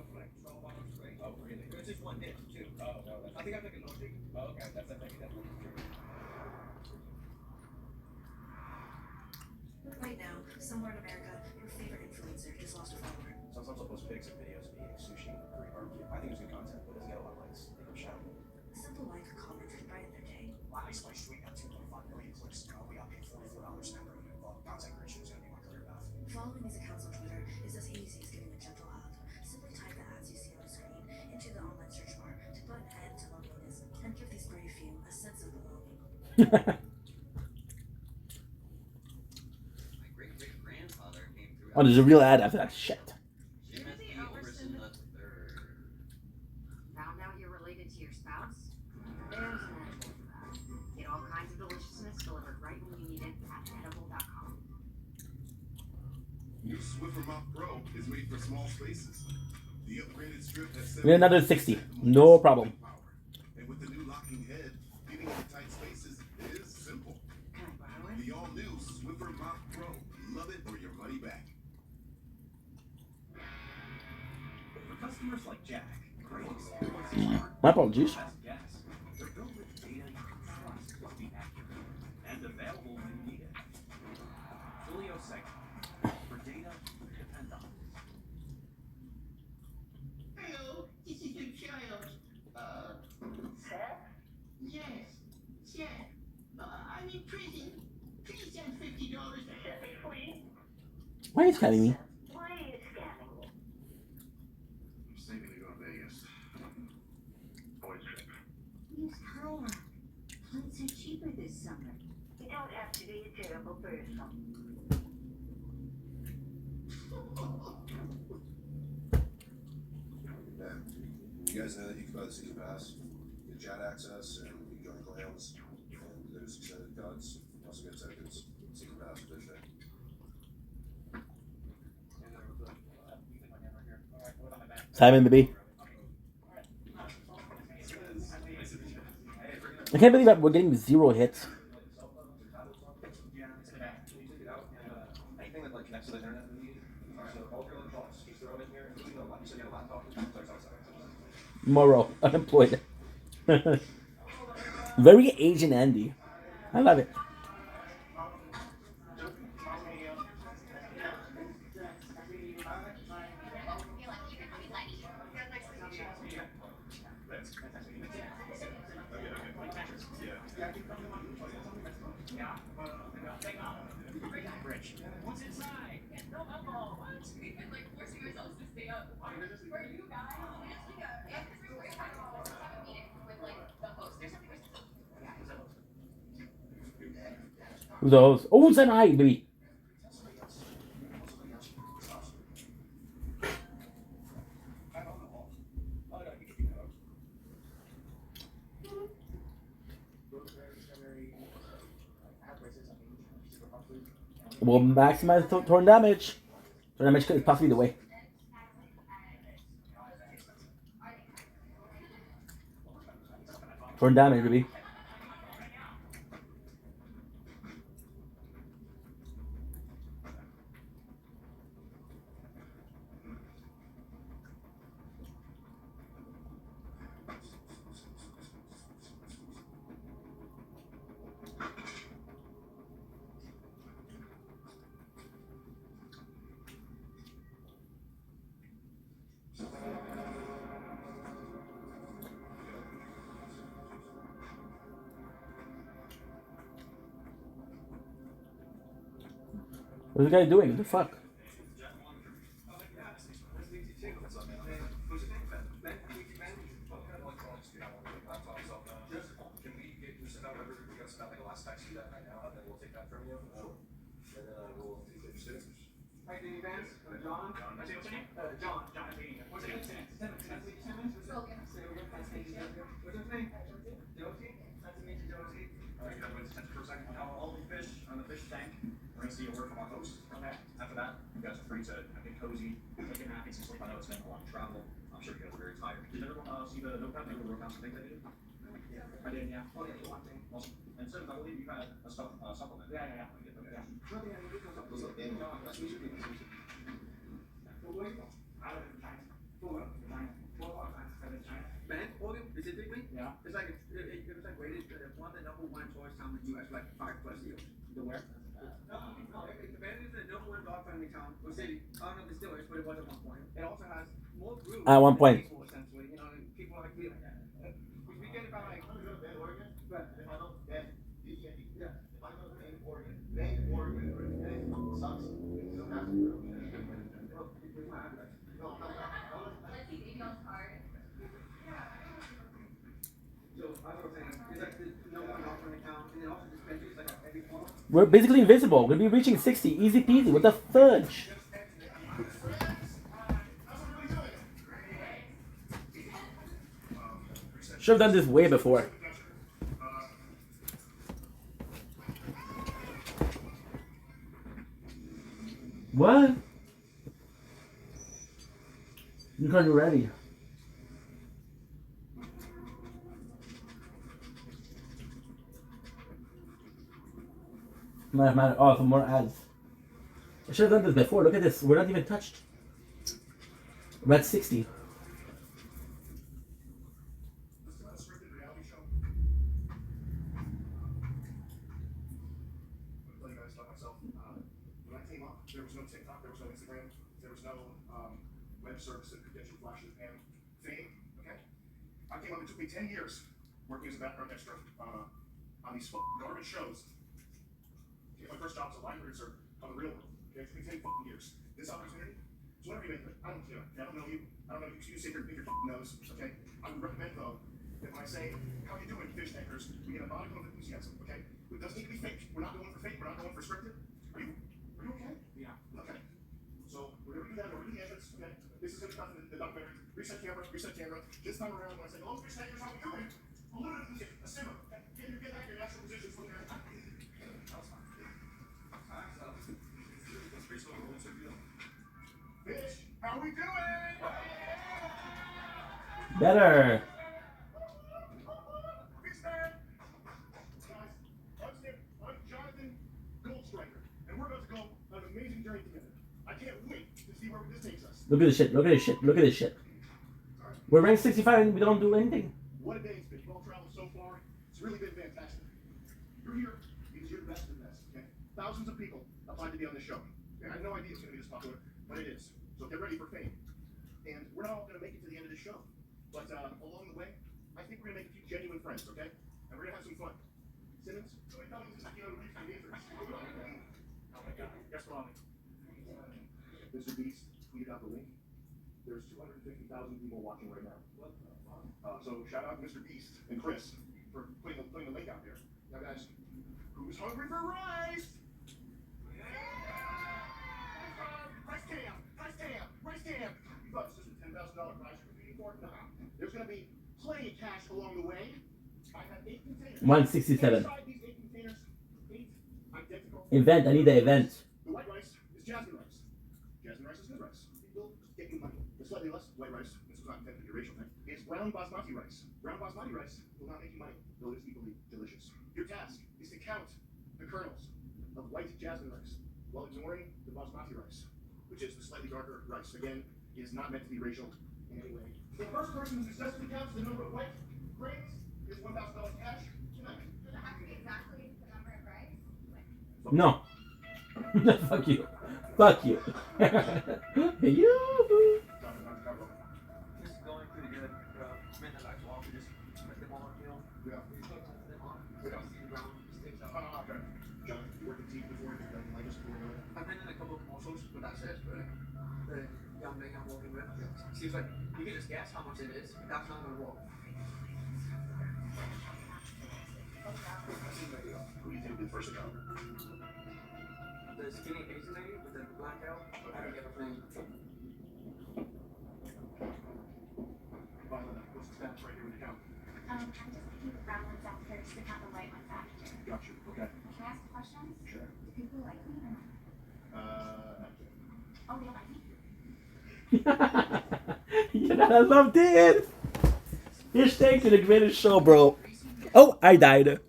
Right now, somewhere in America, your favorite influencer just lost a follower. Sometimes I'll post pics and videos of me eating sushi and Korean barbecue. I think it's good content, but it doesn't get a lot of likes. I think I'm shallow. Simple Life commented right in their day. Wow, Spice Street got 2.5 million clicks. We got paid $44 an hour. Well, content creation is going to be my career path. Following these accounts on Twitter is as easy as giving a gentle hug. Simply type the ads you see on the screen into the online search bar to put an end to loneliness and give these brave few a sense of belonging. Oh, there's a real ad after that shit. Found out you're related to your spouse? There's an edible for that. Get all kinds of deliciousness delivered right when you need it at edible.com. New Swiffer Mop Pro is made for small spaces. The upgraded strip has We had another 60. No problem. and with the new locking head, getting into tight spaces is simple. The all-new Swiffer Mop Pro. Love it or your money back. For customers like Jack, great experience. My apologies. Best guess. They're built with data you can trust will be accurate and available when you need it. Julio Segura. For data you depend on. Hello, this is your child. Sir? Yes, Jack. I'm in prison. Please send $50 to please. Why are you scamming me? Why are you scamming me? I'm saving to go to Vegas. Boys trip. Use Kayak. Flights are cheaper this summer. You don't have to be a terrible person. Yeah. You guys know that you can buy the season pass, get chat access, and you can join clans, and there's extended cuts, also get tickets, season pass for this day. Simon, baby. I can't believe that we're getting 0 hits. Anything that like connects to the internet we need. So all of your electronics, you throw it in here, and you know, so you have a laptop. Sorry. Moro, unemployed. Very Asian Andy. I love it. Rich. What's inside? No alcohol. What? We've been like forcing ourselves to stay up. For you guys. Who's the host? Oh, Zenai, baby. We'll maximize torn damage. Torn damage is possibly the way. Torn damage, baby. What's the guy doing? What the fuck? Hi, Danny Vance. John. John. What's his name? What's his name? Josie? Nice to meet you, Josie. Alright, everyone's attention for a second. Now, all the fish on the fish tank. We're gonna see a word from our host. Okay. After that, you guys are free to get cozy, take a nap, get some sleep. I know it's been a long travel. I'm sure you guys are very tired. Did everyone see the notepad and the workouts and things I did? Yeah, I did, yeah. Oh, yeah, one thing. Awesome. And Sims, I believe you had a supplement. Yeah. Okay. Nothing I need to come up What's up, man? Nice to meet you. For where you go? I live in China. For what? China. For what? I live in China. Bangkok specifically? Yeah. It's like it was like rated one of the number one tourist town in the US like 5+ years. The where? Bangkok is the number one dog friendly town or city. I don't know if it still is, but it was at one point. It also has more groups At one point. people essentially. You know, people like me like that. We get about like. But If I go to Bend, yeah. If I go to Bend, Oregon, it sucks. You don't have to go. Let's see Daniel's card. so I was saying, it's like the number one dog friendly town, and then also dispensaries like every corner. We're basically invisible. We're gonna be reaching 60. Easy peasy. What the fudge? Should have done this way before. What? You can't be ready. Matter. Oh, for more ads. I should have done this before. Look at this. We're not even touched. We're at 60. This is not a scripted reality show. I'll tell you guys about myself. When I came up, there was no TikTok, there was no Instagram, there was no web service that could get you flashes and fame. Okay, I came up. It took me 10 years working as a background extra on these garbage shows. Okay, my first job was a line producer on The Real World. Okay, it took me 10 years. This opportunity. So whatever you make of it, I don't care. Okay, I don't know you. I don't know you. You sit here and pick your nose. Okay, I would recommend though that when I say how you doing, fish tankers, we get a modicum of enthusiasm. Okay, it doesn't need to be fake. We're not going for fake. We're not going for scripted. Are you okay? Yeah. Okay. So we're gonna do that. We're gonna do the entrance. Okay. This is gonna come in the documentary. Reset camera. Reset camera. This time around, when I say, "Hello, fish tankers, how we doing?" A little bit of a simmer. Okay. Can you get back to your natural positions from there? Fish, how we doing? Better. Fish man. Guys, I'm Jonathan Goldstriker, and we're about to go on an amazing journey together. I can't wait to see where this takes us. Look at this shit. Look at this shit. Look at this shit. We're ranked 65 and we don't do anything. What a day it's been. You've all traveled so far. It's really been fantastic. You're here because you're the best of the best, okay? Thousands of people applied to be on this show. And I had no idea it's going to be this popular, but it is. So get ready for fame. And we're not all going to make it to the end of the show. But along the way, I think we're going to make a few genuine friends, okay? And we're going to have some fun. Simmons, so tell me this is Keanu Reeves and Dangerous. Oh my God. Guess what? Mr. Beast tweeted out the link. There's 250,000 people watching right now. So shout out Mr. Beast and Chris for putting the link out there. Now guys, who's hungry for rice? Rice cam. You thought this was a $10,000 prize you're competing for? No. There's going to be plenty of cash along the way. I have 8 containers. 167. Inside these 8 containers, 8 identical. Event. I need the event. The white rice is jasmine rice. Jasmine rice is good rice. It will get you money. The slightly less white rice, this was not intended to be a racial thing, is brown basmati rice. Brown basmati rice will not make you money, though it is equally delicious. Your task is to count the kernels of white jasmine rice while ignoring the basmati rice, which is the slightly darker rice. Again, it is not meant to be racial in any way. The first person who successfully counts the number of white grains is $1,000 cash tonight. Does it have to be exactly the number of rice? No. Fuck you. Fuck you. You. Just going pretty good. Men that like to walk, we just put them on, you know. Yeah. We just put them on. We don't see the ground, sticks out. Okay. John, you worked in team before, you've done like this before. I've been in a couple of commercials, but that's it. But the young man I'm working with, seems like you can just guess how much it is. That's not gonna work. Who do you think will be the first job? The skinny Asian lady with the black hair, I don't get her name. Violet, what's the stats right here with the count? I'm just picking the brown ones out first and not the white ones after. Got you. Okay. Can I ask questions? Sure. Do people like me or not? Not yet. Oh, they like me? I love this. Hashtag to the greatest show, bro. Oh, I died.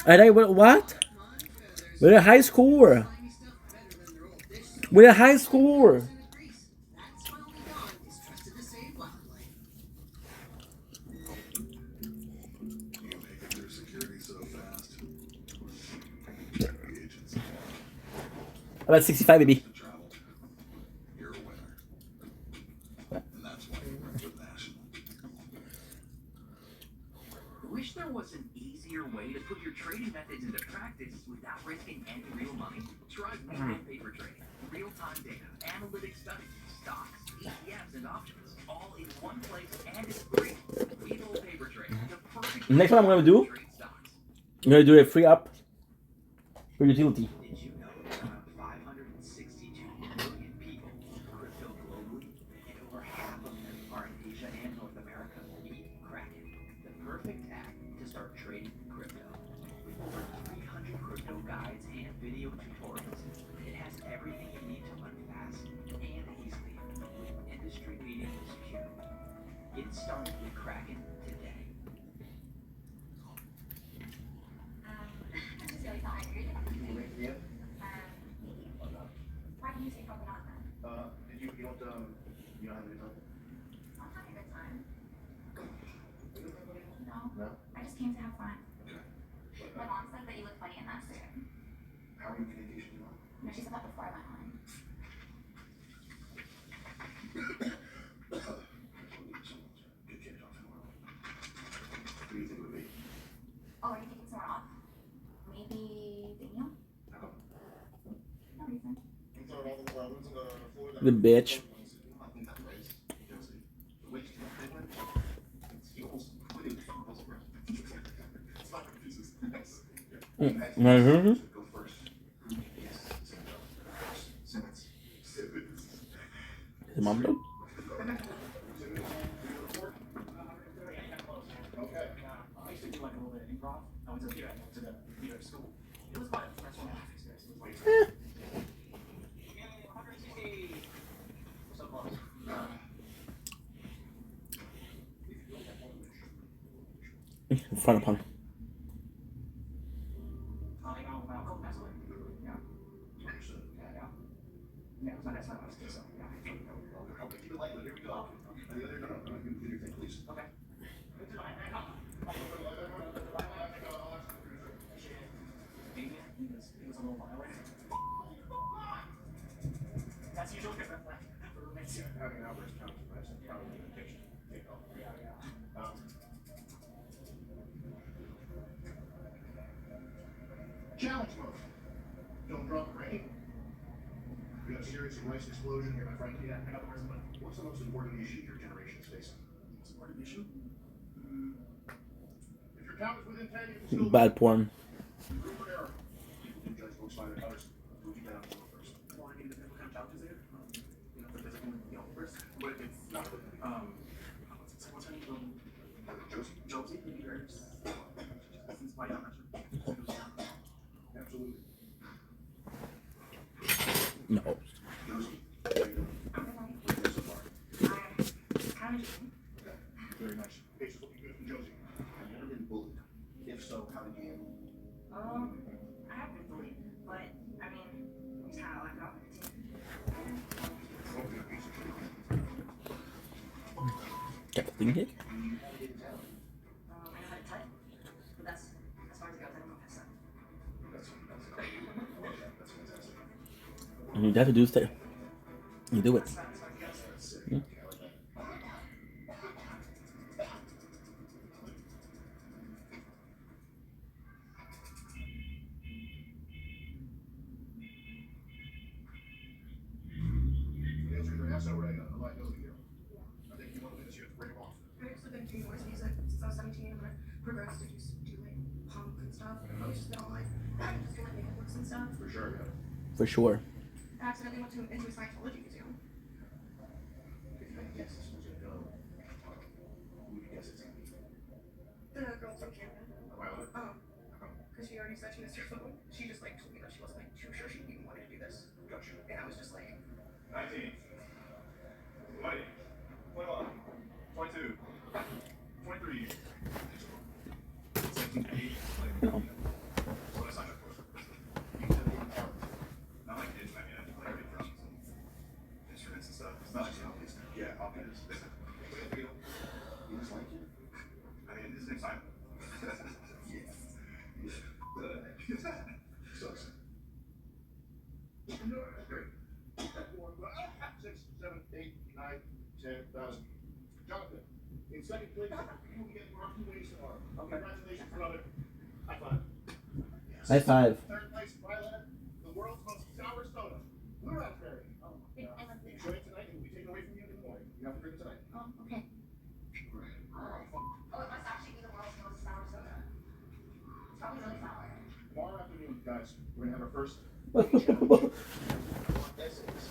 I died with what? With a high score. With a high score. About 65, baby. Wish there was an easier way to put your trading methods into practice without risking any real money? Try Webull Paper Trading. Real-time data, analytics studies, stocks, ETFs, and options, all in one place, and it's free. Webull Paper Trading, the perfect Next one I'm gonna do, I'm gonna do a free up for utility. Did you know that around 562 million people use crypto globally, and over half of them are in Asia and North America? Meet Kraken, the perfect app to start trading crypto. With over 300 crypto guides and video tutorials, it has everything you need to learn fast and easily with industry-leading security. Get started with Kraken today. I'm just really tired. Yeah. Why can you say probably not then? You don't have any time? I'm having a good time. No. No? I just came to have fun. My mom said that you look funny in that suit. How many vacations you on? No, she said that before I went home. Good kid off tomorrow. What do you think it would be? Oh, are you taking somewhere off? Maybe Daniel? How come? No reason. The bitch. Mm-hmm. Go first. Yes. Simmons. Is mom done? Okay. I used to do like a little bit of improv. I went to the theater school. It was fun. That's one of my experiences. It was like 160. So close. Front upon. My uncle passed away. Yeah. Yeah. Yeah, it was my next time I was kid, so yeah. Okay, keep it light. Here we go. The other, no, do your thing, please. Okay. Maybe it was a little violent. That's usually for roommates. Having outbursts counts, right? So probably an addiction. Yeah. Challenge mode. Don't drop the rain. We got a serious rice explosion here, my friend. Yeah, I got the rest of it. What's the most important issue your generation is facing? Most important issue? If your count is within 10, you can still Bad porn. room for error. People can judge books by their covers. We'll keep that on board first. Well, I mean, what kind of challenges there? You know, the physical, first. But it's not what's her name? Josie? Josie, maybe very. Since my I'm not sure. Absolutely. No. Josie, how you doing? I'm good, honey. What do you think so far? Kind of just. Okay. Very nice. Pace is looking good from Josie. Have you ever been bullied? If so, how did you handle it? I have been bullied, but I mean, it's kind of like it off the team. What was your piece of shit? Captain hit. I know how to type, but that's as far as it goes. I don't know how to type. That's fantastic. And you have to do is stay. You do it. Hmm? Answer your ass over a liability here. I think you want to do this, you have to break them off. I've just been doing voice music since I was 17, and I progressed to just do like punk and stuff. I've always just been on like, just doing like makeup looks and stuff. For sure, yeah. For sure. I accidentally went into a Scientology museum. If you had to guess this was gonna go, who would you guess it's gonna be? The girl from Canada. Violet? Because she already said she missed her phone. She just like told me that she wasn't like too sure she even wanted to do this. Gotcha. And I was just like, 19. Lighting. Yeah, I'll get it. You just like it? I mean, his name's Simon. Sucks. Great. 4, 6, 7, 8, 9, 10,000. Jonathan, in second place, you will get Marky Wings tomorrow. Congratulations, brother. High five. High five. Third place, Violet, the world's most sour soda. Blue raspberry. Enjoy it tonight, it will be taken away from you in the morning. You have to drink it tonight. Oh, okay. Oh, it must actually be the world's most sour soda. It's probably really sour. Tomorrow afternoon, guys, we're gonna have our first essays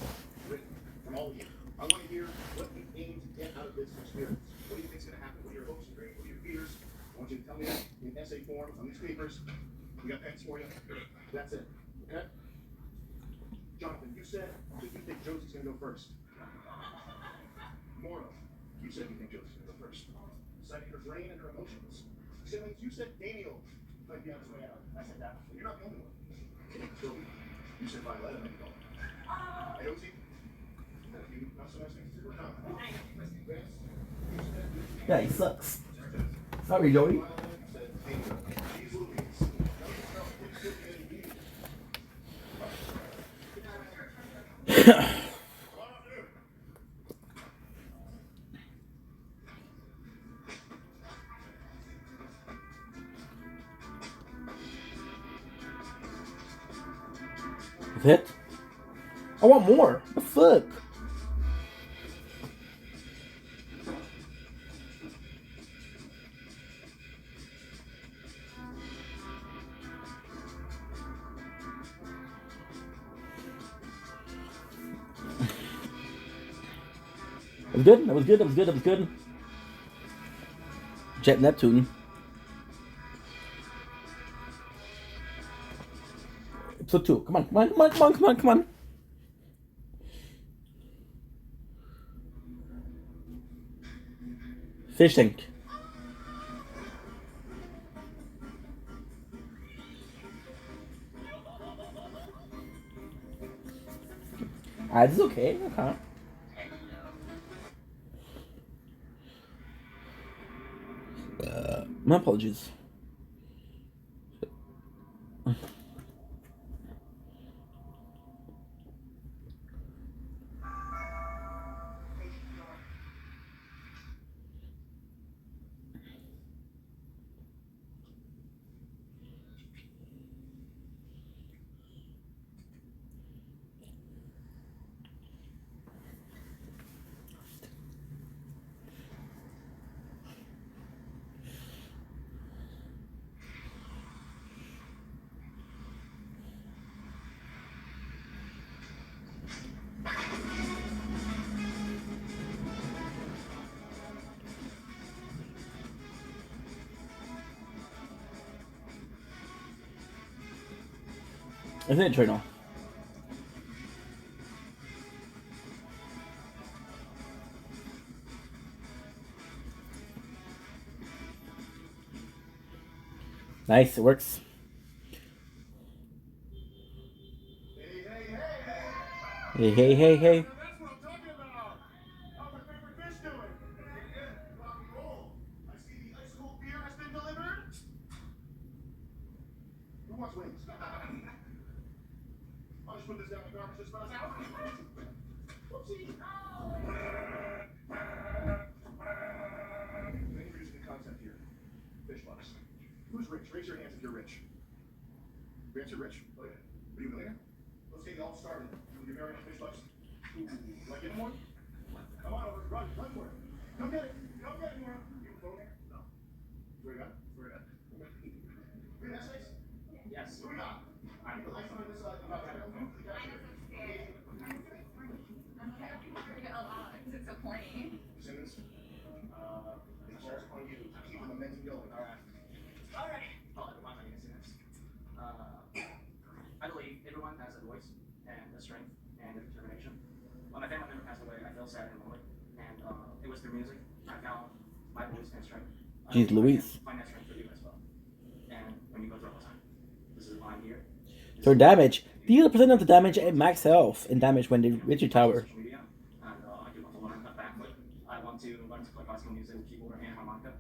written from all of you. I want to hear what you aim to get out of this experience. What do you think is going to happen? What are your hopes and dreams? What are your fears? I want you to tell me that in essay form on these papers. We got pens for you. That's it. Okay? Jonathan, you said that you think Josie's going to go first. Mortal, you said you think Josie's going to go first. Citing her brain and her emotions. Simmons, you said Daniel might be on his way out. I said that. You're not the only one. Toby, you said Violetta might be going. Josie, you not so nice things to do. Yeah, he sucks. Sorry, Joey. Is it? I want more. What the fuck? That was good. That was good. That was good. That was good. Jet Neptune. Episode 2. Come on, come on, come on, come on, come on, come on. Fish tank. This is okay. Okay. My apologies. Isn't it true now? Nice, it works. Hey, hey, hey, hey. That's what I'm talking about. How's my favorite fish doing? Rock and roll. I see the ice cold beer has been delivered. Who wants wings? I'll just put this down in the garbage just about now. Whoopsie. Introducing the concept here. Fish bucks. Who's rich? Raise your hands if you're rich. Rich, you're rich. Oh, yeah. Are you a millionaire? Let's get you all started. You're very fish bucks. Ooh, like it more? Come on over, run for it. Come get it. Come get it more. You a millionaire? No. Swear to God? Swear to God. Read essays? Yes. Who we got? I find this about that. It's so corny. Simmons, it's all on you. Keep the momentum going. All right. Oh, I don't mind my Simmons. I believe everyone has a voice and a strength and a determination. When my family member passed away, I felt sad and lonely. And it was through music I found my voice and strength. Jeez Louise. Find that strength for you as well. And when you go through all the time, this is why I'm here. So damage. Deal % of the damage at max health and damage when they reach your tower. Social media, and I want to learn to play classical music, keyboard, and harmonica,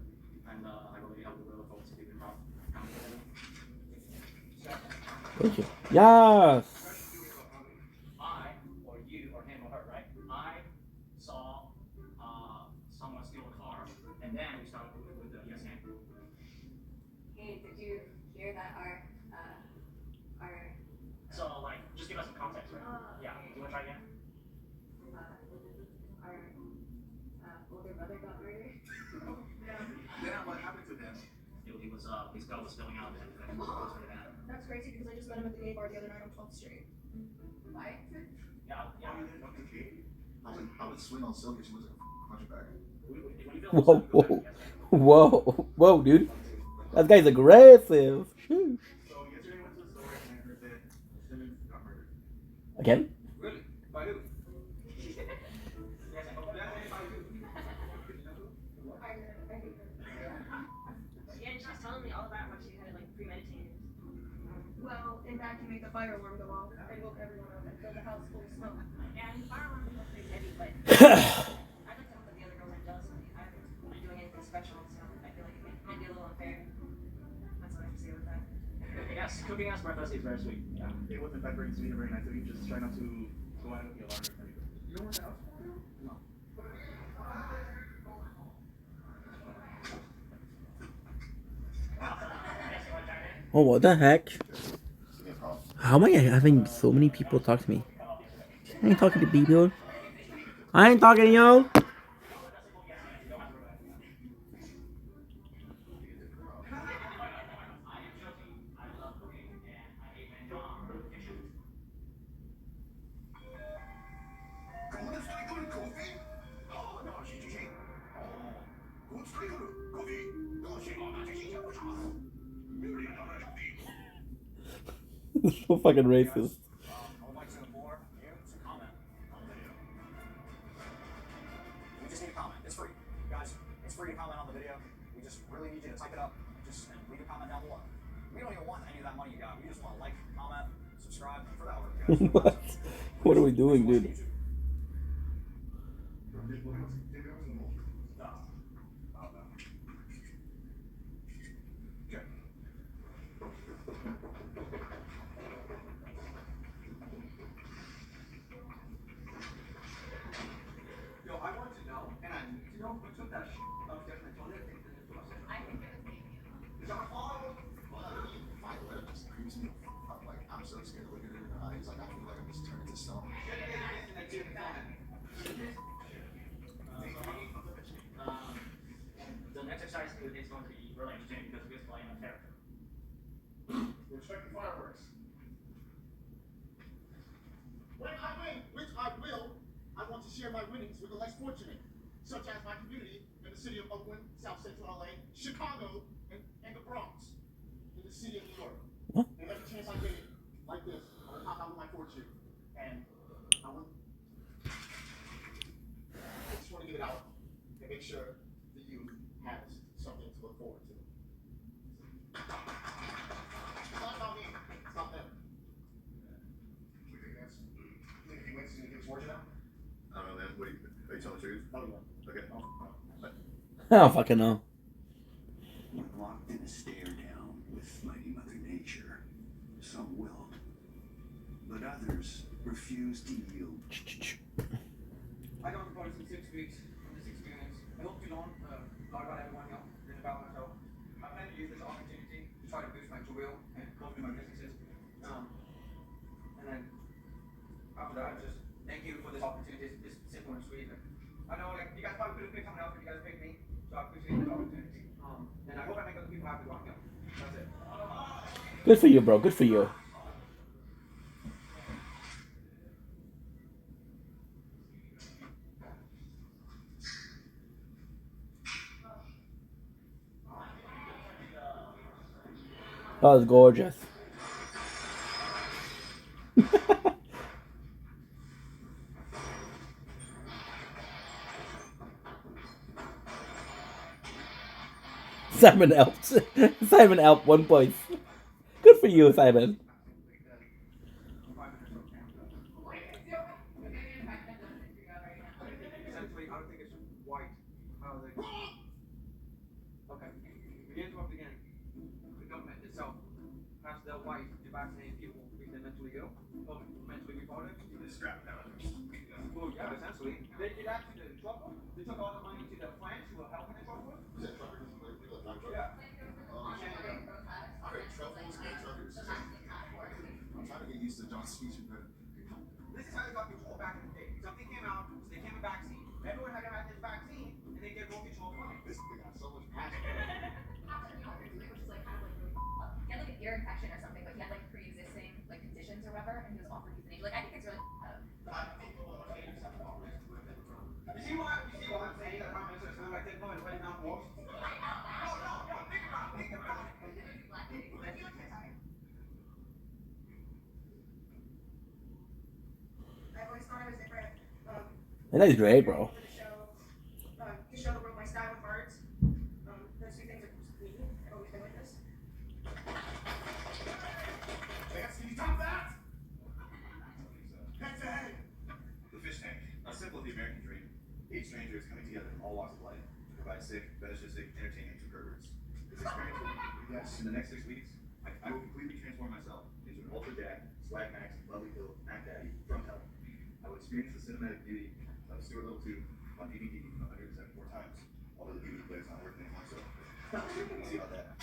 and I really look forward to doing improv. Thank you. Yes. I, or you, or him, or her, right? I saw someone steal a car, and then we started with the yes hand. Hey, did you hear that our So, like, just give us some context, right? Yeah. Do you want to try again? our older brother got murdered? Then what happened to him? He was, his belt was spilling out. That's crazy because I just met him at the gay bar the other night on 12th Street. Why? Yeah. I would swing on Sylvia. She was a hunchback. Whoa, whoa, whoa, whoa, dude. That guy's aggressive. Sheesh. So yesterday I went to the store and I heard that Simmons got murdered. Again? Really? By who? Yeah, and she was telling me all about how she had it like premeditated. Well, in fact, he made the fire alarm go off and woke everyone up and filled the house full of smoke. Yeah, and the fire alarm was pretty heavy, but I'd like to hope that the other girls are jealous of me. I haven't been doing anything special, so I feel like it might be a little unfair. That's what I have to say with that. Yes, cooking us breakfast is very sweet. Yeah. It wasn't that very sweet or very nice of you. Just try not to go out of the alarm or anything. You don't want the house? No. Oh, what the heck? How am I having so many people talk to me? I ain't talking to people. I ain't talking to y'all. So fucking racist. We just need a comment. It's free. Guys, it's free to comment on the video. We just really need you to type it up. Just leave a comment down below. We don't even want any of that money you got. We just want to like, comment, subscribe for that work, guys. What are we doing, dude? Yo, I want to know, and I need to know who took that shit upstairs and told it and did it to us. I think it was Damien. Is that my fault? I'm so scared to look at her in her eyes. Like, I feel like I'm just turning to stone. The next exercise is going to be really interesting because we're playing a character. We're expecting fireworks. When I win, which I will, I want to share my winnings with the less fortunate, such as my community in the city of Oakland, South Central LA, Chicago, and the Bronx, in the city of New York. What? And every chance I get it, like this, I will pop out with my fortune. And I just want to get it out and make sure the youth has something to look forward to. It's not about me, it's about them. You think he wins, he's gonna give his fortune out? I don't know, man. What are you telling the truth? Oh, yeah. Okay. I don't fucking know. When locked in a stare down with mighty Mother Nature, some will, but others refuse to yield. I got promoted in 6 weeks from this experience. I hope to learn about everyone else and about myself. I plan to use this opportunity to try to boost my goodwill and help in my businesses. And then after that, just thank you for this opportunity. It's simple and sweet. I know, like, you guys probably could have picked someone else, but you guys picked me, so I appreciate this opportunity. And I hope I make other people happy walking up. That's it. Good for you, bro. Good for you. That was gorgeous. Simon helped. Simon helped 1 point. Good for you, Simon. Essentially, I don't think it's white they. Okay. Begin to up again. The government itself has the right to vaccinate people if they're mentally ill or mentally retarded. They scrap that. Well, yeah, essentially. They did that to the trucker. They took all the money to the plants who were helping the trucker. Is that truckers? Like, people that drive truckers? Yeah. Okay, truffles and truckers. I'm trying to get used to John Cena, but This is how they got control back in the day. Something came out, so they came a vaccine. Everyone had to have this vaccine, and they get more control from it. this thing got so much passion. He had like an ear infection or something, but he had like pre-existing like conditions or whatever, and he was offered euthanasia. Like I think it's really. You see why I'm saying that Prime Minister is kind of like taking over and letting out more? No, think about it. I always thought I was different. And that's great, bro. To show the world my style of art. Those two things are me. I've always been like this. Vance, can you top that? Head to head. The fish tank, a symbol of the American dream. 8 strangers coming together from all walks of life to provide safe, fetishistic entertainment to perverts. This experience will yes. In the next 6 weeks, I will completely transform myself into an ultra dad, swag max, lovely pill, Mac Daddy from hell. I will experience the cinematic beauty of Stuart Little 2 on DVD 174 times, although the DVD player's not working anymore, so we'll see about that.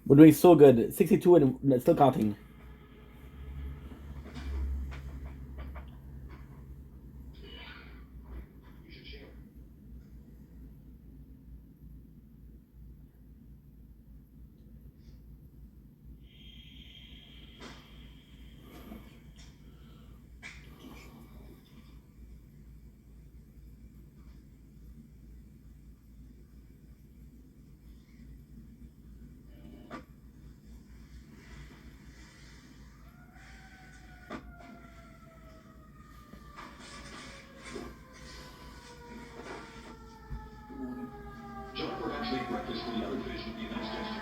We're doing so good. 62 and still counting. John perhaps made breakfast for the other fish would be a nice gesture.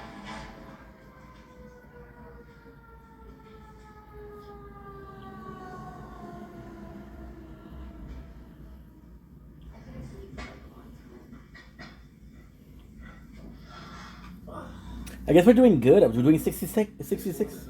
I guess we're doing good. We're doing 66. 66.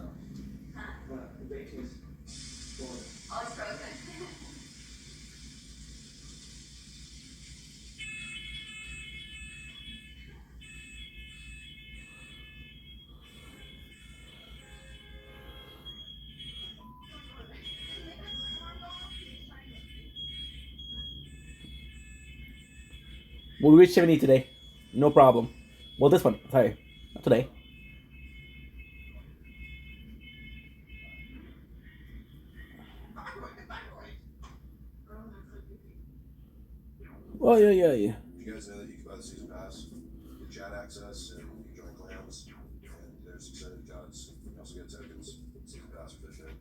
We'll reach 70 today. No problem. Well, this one. Sorry. Not today. Oh, yeah. You guys know that you can buy the season pass, get chat access, and you can join clans, and there's excited gods. You also get tokens, season pass for Fish Day.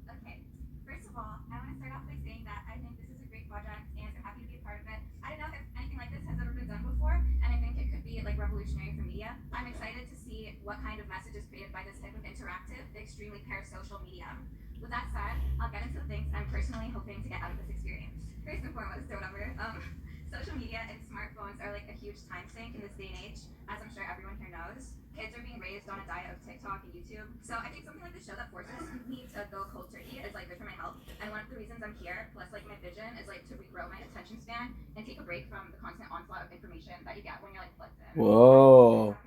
Okay, first of all, I want to start off by saying that I think this is a great project and I'm happy to be a part of it. I don't know if anything like this has ever been done before, and I think it could be like revolutionary for media. I'm excited to see what kind of message is created by this type of interactive, extremely parasocial medium. With that said, I'll get into the things I'm personally hoping to get out of this experience. First and foremost, or whatever, social media and smartphones are like a huge time sink in this day and age, as I'm sure everyone here knows. Kids are being raised on a diet of TikTok and YouTube. So I think something like this show that forces me to go cold turkey is like good for my health. And one of the reasons I'm here, plus like my vision, is like to regrow my attention span and take a break from the constant onslaught of information that you get when you're like plugged in. Whoa.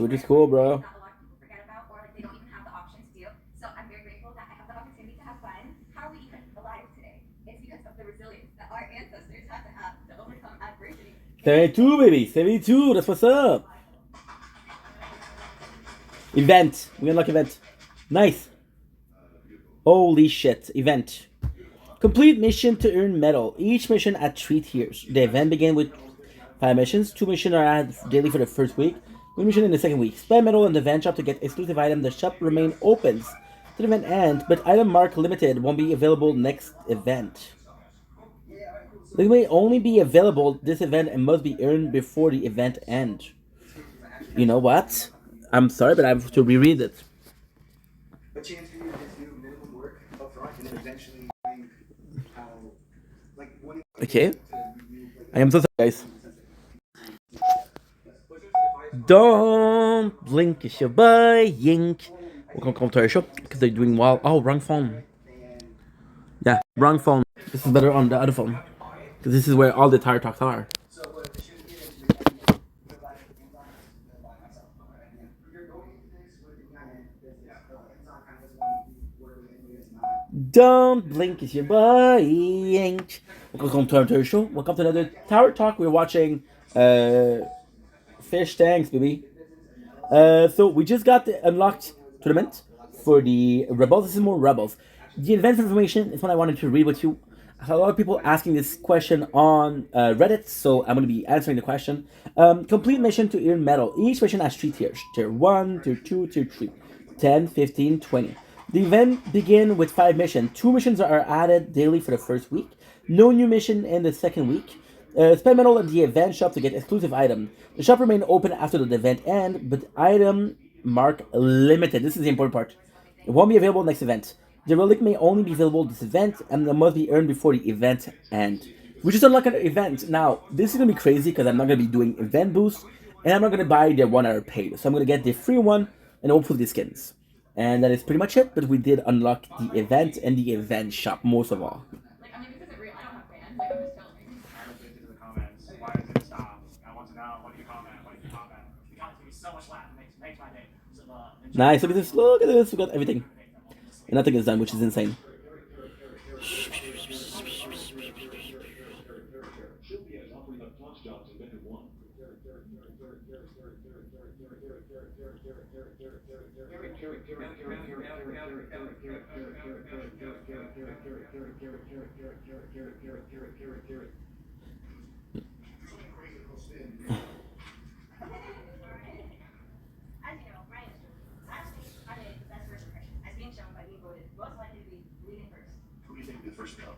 which is cool, bro. that a lot of people forget about, or like they don't even have the option to do. So I'm very grateful that I have the opportunity to have fun. How are we even alive today? It's because of the resilience that our ancestors had to have to overcome adversity. 72, baby. 72. That's what's up. Event. We unlock event. Nice. Holy shit. Event. Complete mission to earn medal. Each mission at 3 tiers. The event begins with 5 missions. 2 missions are added daily for the first week. 1 mission in the second week. Spend medal in the event shop to get exclusive item. The shop remain open to the event end, but item mark limited won't be available next event. They may only be available this event and must be earned before the event end. You know what? I'm sorry, but I have to reread it. A chance for you to just do minimum work up front and then eventually how, like, what Okay. I am so sorry, guys. Don't blink, it's your boy Yink. Welcome to our show because they're doing well. Oh, wrong phone. Yeah, wrong phone. This is better on the other phone because this is where all the tire talks are. Don't blink, it's your boy Yink. Welcome to our show. Welcome to another Tower Talk. We're watching Fish Tanks, baby. So we just got the unlocked tournament for the Rebels. This is more Rebels. The event information is what I wanted to read with you. I have a lot of people asking this question on Reddit, so I'm going to be answering the question. Complete mission to earn medal. Each mission has 3 tiers. Tier 1, Tier 2, Tier 3. 10, 15, 20. The event begins with 5 missions. 2 missions are added daily for the first week. No new mission in the second week. Spend medal at the event shop to get exclusive item. The shop remains open after the event end, but item mark limited. This is the important part. It won't be available next event. The relic may only be available this event, and it must be earned before the event end. We just unlocked an event. Now, this is going to be crazy because I'm not going to be doing event boosts, and I'm not going to buy the one hour paid. So I'm going to get the free one, and hopefully the skins. And that is pretty much it, but we did unlock the event and the event shop, most of all. Like, I mean, this isn't real. I don't have fans. Like, I'm just chilling. I looked into the comments. Why is it stop? I want to know. What do you comment? What do you comment? The comments give me so much laugh. It makes my day. So, Nice, look at this, look at this. We got everything. And nothing is done, which is insane. As you know, Ryan is Jordan. Last week, I made the best first impression, as being shown by being voted most likely to be leading first. Who do you think did first go?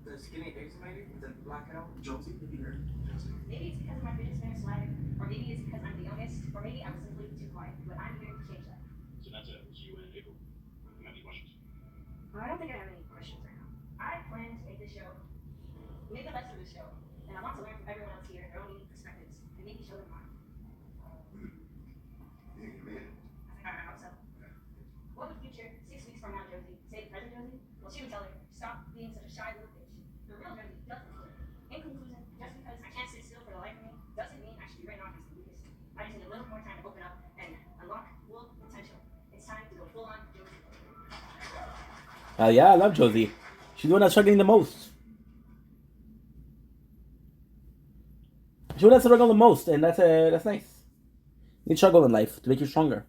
The skinny Asian lady with the black hair. Josie, did you hear? Maybe it's because of my fidget spinner swag, or maybe it's because I'm the youngest, or maybe I was simply too quiet, but I'm here to change that. So that's it. It's you and April. Any questions? Well, I don't think I have any questions right now. I plan to make this show, make the best of this show, and I want to learn from everyone else here, their own unique perspectives, and maybe show them mine. You think you made it? I hope so. What would future 6 weeks from now, Josie, say to present Josie? Well, she would tell her, stop being such a shy little bitch. The real Josie doesn't do it. In conclusion, just because I can't sit still for the life of me, doesn't mean I should be written off as the weakest. I just need a little more time to open up and unlock full potential. It's time to go full on Josie. Yeah, I love Josie. She's the one that's struggling the most. She's the one that's struggling the most, and that's nice. You need struggle in life to make you stronger.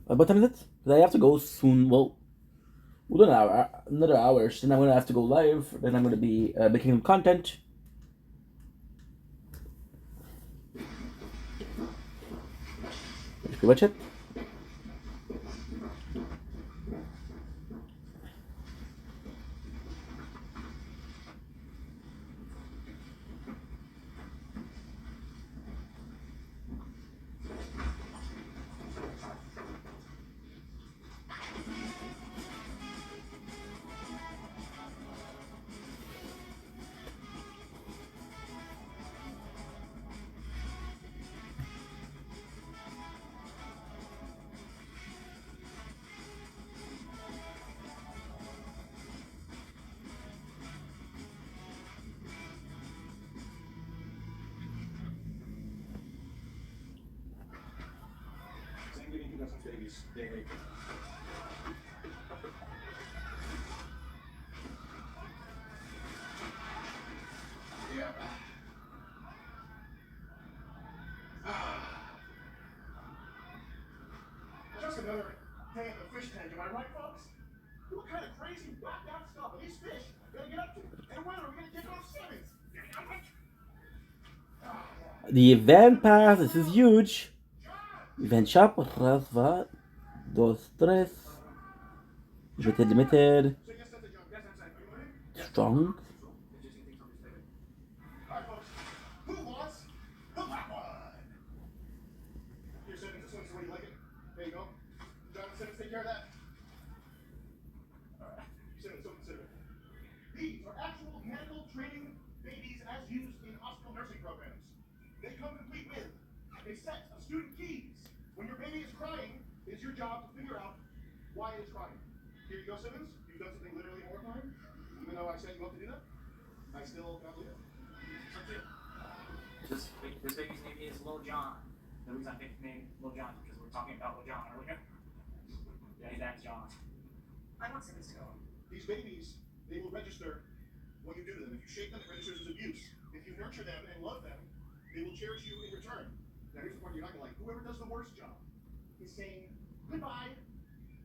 What time is it? 'Cause I have to go soon. Well, we'll do another hour. Then I'm gonna have to go live. Then I'm gonna be making some content. That's pretty much it. know, since babies, they yeah. Just another day in the fish tank, am I right, folks? What kind of crazy whacked out stuff are these fish gonna get up to? And when are we gonna kick off sevens? The event pass, this is huge. Event shop, raz, va, dos, tres. Limited, limited. Strong. Alright, folks. Who wants the black one? Here's Simmons. This one's the way you like it. There you go. John and Simmons, take care of that. Alright. Simmons, so consider it. These are actual medical training babies as used in hospital nursing programs. They come complete with a set of student keys. When your baby is crying, it's your job to figure out why it is crying. Here you go, Simmons. You've done something literally horrifying. Even though I said you love to do that, I still can't believe it. This baby's name is Lil John. The reason I picked the name Lil John is because we were talking about Lil John earlier. Yeah, his dad's John. I want Simmons to go. These babies, they will register what you do to them. If you shake them, it registers as abuse. If you nurture them and love them, they will cherish you in return. Now here's the part you're not gonna like. Whoever does the worst job is saying goodbye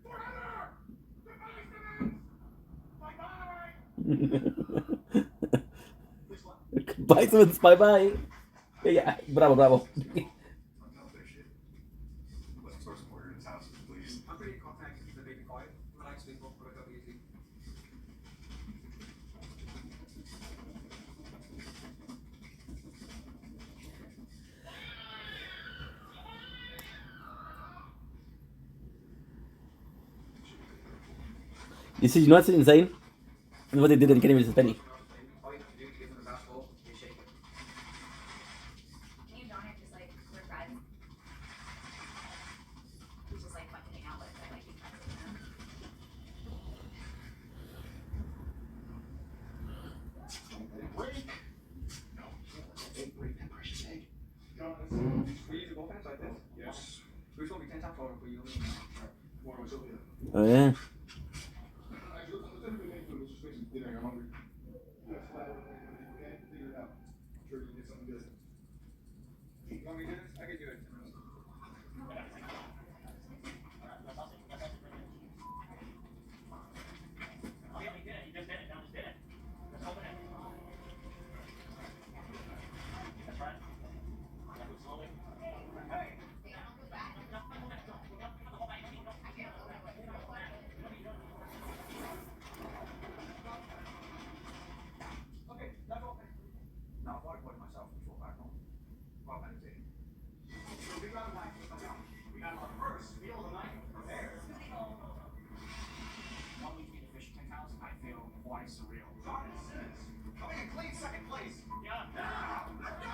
forever. Goodbye, Simmons. Bye-bye. Bye, Simmons. Bye bye. Yeah, bravo, bravo. Let's store some order in his house, please. I'm pretty contact to keep the baby quiet. I like to sleep over, but it'll be easy. You know what's insane? What they did in Kenny vs. Penny. All you have to do to give them a basketball is shake it. Me and John are just like, we're friends. He's just like fucking out with it, like he's friends with him. Break. No. Egg break that precious egg. John, We use the both hands like this? yes. Which will be 10 times harder for you. More was over here. Oh yeah. Actually, let's have a good name for it. Let's just make some dinner. I'm hungry. Yes, okay? Figure it out. I'm sure you can get something good. You want me to do this? I can do it. Okay, that's all. Now, if I put myself before back home, well, I'm meditating. So we got a night. We got our first meal of the night prepared. One week in the fish tank house, I feel quite surreal. John and Simmons coming in clean second place. Yeah. Now, let's go!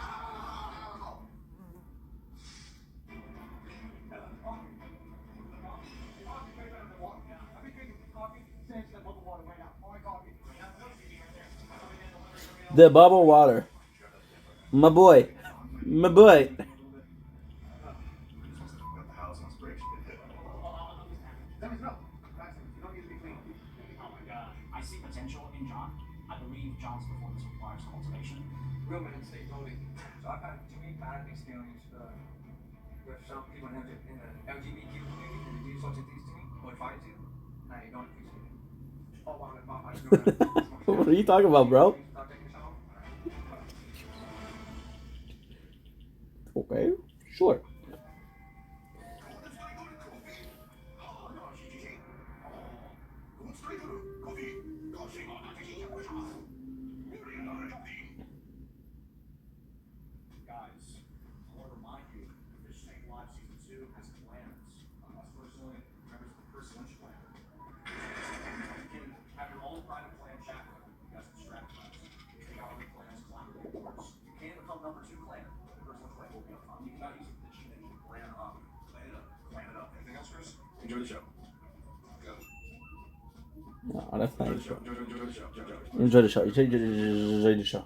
Coffee way better than water. I've been drinking coffee since that bubble water right now. Only coffee. The bubble water. My boy. My boy. Simmons, no. You don't need to be clean. Oh my god. I see potential in John. I believe John's performance requires cultivation. Real men stay totally. So I've had too many bad experiences with some people in the LGBT community and they do such things to me or try to, and I don't appreciate it. Oh, wow, I just go What are you talking about, bro? Okay, sure. Guys, I want to remind you, Fish Tank Live Season 2 has plans. Us personally, members of the First Lunch Plan. You can have your own private plan chat with them. You guys can strategize. Take out other plans, collaborate boards. You can become number 2 planner. The First Lunch Plan will be up front. You cannot use the cheat engine. Plan up. Plan it up. Plan it up. Anything else, Chris? Enjoy the show. Go. Oh, that's Enjoy nice. the show. Enjoy the show. Enjoy the show. Enjoy the show.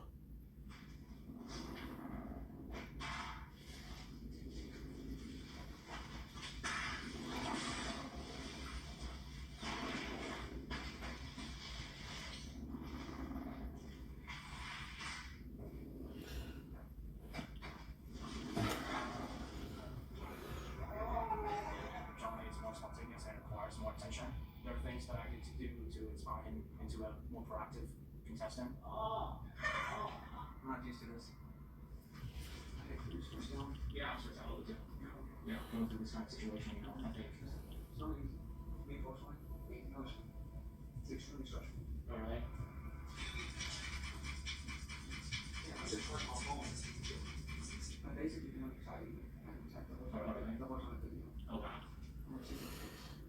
because I think we're just down. Yeah, I'm sure it's all the time. You know, going through this kind of situation, you know, I think it's not easy. Me personally, you know, it's extremely stressful. All right. Yeah, it's a short home. I basically, you know, excited. I can check the whole video. Oh wow.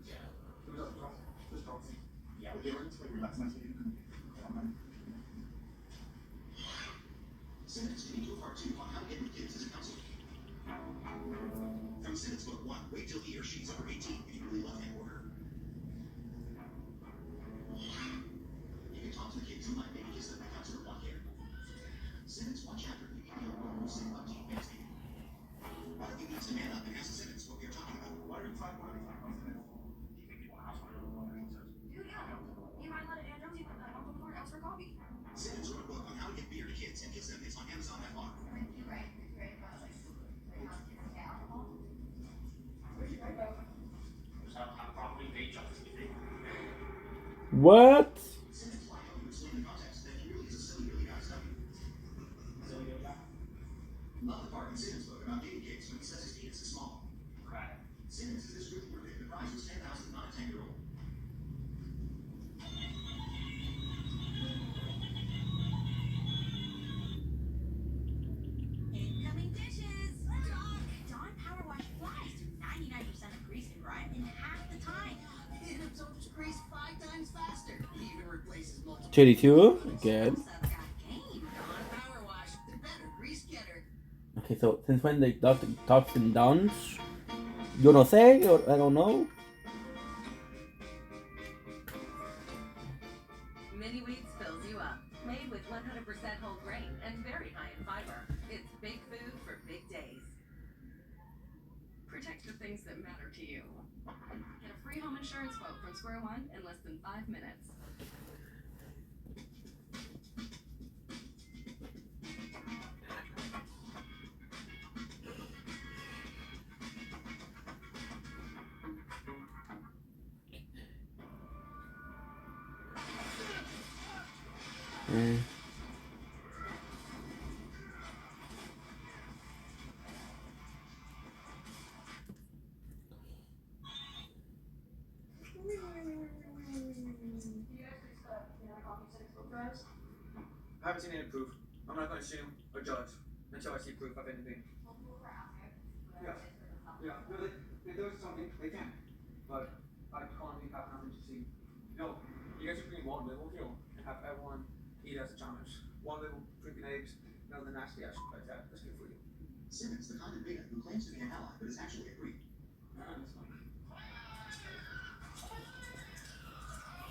Yeah. It was up front. Just talking. Yeah. Simmons can do a part 2 on how to get with kids as a counselor. From Simmons Book 1, wait till he or she's over 18 if you really love him or her. You can talk to the kids who might maybe kiss them and counselor want care. Simmons, one chapter, you can feel more sick about teen fans maybe. Why don't you need to man up and ask Simmons what we are talking about? Why are you talking about Simmons? Do you think people in the house want to know what says? Dude, yeah. You might let it Jonesy put that on the floor and ask for coffee. Simmons wrote a book on how to get beer to kids and kiss them. It's on Amazon FR. You're right about like how kids get alcohol. How probably they jump this thing. What? Simmons, why don't you explain the context that he really is a silly, really guy stuff? Silly little guy? Love the part in Simmons' book about dating kids when he says his penis is small. Right. Simmons, is this really worth it? The prize was $10,000, not a 10-year-old. Incoming dishes! Dawn Power Wash flies through 99% of grease and grime in half the time. It absorbs grease 5 times faster. It even replaces multiple. 32? Good. Dawn Power Wash, the better grease getter. Okay, so since when the toxin downs? You don't say, or I don't know. Mini Wheats fills you up. Made with 100% whole grain and very high in fiber. It's big food for big days. Protect the things that matter to you. Get a free home insurance quote from Square One in less than 5 minutes. I haven't seen any proof. I'm not going to assume or judge until I see proof of anything. Yeah. Yeah. No, they do something. They can. But I can't think have nothing to see. No, you guys are bringing one little hill and have everyone eat as a challenge. One little drinking eggs, none of the nasty ass like that. That's good for you. Simmons, the kind of beta who claims to be an ally but is actually a creep. That's fine.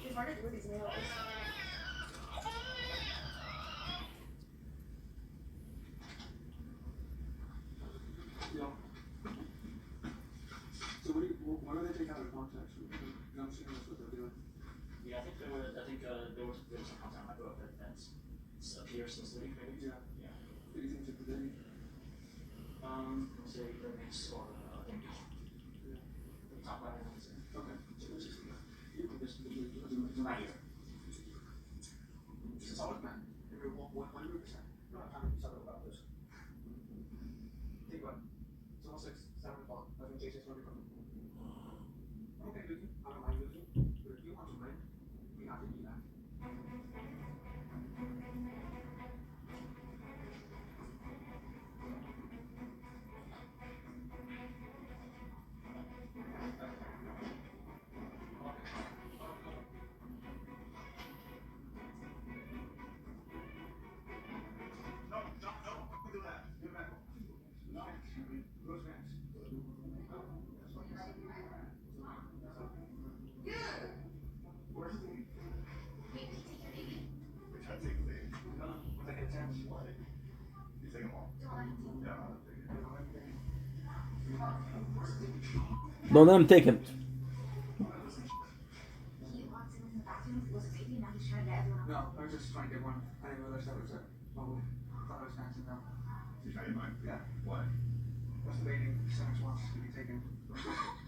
It's hard to do with these nails. Yeah. So what do they take out of context? I'm assuming that's what they're doing. Yeah, I think there was some content on my book that appears to city maybe. Yeah. Yeah. What do you think it's today? Say the next or I think. Yeah. The top right hand. Okay. So this is right here. This is all it meant. 100%. No, I'm excited about this. Think about it. It's almost like 7 o'clock. I think Jason's going to come. Okay, with you. I don't mind with you. But if you want to win, we have to do that. Don't let him take it. No, I was just trying to get one. I didn't realize that was a bubble. I thought I was dancing now. You changed your mind? Yeah. Why? What's debating Simmons wants to be taken.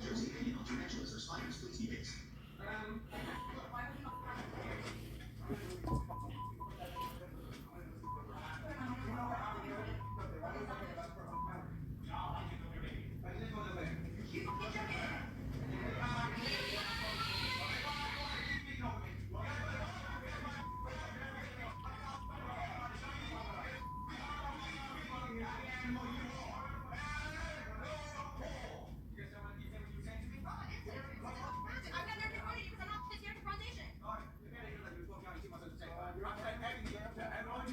Josie, opinion on tarantulas or spiders, please be based.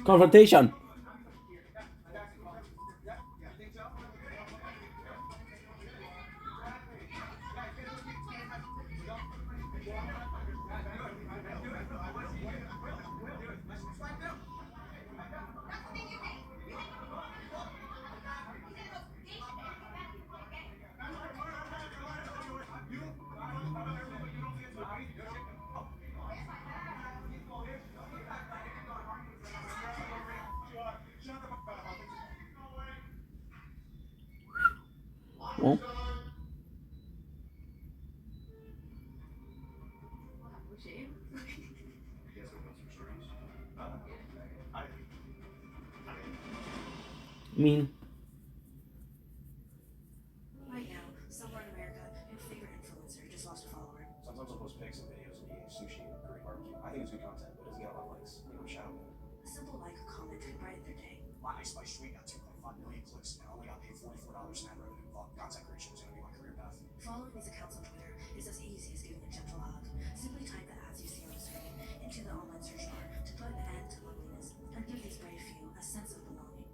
Confrontation. Well, I mean, Right now, somewhere in America, your favorite influencer just lost a follower. Sometimes I'll post pics and videos of eating sushi and Korean barbecue. I think it's good content, but it doesn't get a lot of likes. You know, shout out. A simple like or comment can brighten their day. My Ice Spice Street got 2.5 million clicks, and I only got paid $44 in ad revenue. Well, content creation is going to be my career path. Following these accounts on Twitter is as easy as giving a gentle hug. Simply type the ads you see on the screen into the online search bar to put an end to loneliness and give these brave few a sense of belonging.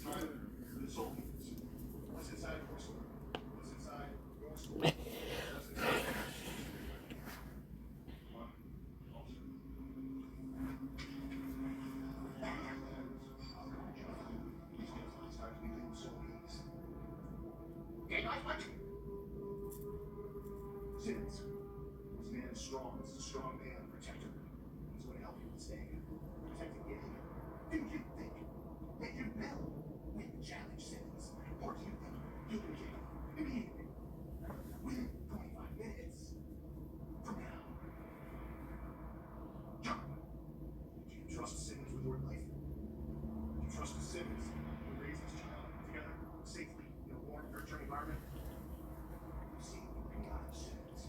What's inside your store? What's inside your store? What's inside? Simmons. This man is strong. This is a strong man, protector. He's going to help you with staying protecting you. Do you think that you will win the challenge, Simmons? Or do you think you can kick immediately within 25 minutes from now? John, do you trust Simmons with your life? Do you trust Simmons to raise this child together safely in a warm, nurturing environment? You see, you got Simmons.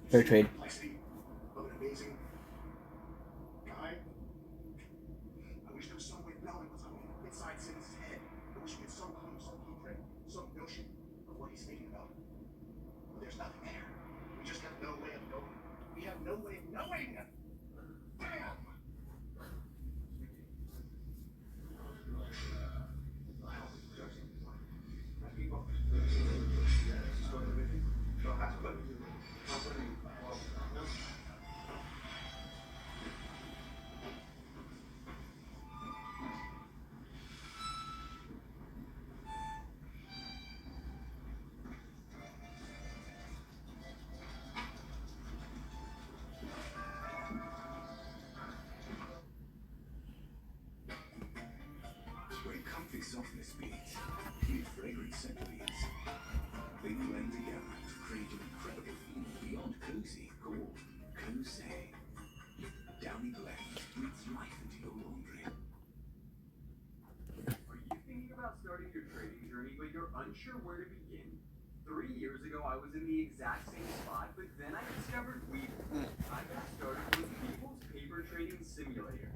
fair trade. Complexity of an amazing guy. I wish there was some way of knowing what's going on inside Simmons' head. I wish we had some clue, some blueprint, some notion of what he's thinking about. But there's nothing there. We just have no way of knowing. We have no way of knowing. Damn! Where comfy softness meets with fragrant scent leaves. They blend together to create an incredible feel beyond cozy called Cozy. Downy blend breathes life into your laundry. Are you thinking about starting your trading journey, but you're unsure where to begin? 3 years ago, I was in the exact same spot, but then I discovered Webull. I got started with Webull's paper trading simulator.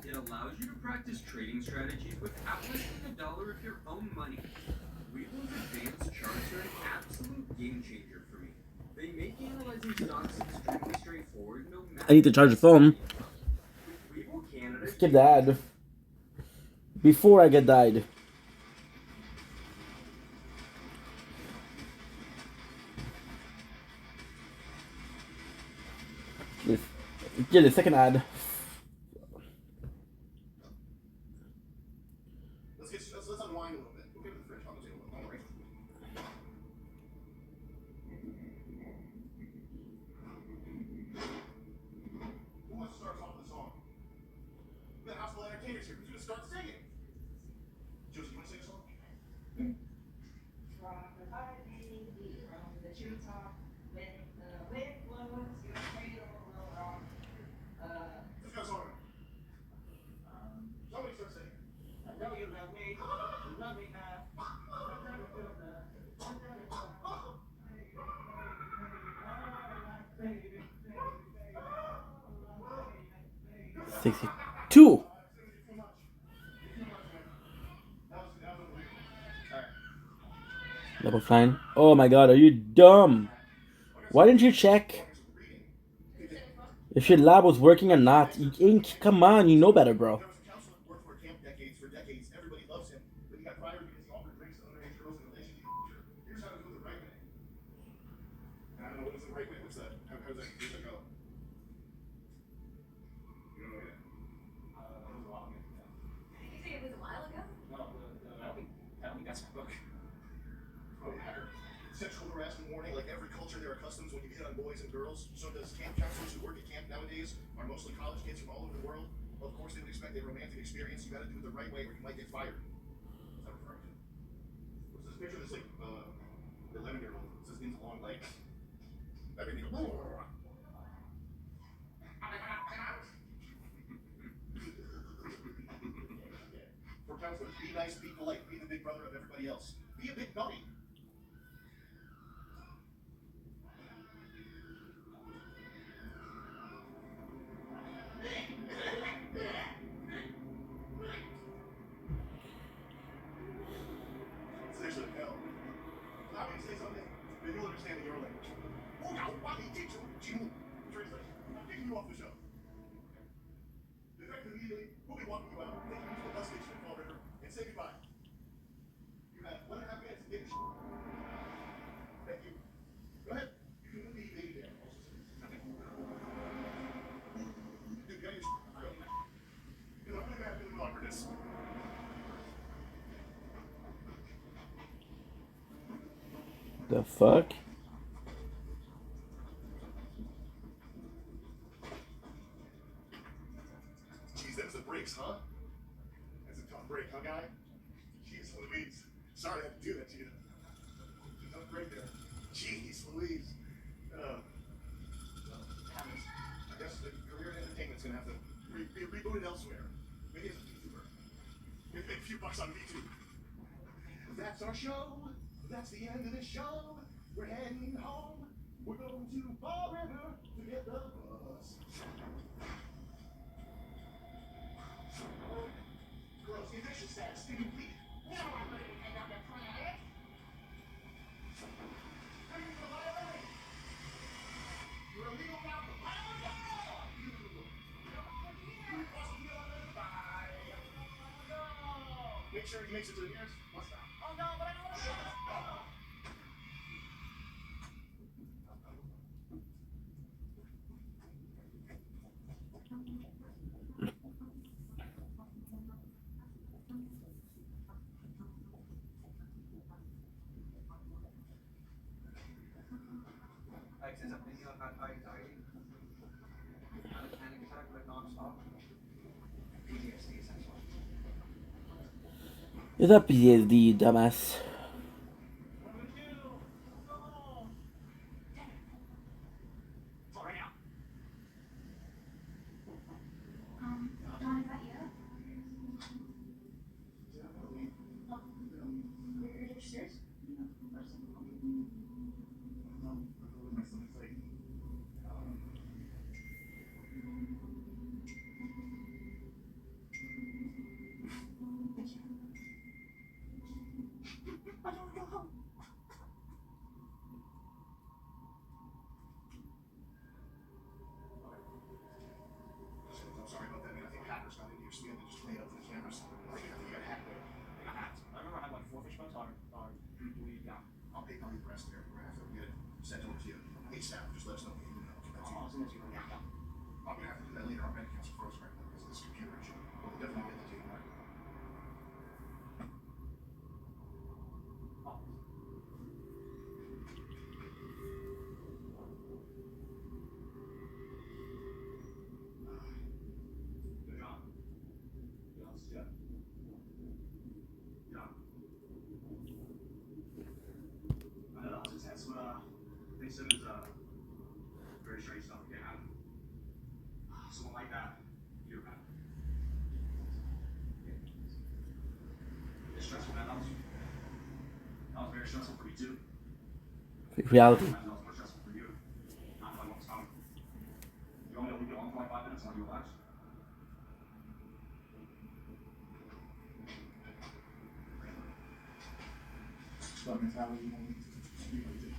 It allows you to practice trading strategies without risking $1 of your own money. Webull's advanced charts are an absolute game changer for me. They make analyzing stocks extremely straightforward, no matter. I need to charge the phone. With Webull Canada, Skip the ad. Before I get died. Get the second ad. Let's unwind a little bit. We'll give it the fridge on the table. Don't worry. Who wants to start us off with a song? We got household entertainers here. Who's gonna start singing? Josie, you wanna sing a song? Let's go song. Somebody start singing. I know you love me. You love me now. I'll never feel that. I'll never feel that. 62. Double fine. Oh my god, are you dumb? Why didn't you check if your lab was working or not? You ain't, come on, you know better, bro. There was a counselor who worked for a camp for decades. Everybody loves him, but he got fired because he offered drinks to underage girls in relation to Here's how to do it the right way. I don't know what is the right way. What's that? How does that go? You don't know yet. It was a while ago. Did you say it was a while ago? No, I don't think that's my book. Oh, hacker. Sexual harassment warning, like every culture there are customs when you hit on boys and girls. So does camp counselors who work at camp nowadays are mostly college kids from all over the world. Well, of course they would expect a romantic experience. You gotta do it the right way or you might get fired. What's that referring to? What's this picture of this like 11-year-old? It says things long legs. Everything goes. For counselors, be nice, be polite, be the big brother of everybody else. Be a big dummy. Seriously, hell. Allow me to say something, then you'll understand in your language. Translation. I'm kicking you off the show. Effective immediately, we'll be walking you out, taking you to the bus station in Fall River, and say goodbye. You have 1.5 minutes to get your Thank you. Go ahead. You can move the baby there. Also say nothing. Dude, get your go. Because I'm gonna have to do awkwardness. The fuck? Jeez, that was the brakes, huh? That's a tough break, huh, guy? Jeez Louise. Sorry I had to do that to you. Tough break there. Jeez Louise. I guess the career in entertainment's gonna have to be rebooted elsewhere. Maybe as a YouTuber. Maybe make a few bucks on YouTube. That's our show. That's the end of the show. We're heading home. We're going to Fall River to get the bus. Gross, eviction status incomplete. No one would have picked up the planet. How are you gonna violate? You're illegal now for Make sure he makes it to the nearest bus stop. Oh no, but I don't want to show Like since I'm thinking of anxiety, and a panic attack like non-stop. PTSD essentially. It's a PTSD, dumbass. Dawn, is that you? You're upstairs? I don't go home. I'm sorry about that, man. I think hackers got into your skin and just played up to the cameras. I think you got hacked there. I got hacked. I remember I had like 4 fish bones on yeah. I'll pay on the rest there. We're gonna have to get it sent over to you. ASAP. Just let us know when you know. Get back to you. I'll send it to you. Yeah. I'm gonna have to do that later. Our bank accounts are frozen right now because of this computer issue. But we'll definitely get that to you, all right? That's what they said is very strange stuff can happen. Someone like that, you're bad. It's stressful, man. That was very stressful for me too. Reality. That was more stressful for you. Not like what was coming. You want me to leave you alone for like 5 minutes and let you relax? That mentality won't be like that.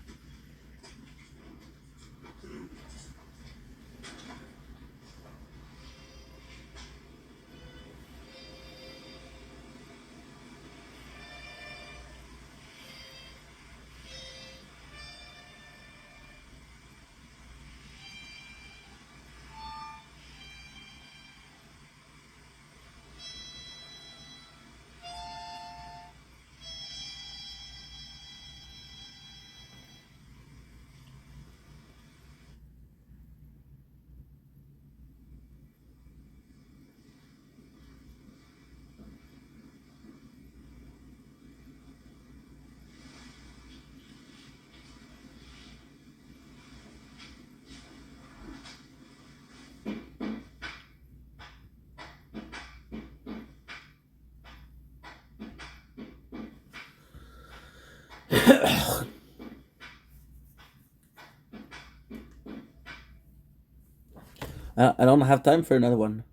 I don't have time for another one.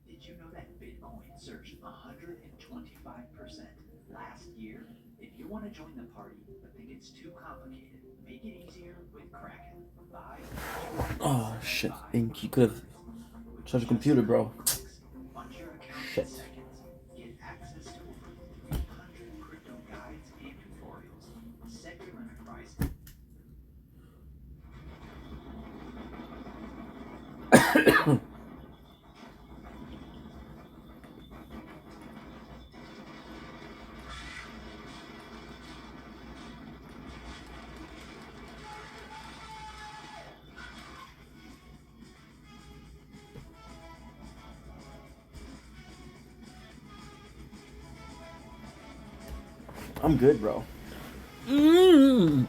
Did you know that Bitcoin surged 125% last year? If you want to join the party but think it's too complicated, make it easier with Kraken. Buy. Oh shit! I think you could have charged a computer, bro. Shit. Get access to over 300 crypto guides and tutorials. Set your limit price. I'm good, bro. Mm.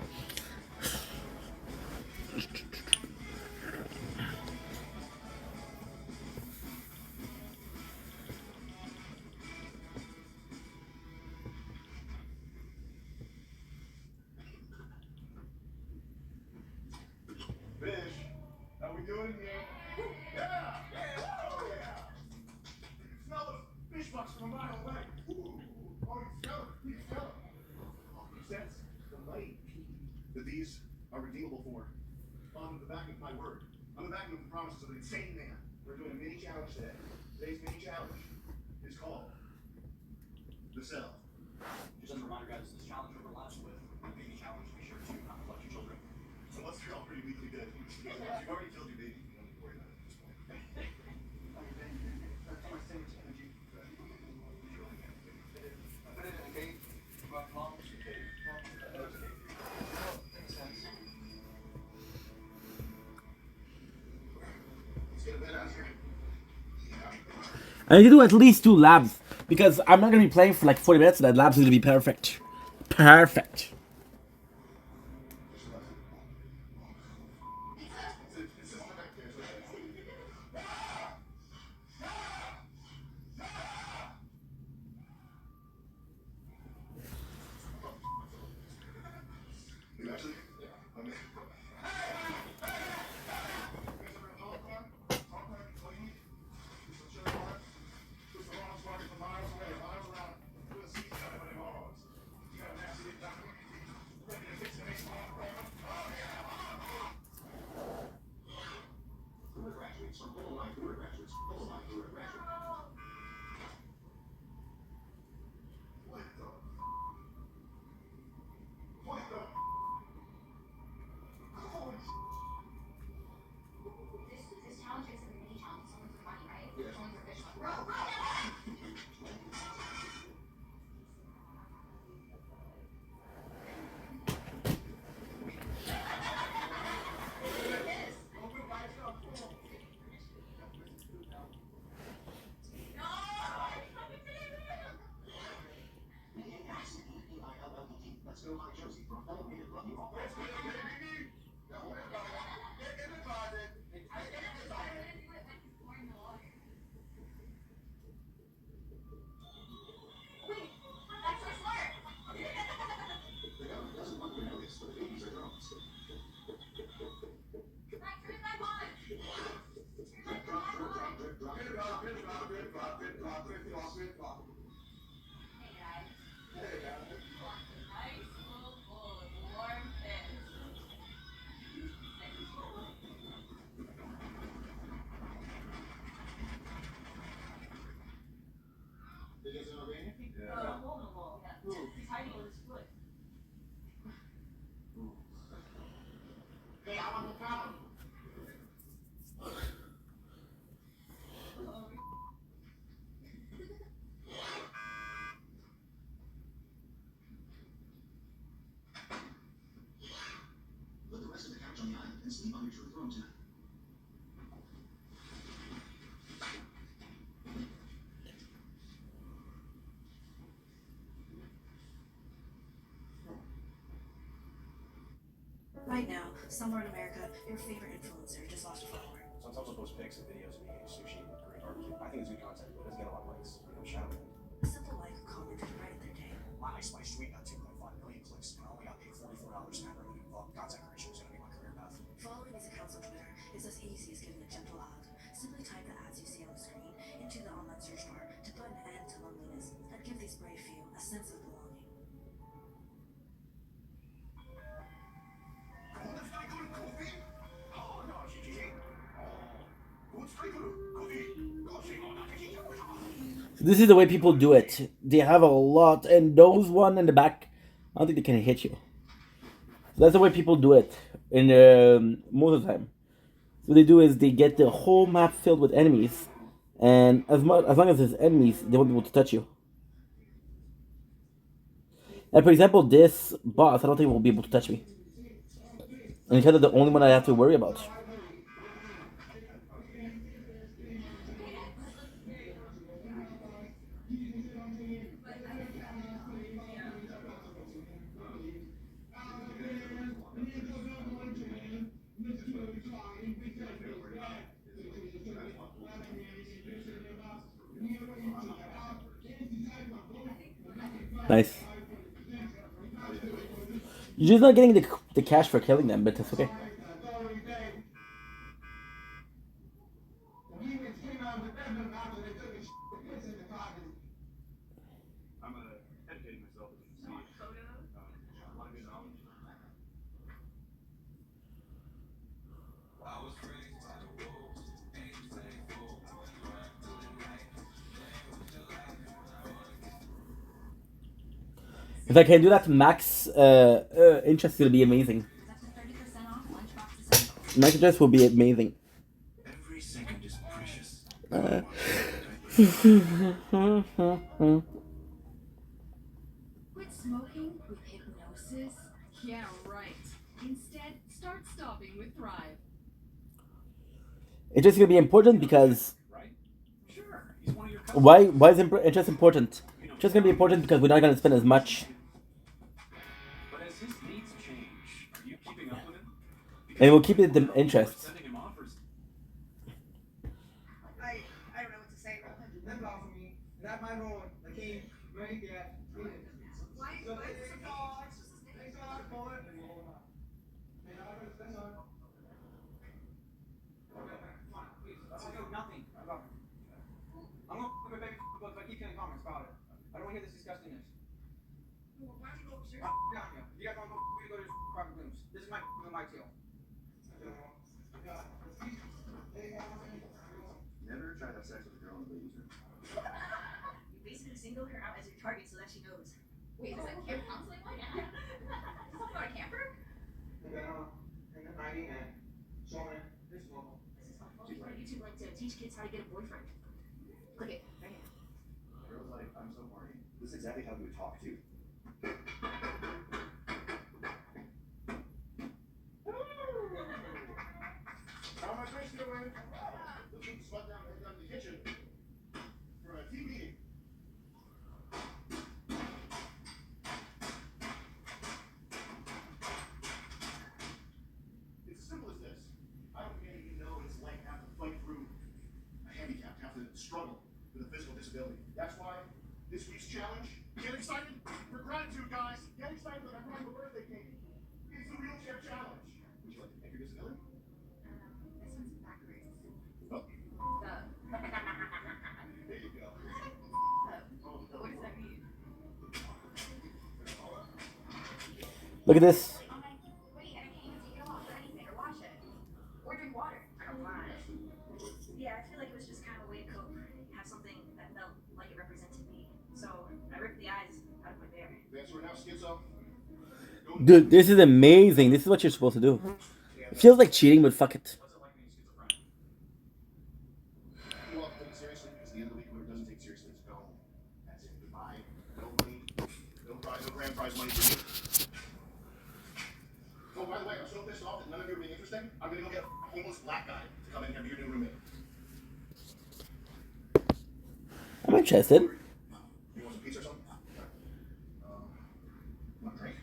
Fish, how we doing here? Yeah! Yeah! Oh, yeah! Smell those fish bucks from a mile away. Ooh. Oh, you smell it. You smell it. Oh, you sense the light that these are redeemable for. On the backing of my word. On the backing of the promises of an insane man. We're doing a mini challenge today. Today's mini challenge is called The Cell. Just as a reminder, guys, this challenge overlaps with the baby challenge. Be sure to not neglect your children. Unless they're all pretty legally good. You've already killed your baby. You don't need to worry about it at this point. I mean, that's how much so much energy. I put it in a cave. Mom, it's a cave. I know it's a cave. Oh, makes sense. Let's get a bed out here. I need to do at least 2 labs because I'm not gonna be playing for like 40 minutes. So that lab's gonna be perfect. Perfect. You actually? Yeah. I mean, This challenge is a mini challenge. It's only for money, right? Yeah. It's only for fish. let's go, Mike Josie. Elevated lucky ball. Let's go, baby. Don't worry about it. Get in the closet. Get in the closet. Wait, that's so smart. The government doesn't want to notice that babies are drones. Mike, turn that on. Drip, drop, drip, drop, drip, drop, drip, drop, drip, drop, drip, drop, drip, drop, drip, drop, drip, drop. Hey guys. Hey, guys. Nice. the other to throw tonight. Right now, somewhere in America, your favorite influencer just lost a follower. Sometimes I'll post pics and videos of me eating sushi and Korean barbecue. I think it's good content, but it doesn't get a lot of likes. Shout out. A simple like commented right in their day. My Ice Spice tweet got 2.5 million clicks, and I only got paid $44 an hour to do content creation. Was going to be my career path. Following these accounts on Twitter is as easy as giving a gentle hug. Simply type the ads you see on the screen into the online search bar to put an end to loneliness and give these brave few a sense of belonging. So this is the way people do it. They have a lot, and those one in the back, I don't think they can hit you. So that's the way people do it in most of the time. So what they do is they get the whole map filled with enemies, and as long as there's enemies, they won't be able to touch you. And for example, this boss, I don't think will be able to touch me. And it's kind of the only one I have to worry about. Nice. You're just not getting the cash for killing them, but that's okay. I'm educating myself, as you see. Want to get knowledge? If I can do that to max interest, it'll be amazing. Max interest will be amazing. Every second is precious. Quit smoking with hypnosis? Yeah, right. Instead, start stopping with Thrive. Interest is gonna be important because why is interest important? Interest is gonna be important because we're not gonna spend as much. But as his needs change, are you keeping up with him? And we'll keep it the interest. Sending him offers. I don't know what to say. That's all for me. Not my role. I can't make that. Why is this a call? It's just a stick. Thanks a lot, Bullet. That's all. I'll do nothing. I love it. I'm gonna put my baby book if I keep getting comments about it. I don't want to hear this disgustingness. Well, why don't you go upstairs? Down here. You guys want to go to private rooms. This is my deal. Never try to have sex with a girl in the ladies' room. You basically single her out as your target so that she knows. Wait, is that camp counseling? Yeah. Talking about a camper? And then Heidi and Sean, this is normal. This is helpful. What do YouTube like to teach kids how to get a boyfriend? Look at right here. Girls like, I'm so horny. This is exactly how we would talk too. How am I supposed to doing? Looking slut down in the kitchen for a tea meeting. It's as simple as this. I don't think any of you know what it's like to have to fight through a handicap, to have to struggle with a physical disability. That's why this week's challenge, get excited for gratitude, guys. Get excited for everyone for birthday cake. It's the wheelchair challenge. Would you like to pick your disability? This one's backwards. Oh. There you go. What does that mean? Look at this. Wait, and I can't even take it off or anything or wash it. Or drink water. I don't mind. Yeah, I feel like it was just kind of a way to cope. Have something that felt like it represented me. So I ripped the eyes out of my bear. That's right now, Schizo. Dude, this is amazing. This is what you're supposed to do. It feels like cheating, but fuck it. You all take it seriously, because the end of the week, whoever doesn't take it seriously is gone. That's it. Goodbye. No money, no prize, no grand prize money for me. Focus by the way, I'm so pissed off that none of you are being interesting. I'm gonna go get a homeless black guy to come in here and be your new roommate. I'm interested. You want some pizza or something? Want a drink?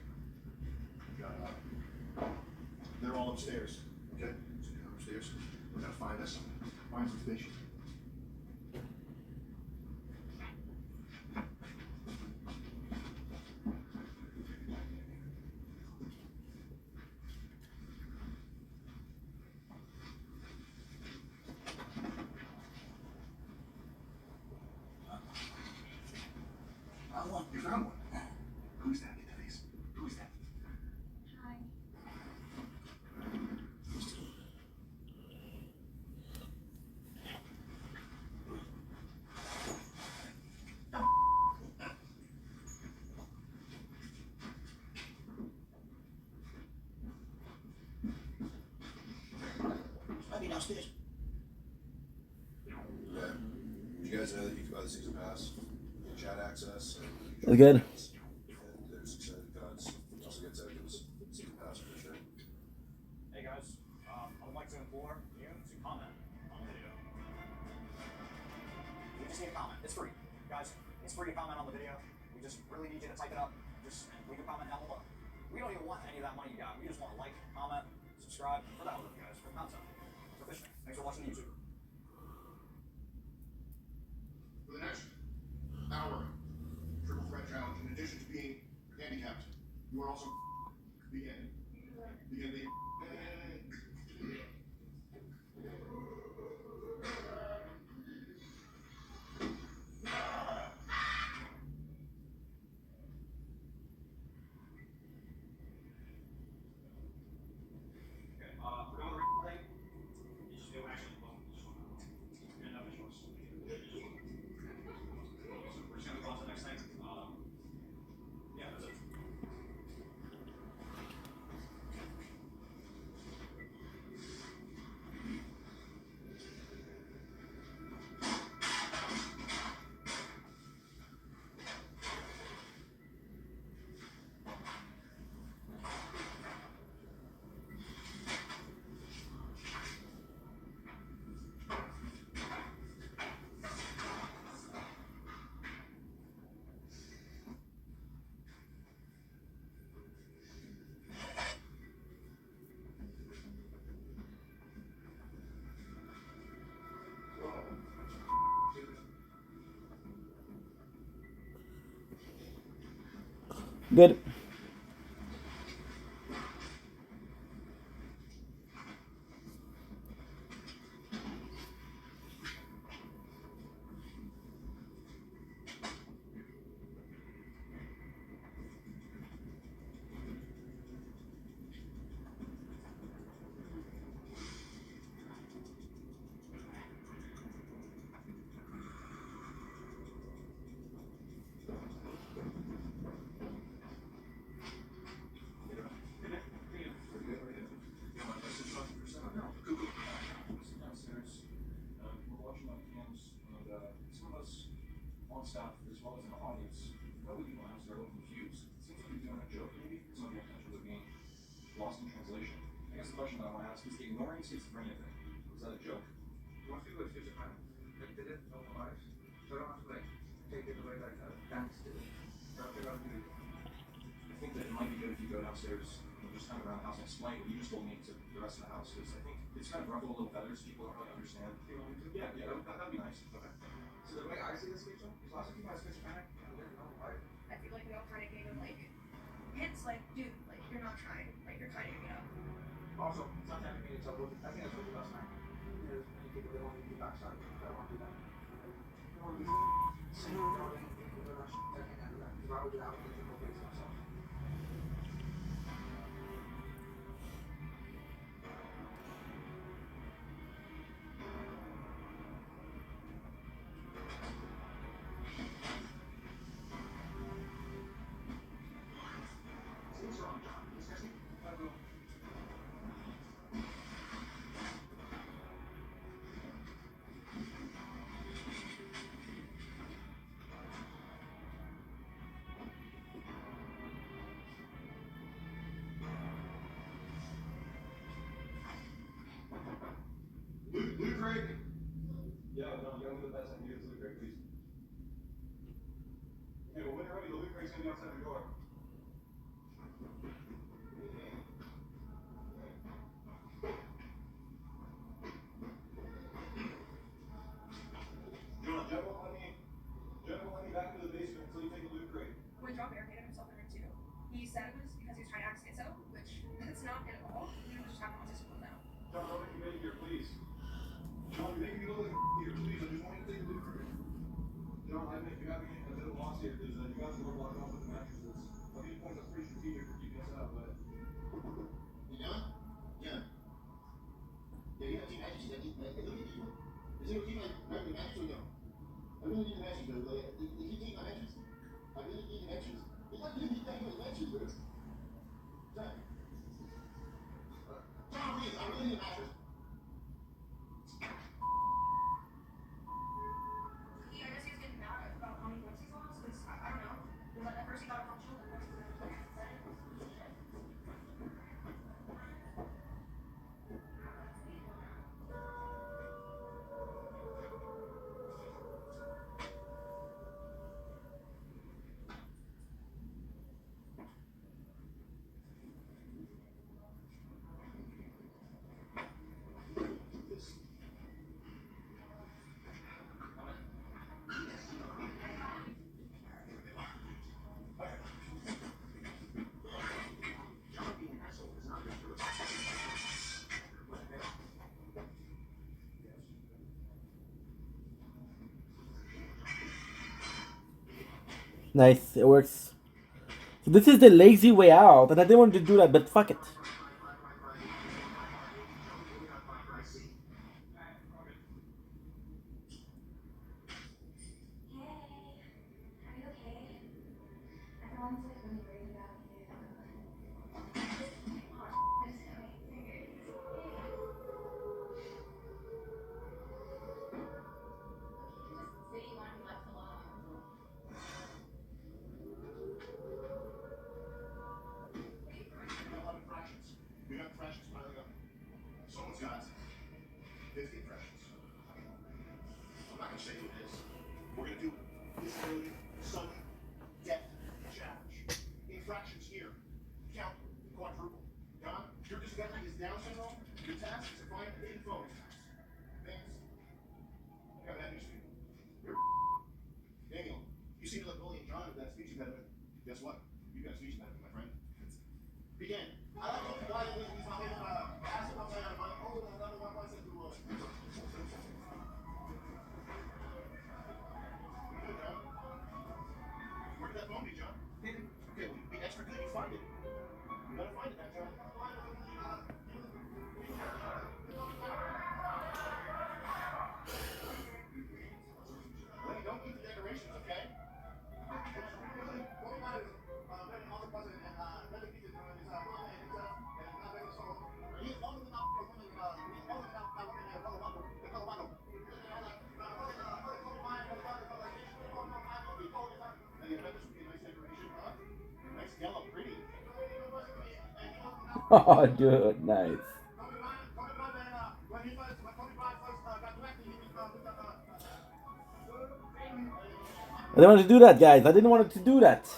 They're all upstairs. Okay? So you go upstairs. We're gonna find some fish. You found one. Who's that? Get the face. Who's that? Hi. Might be downstairs. Yeah. You guys know that you can buy the season pass, get chat access, and That's good. and there's extended cuts. You also get seconds, season pass for sure. Hey guys, I would like to implore you to comment on the video. We just need a comment. It's free. Guys, it's free to comment on the video. We just really need you to type it up. Just leave a comment down below. We don't even want any of that money you got. We just want to like, comment, subscribe for the hell of you guys, for content. For fishing. Thanks for watching YouTube. For the next hour, triple threat challenge, in addition to being handicapped, you are also begin. Okay, we're going to replay. You just do actually and no visuals. So we're just going to go on to the next thing. Yeah, that's it. Good. Staff as well as in the audience, probably people out there a little confused. It seems like you're doing a joke, maybe. Some of you potentially being lost in translation. I guess the question that I want to ask is the ignoring schizophrenia thing. Is that a joke? Most people with schizophrenia, they did it all their lives. So I don't have to like take it away like a dance to it. So I figure out to do it. I think that it might be good if you go downstairs and just kind of around the house and explain what you just told me to the rest of the house, because I think it's kind of ruffle a little feathers. People don't really understand. You want me to? Yeah, that'd be nice. Okay. So the way I see this schizophrenia is lots of people have schizophrenic and they're not right. I feel like we all kind of gave him like hints, like, dude, like you're not trying, like you're kind of giving up. Also, sometimes you need to tell both. I think that's what the best time. There's many people that want to do backside. I don't want to do that. I want to be saying, you know, people that are second and that. Because I would do that with people face myself. He said it was because he was trying to act schizo, which it's not at all. You just have an autistic now. John, don't make me make here, please. John, you're making me look like a here, please. I just want you to take a look at it. John, I think you got me a bit of loss here because you got the door blocked off with the mattresses. I think points are pretty strategic for keeping us out, but. You know? Yeah. Yeah, you have two matches. Is it okay like the match or no? I really need the matches, though. Like, you keep taking my matches. I really need the matches. It's like you keep taking the matches, bro. John, please, I really need the matches. I guess he was getting mad about how many points he's lost, because I don't know. Because at first he got a functional, at first he was like, Nice, it works. So this is the lazy way out, and I didn't want to do that, but fuck it. We got fractions piling up. Someone's got 50 fractions. I'm not gonna say who it is. We're gonna do disability, sudden death challenge. In fractions here, count quadruple. Don, your disability is Down syndrome. Your task is to find a hidden phone. Thanks. I got bad news for you. Daniel, you seem to look bullying John with that speech impediment. Guess what? You've got a speech impediment, my friend. Begin. I don't know why he's not able to ask about my another one voice into Good, John. Where did that phone be, John? Okay, be extra good. You find it. You gotta find it now, John. Lenny, don't eat the decorations, okay? Oh, dude, nice. I didn't want to do that, guys. I didn't want to do that.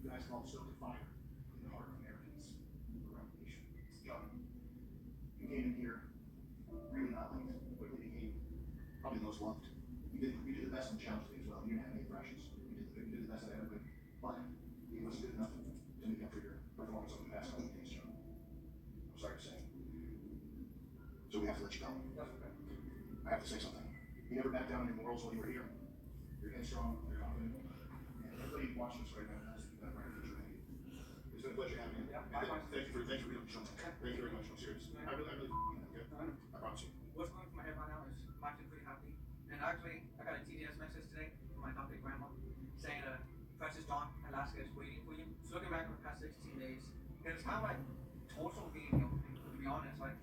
You guys call Stoke Fire in the heart of Americans. The revolution. John, you came in here really not liked, quickly became probably the most loved. You did the best in the challenge thing as well. You didn't have any fractions. You did the best I ever could. But it wasn't good enough to make up for your performance over the past couple of days, John. I'm sorry to say. So we have to let you go. I have to say something. You never backed down on your morals while you were here. You're headstrong, you're confident. And everybody watching us right now knows that you've got a bright future ahead of you. It's been a pleasure having you. Thank you for being on the show. Thank you very much. I'm serious. I really okay? I promise you. it's kind of like torso being, you know, to be honest. Like,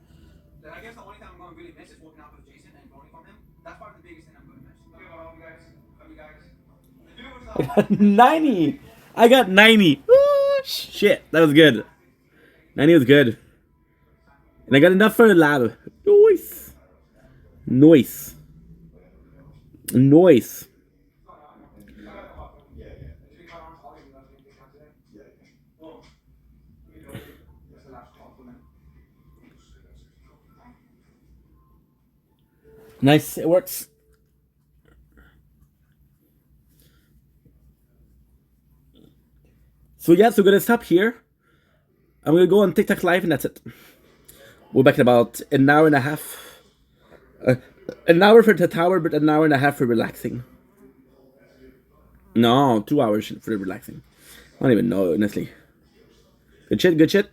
I guess the only thing I'm going to really miss is walking out with Jason and going from him. That's probably the biggest thing I'm going to miss. Okay, well, love you guys. Love you guys. The video was I got 90. I got 90. Ooh, shit, that was good. 90 was good. And I got enough for the lab. Nice. Nice. Nice. Nice, it works. So yeah, so we're gonna stop here. I'm gonna go on TikTok live and that's it. We're back in about an hour and a half. An hour for the tower, but an hour and a half for relaxing. No, 2 hours for relaxing. I don't even know, honestly. Good shit, good shit.